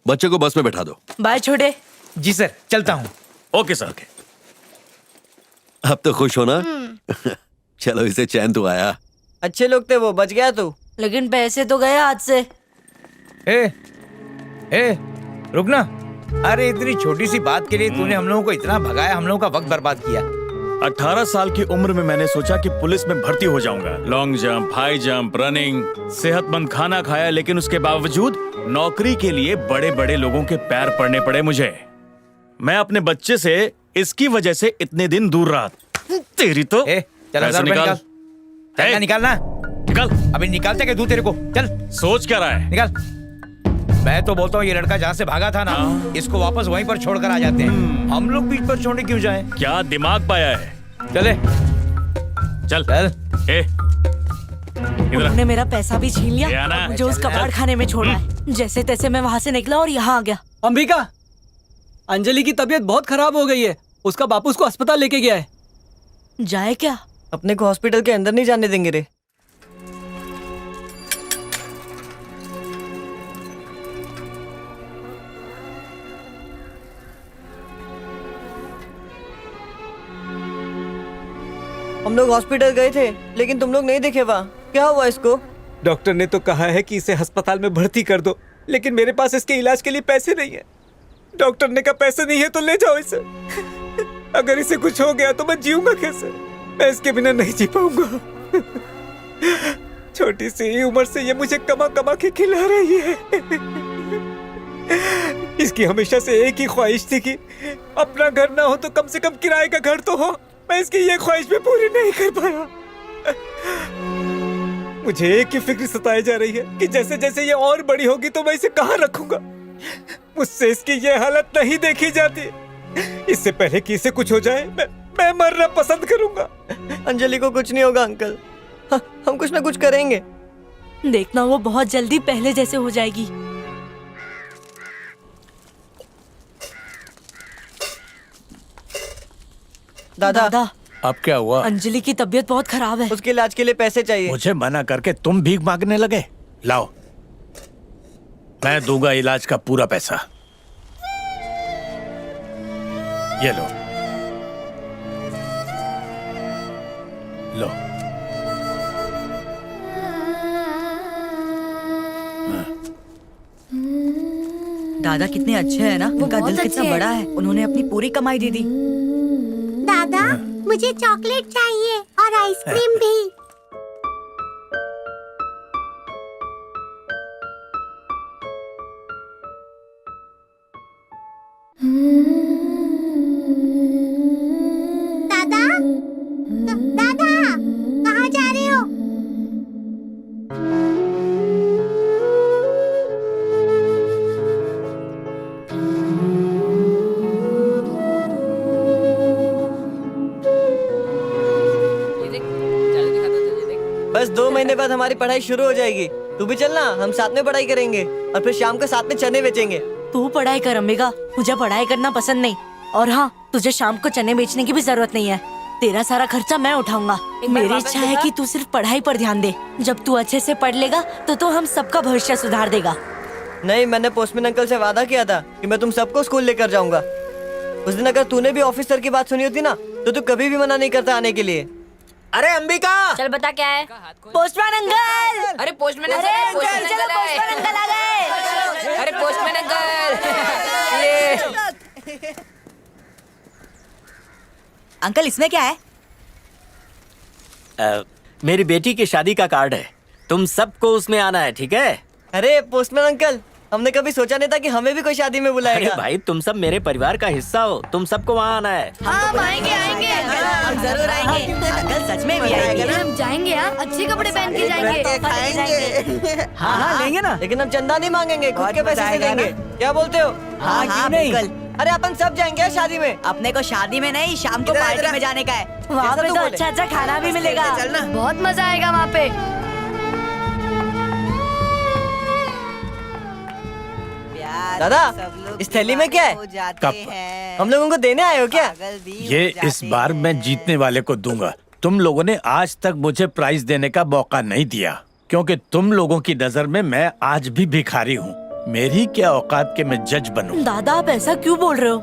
बच्चे को बस में बैठा दो। बाय छोटे। जी सर, चलता हूँ। Okay sir. ओके। अब तो खुश हो ना? चलो इसे चैन तो आया। अच्छे लोग थे वो, बच गया तू। लेकिन पैसे तो गए हाथ से। ए, रुक ना। अरे इतनी छोटी सी बात के लिए तूने हम लोगों को इतना भगाया, हम लोगों का वक्त बर्बाद किया। 18 साल की उम्र में मैंने सोचा कि पुलिस में भर्ती हो जाऊंगा। Long jump, high jump, running, सेहतमंद खाना खाया, लेकिन उसके बावजूद नौकरी के लिए बड़े बड़े लोगों के पैर पड़ने पड़े मुझे। मैं अपने बच्चे से इसकी वजह से इतने दिन दूर रहा। तेरी तो चल पैसे निकाल। निकालना। निकाल। अभी निकालते क्या तू तेरे को? चल। सोच क्या रहा है? निकाल। मैं तो बोलता हूँ ये लड़का जहाँ से भागा था ना, इसको वापस वहीं पर छोड़कर आ जाते हैं। हम लोग बीच पर छोड़ने क्यों जाएं? क्या दिमाग पाया है? चले। चल। उन्होंने मेरा पैसा भी छीन लिया, ना? मुझे उस कबाड़ खाने में छोड़ा है। जैसे तैसे मैं वहाँ से निकला और यहाँ आ गया। अंबिका, अंजलि की तबीयत बहुत खराब हो गई है, उसका बापू उसको अस्पताल लेके गया है। जाए क्या? अपने को हॉस्पिटल के अंदर नहीं जाने देंगे रे। हम लोग हॉस्पिटल गए थे लेकिन तुम लोग नहीं दिखे वहाँ। क्या हुआ इसको? डॉक्टर ने तो कहा है कि इसे अस्पताल में भर्ती कर दो, लेकिन मेरे पास इसके इलाज के लिए पैसे नहीं है। डॉक्टर ने कहा पैसे नहीं है तो ले जाओ इसे। अगर इसे कुछ हो गया तो मैं जीऊंगा कैसे? मैं इसके बिना नहीं जी पाऊंगा। छोटी सी उम्र से ये मुझे कमा कमा के खिला रही है। इसकी हमेशा से एक ही ख्वाहिश थी कि अपना घर ना हो तो कम से कम किराए का घर तो हो। मैं इसकी ये ख्वाहिश भी पूरी नहीं कर पाया। मुझे एक ही फिक्र सताई जा रही है कि जैसे जैसे ये और बड़ी होगी तो मैं इसे कहाँ रखूंगा। मुझसे इसकी ये हालत नहीं देखी जाती। इससे पहले कि इसे कुछ हो जाए मैं मरना पसंद करूंगा। अंजलि को कुछ नहीं होगा अंकल, हम कुछ ना कुछ करेंगे। देखना वो बहुत जल्दी पहले जैसे हो जाएगी। दादा अब क्या हुआ? अंजलि की तबीयत बहुत खराब है। उसके इलाज के लिए पैसे चाहिए। मुझे मना करके तुम भीख मांगने लगे? लाओ, मैं दूंगा इलाज का पूरा पैसा। ये लो, लो। दादा कितने अच्छे हैं ना, उनका दिल कितना बड़ा है। उन्होंने अपनी पूरी कमाई दे दी। दादा मुझे चॉकलेट चाहिए और आइसक्रीम भी। दादा दादा कहाँ जा रहे हो? बस 2 महीने बाद हमारी पढ़ाई शुरू हो जाएगी। तू भी चलना, हम साथ में पढ़ाई करेंगे और फिर शाम को साथ में चने बेचेंगे। तू पढ़ाई कर अम्बिका, मुझे पढ़ाई करना पसंद नहीं। और हाँ, तुझे शाम को चने बेचने की भी जरूरत नहीं है। तेरा सारा खर्चा मैं उठाऊंगा। मेरी इच्छा है कि तू सिर्फ पढ़ाई पर ध्यान दे। जब तू अच्छे से पढ़ लेगा तो हम सबका भविष्य सुधार देगा। नहीं, मैंने पोस्टमैन अंकल से वादा किया था कि मैं तुम सबको स्कूल लेकर जाऊंगा। उस दिन अगर तूने भी ऑफिसर की बात सुनी होती ना तो तू कभी भी मना नहीं करता आने के लिए। अरे अंबिका, चल बता क्या है? Postman uncle! अरे पोस्टमैन अरे अंकल, अंकल, चलो पोस्टमैन अंकल आ गए। अरे पोस्टमैन अंकल, ये अंकल इसमें क्या है? मेरी बेटी की शादी का कार्ड है, तुम सबको उसमें आना है, ठीक है? अरे पोस्टमैन अंकल, हमने कभी सोचा नहीं था कि हमें भी कोई शादी में बुलाएगा। अरे भाई, तुम सब मेरे परिवार का हिस्सा हो, तुम सबको वहाँ आना है। हम आएंगे आएंगे, हम जरूर आएंगे। अंकल सच में भी आएंगे ना? हम जाएंगे यार, अच्छे कपड़े पहन के जाएंगे, खाएंगे। हाँ लेंगे ना। लेकिन हम चंदा नहीं मांगेंगे, खुद के पैसे से देंगे। क्या बोलते हो? हाँ क्यों नहीं? अरे अपन सब जाएंगे शादी में। अपने को शादी में नहीं, शाम को पार्टी में जाने का है। वहाँ पे तो अच्छा अच्छा खाना भी मिलेगा। बहुत मजा आएगा वहाँ पे। दादा, इस थैली में क्या है? कप। हम लोगों को देने आए हो क्या? ये इस बार मैं जीतने वाले को दूंगा। तुम लोगों ने आज तक मुझे प्राइज देने का मौका नहीं दिया, क्योंकि तुम लोगों की नजर में मैं आज भी भिखारी हूँ। मेरी क्या औकात के मैं जज बनूं? दादा आप ऐसा क्यों बोल रहे हो?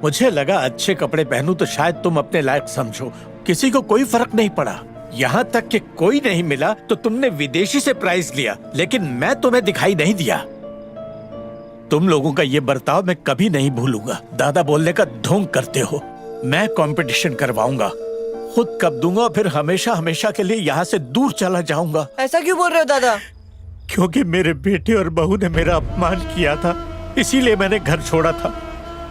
मुझे लगा अच्छे कपड़े पहनूं तो शायद तुम अपने लायक समझो। किसी को कोई फर्क नहीं पड़ा, यहाँ तक कि कोई नहीं मिला तो तुमने विदेशी से प्राइज लिया, लेकिन मैं तुम्हें दिखाई नहीं दिया। तुम लोगों का ये बर्ताव मैं कभी नहीं भूलूंगा। दादा बोलने का ढोंग करते हो। मैं कंपटीशन करवाऊंगा, खुद कप दूंगा, फिर हमेशा हमेशा के लिए यहाँ से दूर चला जाऊंगा। ऐसा क्यों बोल रहे हो दादा? क्योंकि मेरे बेटे और बहू ने मेरा अपमान किया था, इसीलिए मैंने घर छोड़ा था।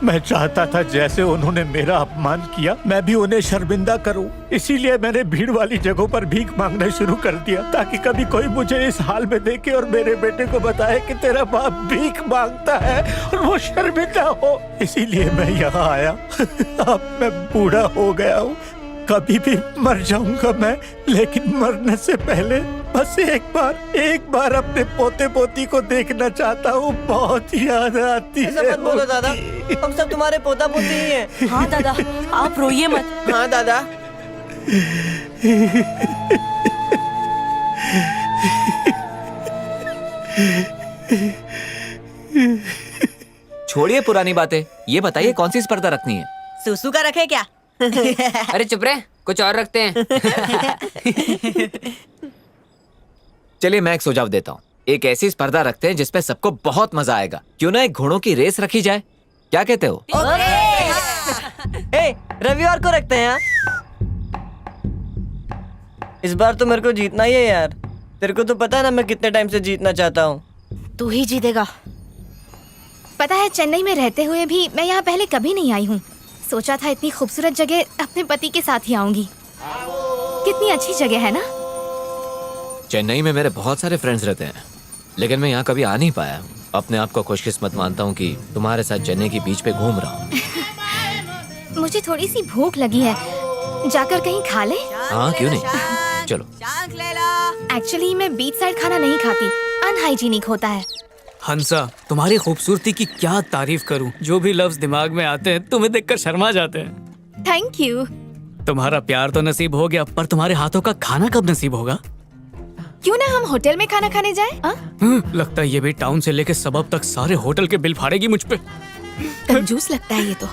मैं चाहता था जैसे उन्होंने मेरा अपमान किया मैं भी उन्हें शर्मिंदा करूं। इसीलिए मैंने भीड़ वाली जगहों पर भीख मांगना शुरू कर दिया, ताकि कभी कोई मुझे इस हाल में देखे और मेरे बेटे को बताए कि तेरा बाप भीख मांगता है और वो शर्मिंदा हो। इसीलिए मैं यहाँ आया। अब मैं बूढ़ा हो गया हूँ, कभी भी मर जाऊंगा मैं, लेकिन मरने से पहले बस एक बार अपने पोते पोती को देखना चाहता हूँ। बहुत याद आती है। ऐसा मत बोलो दादा, हम सब तुम्हारे पोता पोती ही हैं। हाँ दादा, आप रोइए मत। हाँ दादा। छोड़िए पुरानी बातें, ये बताइए कौन सी स्पर्धा रखनी है? सुसु का रखे क्या? अरे चुप रहे, कुछ और रखते हैं। चलिए मैं एक सुझाव देता हूँ, एक ऐसी स्पर्धा रखते हैं जिसपे सबको बहुत मजा आएगा। क्यों ना एक घोड़ों की रेस रखी जाए, क्या कहते हो? रविवार को रखते हैं यार। इस बार तो मेरे को जीतना ही है यार। तेरे को तो पता है ना मैं कितने टाइम से जीतना चाहता हूँ। तू ही जीतेगा। पता है चेन्नई में रहते हुए भी मैं यहाँ पहले कभी नहीं आई हूँ। सोचा था इतनी खूबसूरत जगह अपने पति के साथ ही आऊंगी। कितनी अच्छी जगह है ना। चेन्नई में मेरे बहुत सारे फ्रेंड्स रहते हैं, लेकिन मैं यहाँ कभी आ नहीं पाया। अपने आप को खुशकिस्मत मानता हूँ कि तुम्हारे साथ चेन्नई की बीच पे घूम रहा हूँ। मुझे थोड़ी सी भूख लगी है, जाकर कहीं खा ले? हाँ क्यों नहीं, चलो। एक्चुअली मैं बीच साइड खाना नहीं खाती, अनहाइजीनिक होता है। हंसा, तुम्हारी खूबसूरती की क्या तारीफ करूं। जो भी लफ्ज दिमाग में आते हैं तुम्हें देखकर शर्मा जाते हैं। Thank you. तुम्हारा प्यार तो नसीब हो गया, पर तुम्हारे हाथों का खाना कब नसीब होगा? क्यों ना हम होटल में खाना खाने जाएं? लगता है ये भी टाउन से लेके सबब तक सारे होटल के बिल फाड़ेगी मुझ पे। कंजूस लगता है ये तो।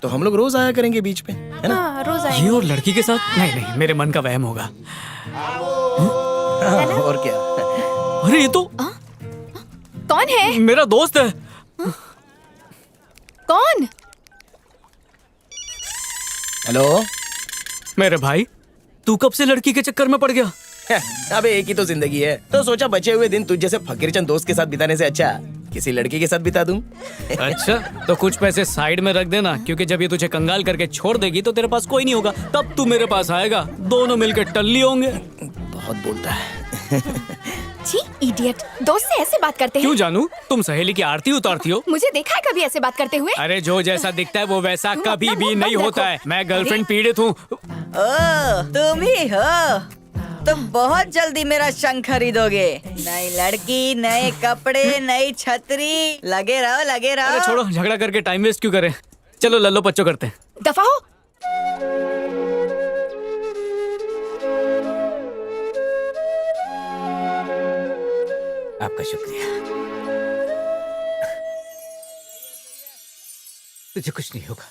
तो हम लोग रोज आया करेंगे बीच पे, है ना? रोज ये और लड़की के साथ? नहीं, मेरे मन का वहम होगा। और क्या? अरे ये तो कौन है? मेरा दोस्त है। कौन? हेलो मेरे भाई, तू कब से लड़की के चक्कर में पड़ गया? अबे एक ही तो जिंदगी है, तो सोचा बचे हुए दिन तुझ जैसे फकीरचंद दोस्त के साथ बिताने से अच्छा किसी लड़की के साथ बिता दूं। अच्छा, तो कुछ पैसे साइड में रख देना, क्योंकि जब ये तुझे कंगाल करके छोड़ देगी तो तेरे पास कोई नहीं होगा, तब तू मेरे पास आएगा, दोनों मिलकर टल्ली होंगे। बहुत बोलता है। छी, इडियट। दोस्त से ऐसे बात करते हैं? क्यों जानू, तुम सहेली की आरती उतारती हो? मुझे देखा है कभी ऐसे बात करते हुए? अरे जो जैसा दिखता है वो वैसा कभी भी नहीं होता है। मैं गर्लफ्रेंड पीड़ित हूँ। तुम ही हो? तुम बहुत जल्दी मेरा शंख खरीदोगे। नई लड़की, नए कपड़े, नई छतरी। लगे रहो, लगे रहो। अरे छोड़ो, झगड़ा करके टाइम वेस्ट क्यों करें। चलो लल्लो पच्चो करते हैं। दफा हो। आपका शुक्रिया। तुझे कुछ नहीं होगा।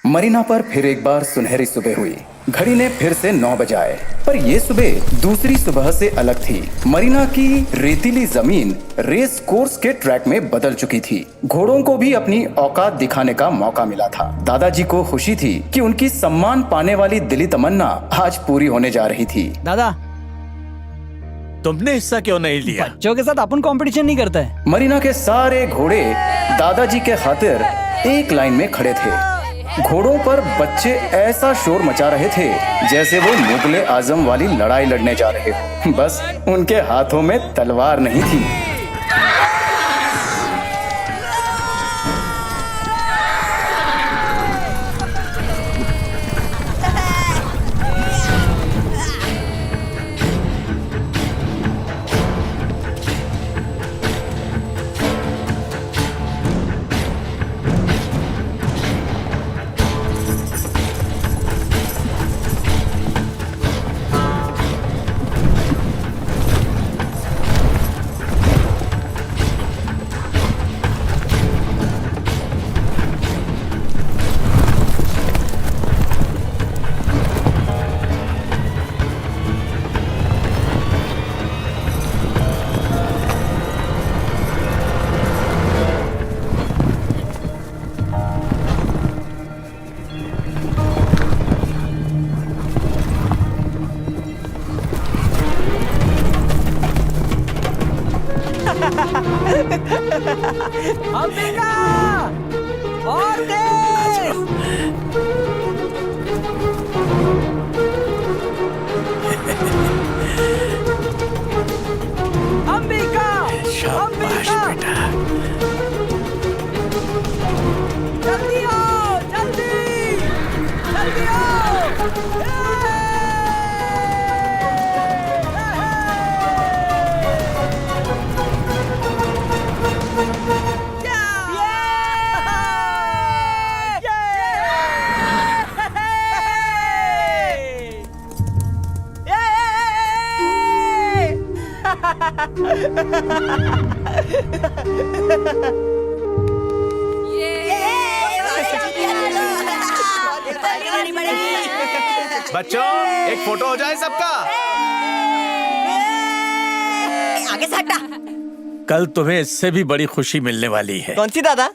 मरीना पर फिर एक बार सुनहरी सुबह हुई। घड़ी ने फिर से 9 बजाए, पर ये सुबह दूसरी सुबह से अलग थी। मरीना की रेतीली जमीन रेस कोर्स के ट्रैक में बदल चुकी थी। घोड़ों को भी अपनी औकात दिखाने का मौका मिला था। दादाजी को खुशी थी कि उनकी सम्मान पाने वाली दिली तमन्ना आज पूरी होने जा रही थी। दादा, तुमने हिस्सा क्यों नहीं लिया? बच्चों के साथ अपन कंपटीशन नहीं करता है। मरीना के सारे घोड़े दादाजी के खातिर एक लाइन में खड़े थे। घोड़ों पर बच्चे ऐसा शोर मचा रहे थे जैसे वो मुगले आजम वाली लड़ाई लड़ने जा रहे हो। बस उनके हाथों में तलवार नहीं थी। अंबिका! और तेज! अंबिका! शाबाश बेटा। जल्दी आओ, जल्दी! जल्दी आओ! बच्चों एक फोटो हो जाए सबका। आगे से हटा। कल तुम्हें इससे भी बड़ी खुशी मिलने वाली है। कौन सी दादा?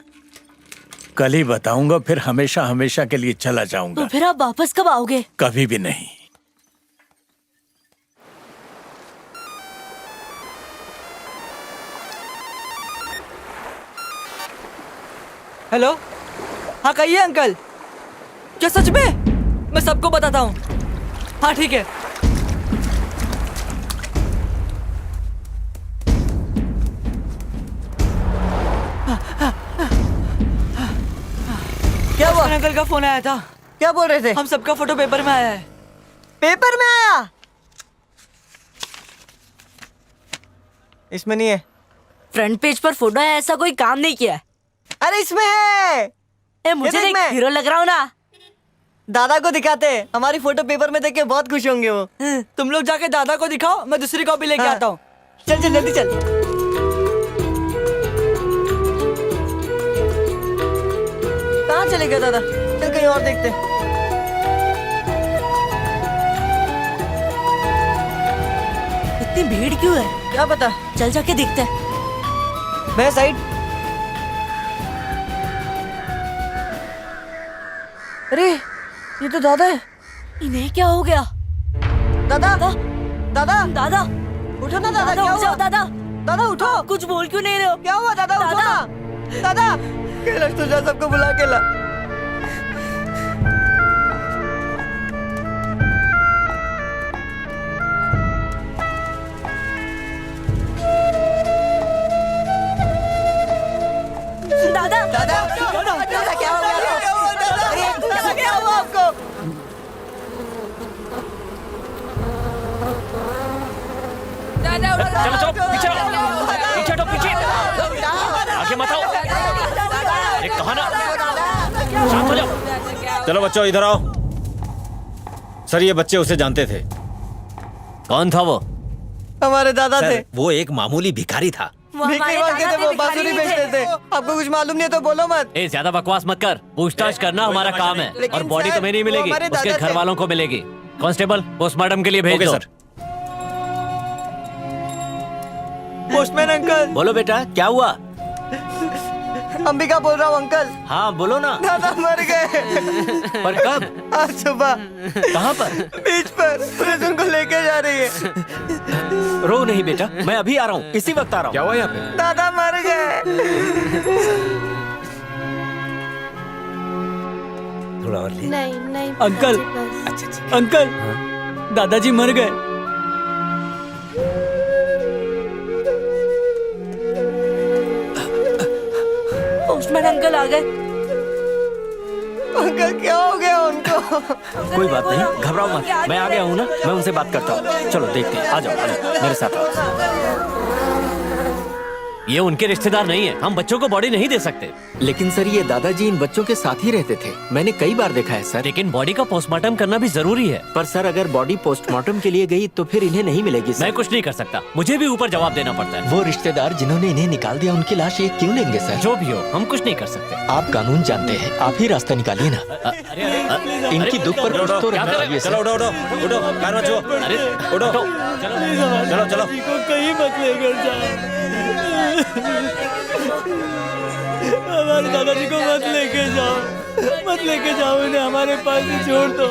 कल ही बताऊंगा, फिर हमेशा हमेशा के लिए चला जाऊंगा। तो फिर आप वापस कब आओगे? कभी भी नहीं। हेलो, हाँ कहिए अंकल। क्या सच में? मैं सबको बताता हूँ। हाँ ठीक है। क्या हुआ? अंकल का फोन आया था। क्या बोल रहे थे? हम सबका फोटो पेपर में आया है। पेपर में आया? इसमें नहीं है। फ्रंट पेज पर फोटो है, ऐसा कोई काम नहीं किया है। अरे इसमें है। मुझे देख, हीरो लग रहा हूँ ना। दादा को दिखाते हैं, हमारी फोटो पेपर में देख के बहुत खुश होंगे वो। तुम लोग जाके दादा को दिखाओ, मैं दूसरी कॉपी लेके आता हूँ। चल चल जल्दी चल। कहाँ चले गए दादा? चल कहीं और देखते। इतनी भीड़ क्यों है? क्या पता, चल जाके देखते हैं। मैं साइड। अरे ये तो दादा है। इन्हें क्या हो गया? दादा दादा दादा उठो ना दादा। क्या हुआ? दादा दादा उठो। कुछ बोल क्यों नहीं रहे हो? क्या हुआ दादा? उठो ना दादा। कैलाश तो जा, सबको बुला के ला। दादा दादा दादा क्या हो गया? दादा क्या हुआ आपको? दादा चलो चलो पीछे हटो, पीछे आगे मत आओ। अरे कहा ना, शांत हो जाओ। चलो बच्चों इधर आओ। सर ये बच्चे उसे जानते थे। कौन था वो? हमारे दादा थे। वो एक मामूली भिखारी था। भीख नहीं मांगते थे, वो बांसुरी बेचते थे। आपको कुछ मालूम नहीं है तो बोलो मत। ए ज्यादा बकवास मत कर, पूछताछ करना हमारा काम है। लेकिन और बॉडी सर, तुम्हें नहीं वो मिलेगी, हमारे उसके दादा घर थे। वालों को मिलेगी। कांस्टेबल पोस्टमार्टम के लिए भेज दो। सर। Postman uncle. बोलो बेटा क्या हुआ? अंबिका बोल रहा हूँ अंकल। हाँ बोलो ना। दादा मर गए। पर कब? आज सुबह। कहाँ पर? बीच पर। पुलिस उनको लेके जा रही है। रो नहीं बेटा, मैं अभी आ रहा हूँ, इसी वक्त आ रहा हूँ। क्या हुआ यहाँ पे? दादा मर गए। थोड़ा और ले। नहीं नहीं अंकल, अच्छा अंकल, दादाजी मर गए। पोस्टमैन अंकल आ गए। अंकल क्या हो गया उनको? कोई बात नहीं, घबराओ मत, मैं आ गया हूँ ना, मैं उनसे बात करता हूँ। चलो देखते हैं, आ जाओ मेरे साथ आओ। ये उनके रिश्तेदार नहीं है, हम बच्चों को बॉडी नहीं दे सकते। लेकिन सर ये दादाजी इन बच्चों के साथ ही रहते थे, मैंने कई बार देखा है सर। लेकिन बॉडी का पोस्टमार्टम करना भी जरूरी है। पर सर अगर बॉडी पोस्टमार्टम के लिए गई तो फिर इन्हें नहीं मिलेगी सर। मैं कुछ नहीं कर सकता, मुझे भी ऊपर जवाब देना पड़ता है। वो रिश्तेदार जिन्होंने इन्हें निकाल दिया उनकी लाश ये क्यों लेंगे सर? जो भी हो, हम कुछ नहीं कर सकते। आप कानून जानते हैं, आप ही रास्ता निकालिए ना। इनकी दुख पर कुछ तो रहना चाहिए सर। चलो उठो उठो उठो, कार मत छुओ। अरे उठो, चलो चलो। कहीं मत लेकर जाओ। हमारे दादाजी को मत लेके जाओ, मत लेके जाओ इन्हें, हमारे पास ही छोड़ दो।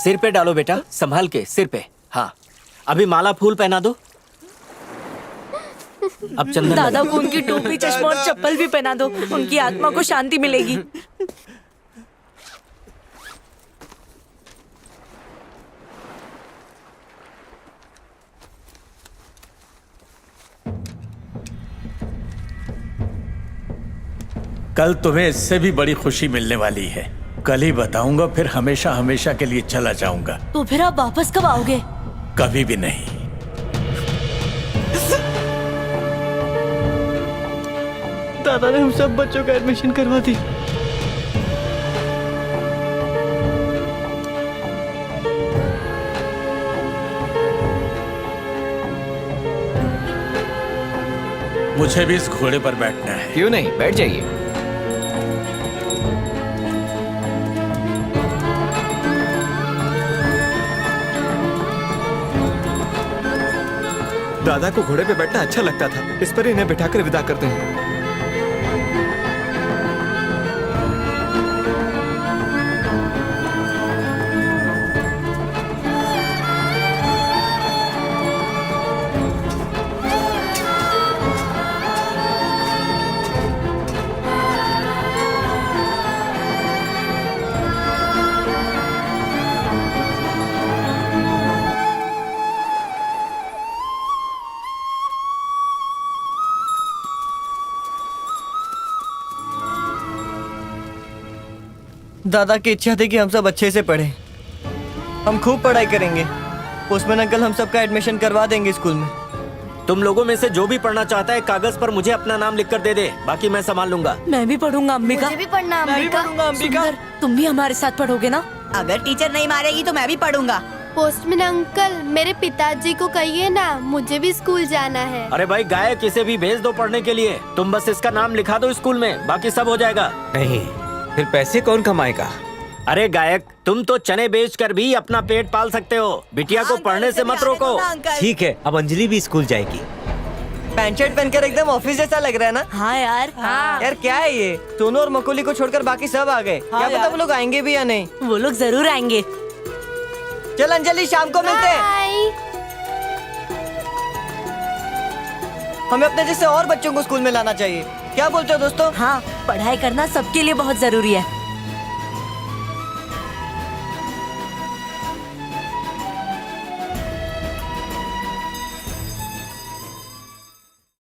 सिर पे डालो बेटा, संभाल के सिर पे। हाँ अभी माला फूल पहना दो। अब चंदन दादा को उनकी टोपी चश्मा और चप्पल भी पहना दो, उनकी आत्मा को शांति मिलेगी। कल तुम्हें इससे भी बड़ी खुशी मिलने वाली है। कल ही बताऊंगा, फिर हमेशा हमेशा के लिए चला जाऊंगा। तो फिर आप वापस कब आओगे? कभी भी नहीं। दादा ने हम सब बच्चों का एडमिशन करवा दी। मुझे भी इस घोड़े पर बैठना है। क्यों नहीं, बैठ जाइए। दादा को घोड़े पे बैठना अच्छा लगता था, इस पर इन्हें बिठाकर विदा करते हैं। दादा की इच्छा थी कि हम सब अच्छे से पढ़ें। हम खूब पढ़ाई करेंगे। पोस्टमैन अंकल हम सबका एडमिशन करवा देंगे स्कूल में। तुम लोगों में से जो भी पढ़ना चाहता है कागज पर मुझे अपना नाम लिख कर दे दे, बाकी मैं संभाल लूंगा। मैं भी पढ़ूंगा अंबिका। मुझे भी पढ़ना अंबिका। सुंदर, तुम भी हमारे साथ पढ़ोगे ना? अगर टीचर नहीं मारेगी तो मैं भी पढ़ूंगा। पोस्टमैन अंकल, मेरे पिताजी को कहिए ना, मुझे भी स्कूल जाना है। अरे भाई गायक, इसे भी भेज दो पढ़ने के लिए। तुम बस इसका नाम लिखा दो स्कूल में, बाकी सब हो जाएगा। नहीं, फिर पैसे कौन कमाएगा? अरे गायक, तुम तो चने बेचकर भी अपना पेट पाल सकते हो। बिटिया को पढ़ने से मत रोको। ठीक है, अब अंजलि भी स्कूल जाएगी। पैंट शर्ट पहनकर एकदम ऑफिस जैसा लग रहा है ना? हाँ यार। हाँ। यार क्या है ये? सोनू और मकोली को छोड़कर बाकी सब आ गए। क्या पता वो लोग आएंगे भी या नहीं। वो लोग जरूर आएंगे। चल अंजलि, शाम को मिलते हैं। हमें अपने जैसे और बच्चों को स्कूल में लाना चाहिए। क्या बोलते हो दोस्तों? हाँ, पढ़ाई करना सबके लिए बहुत जरूरी है।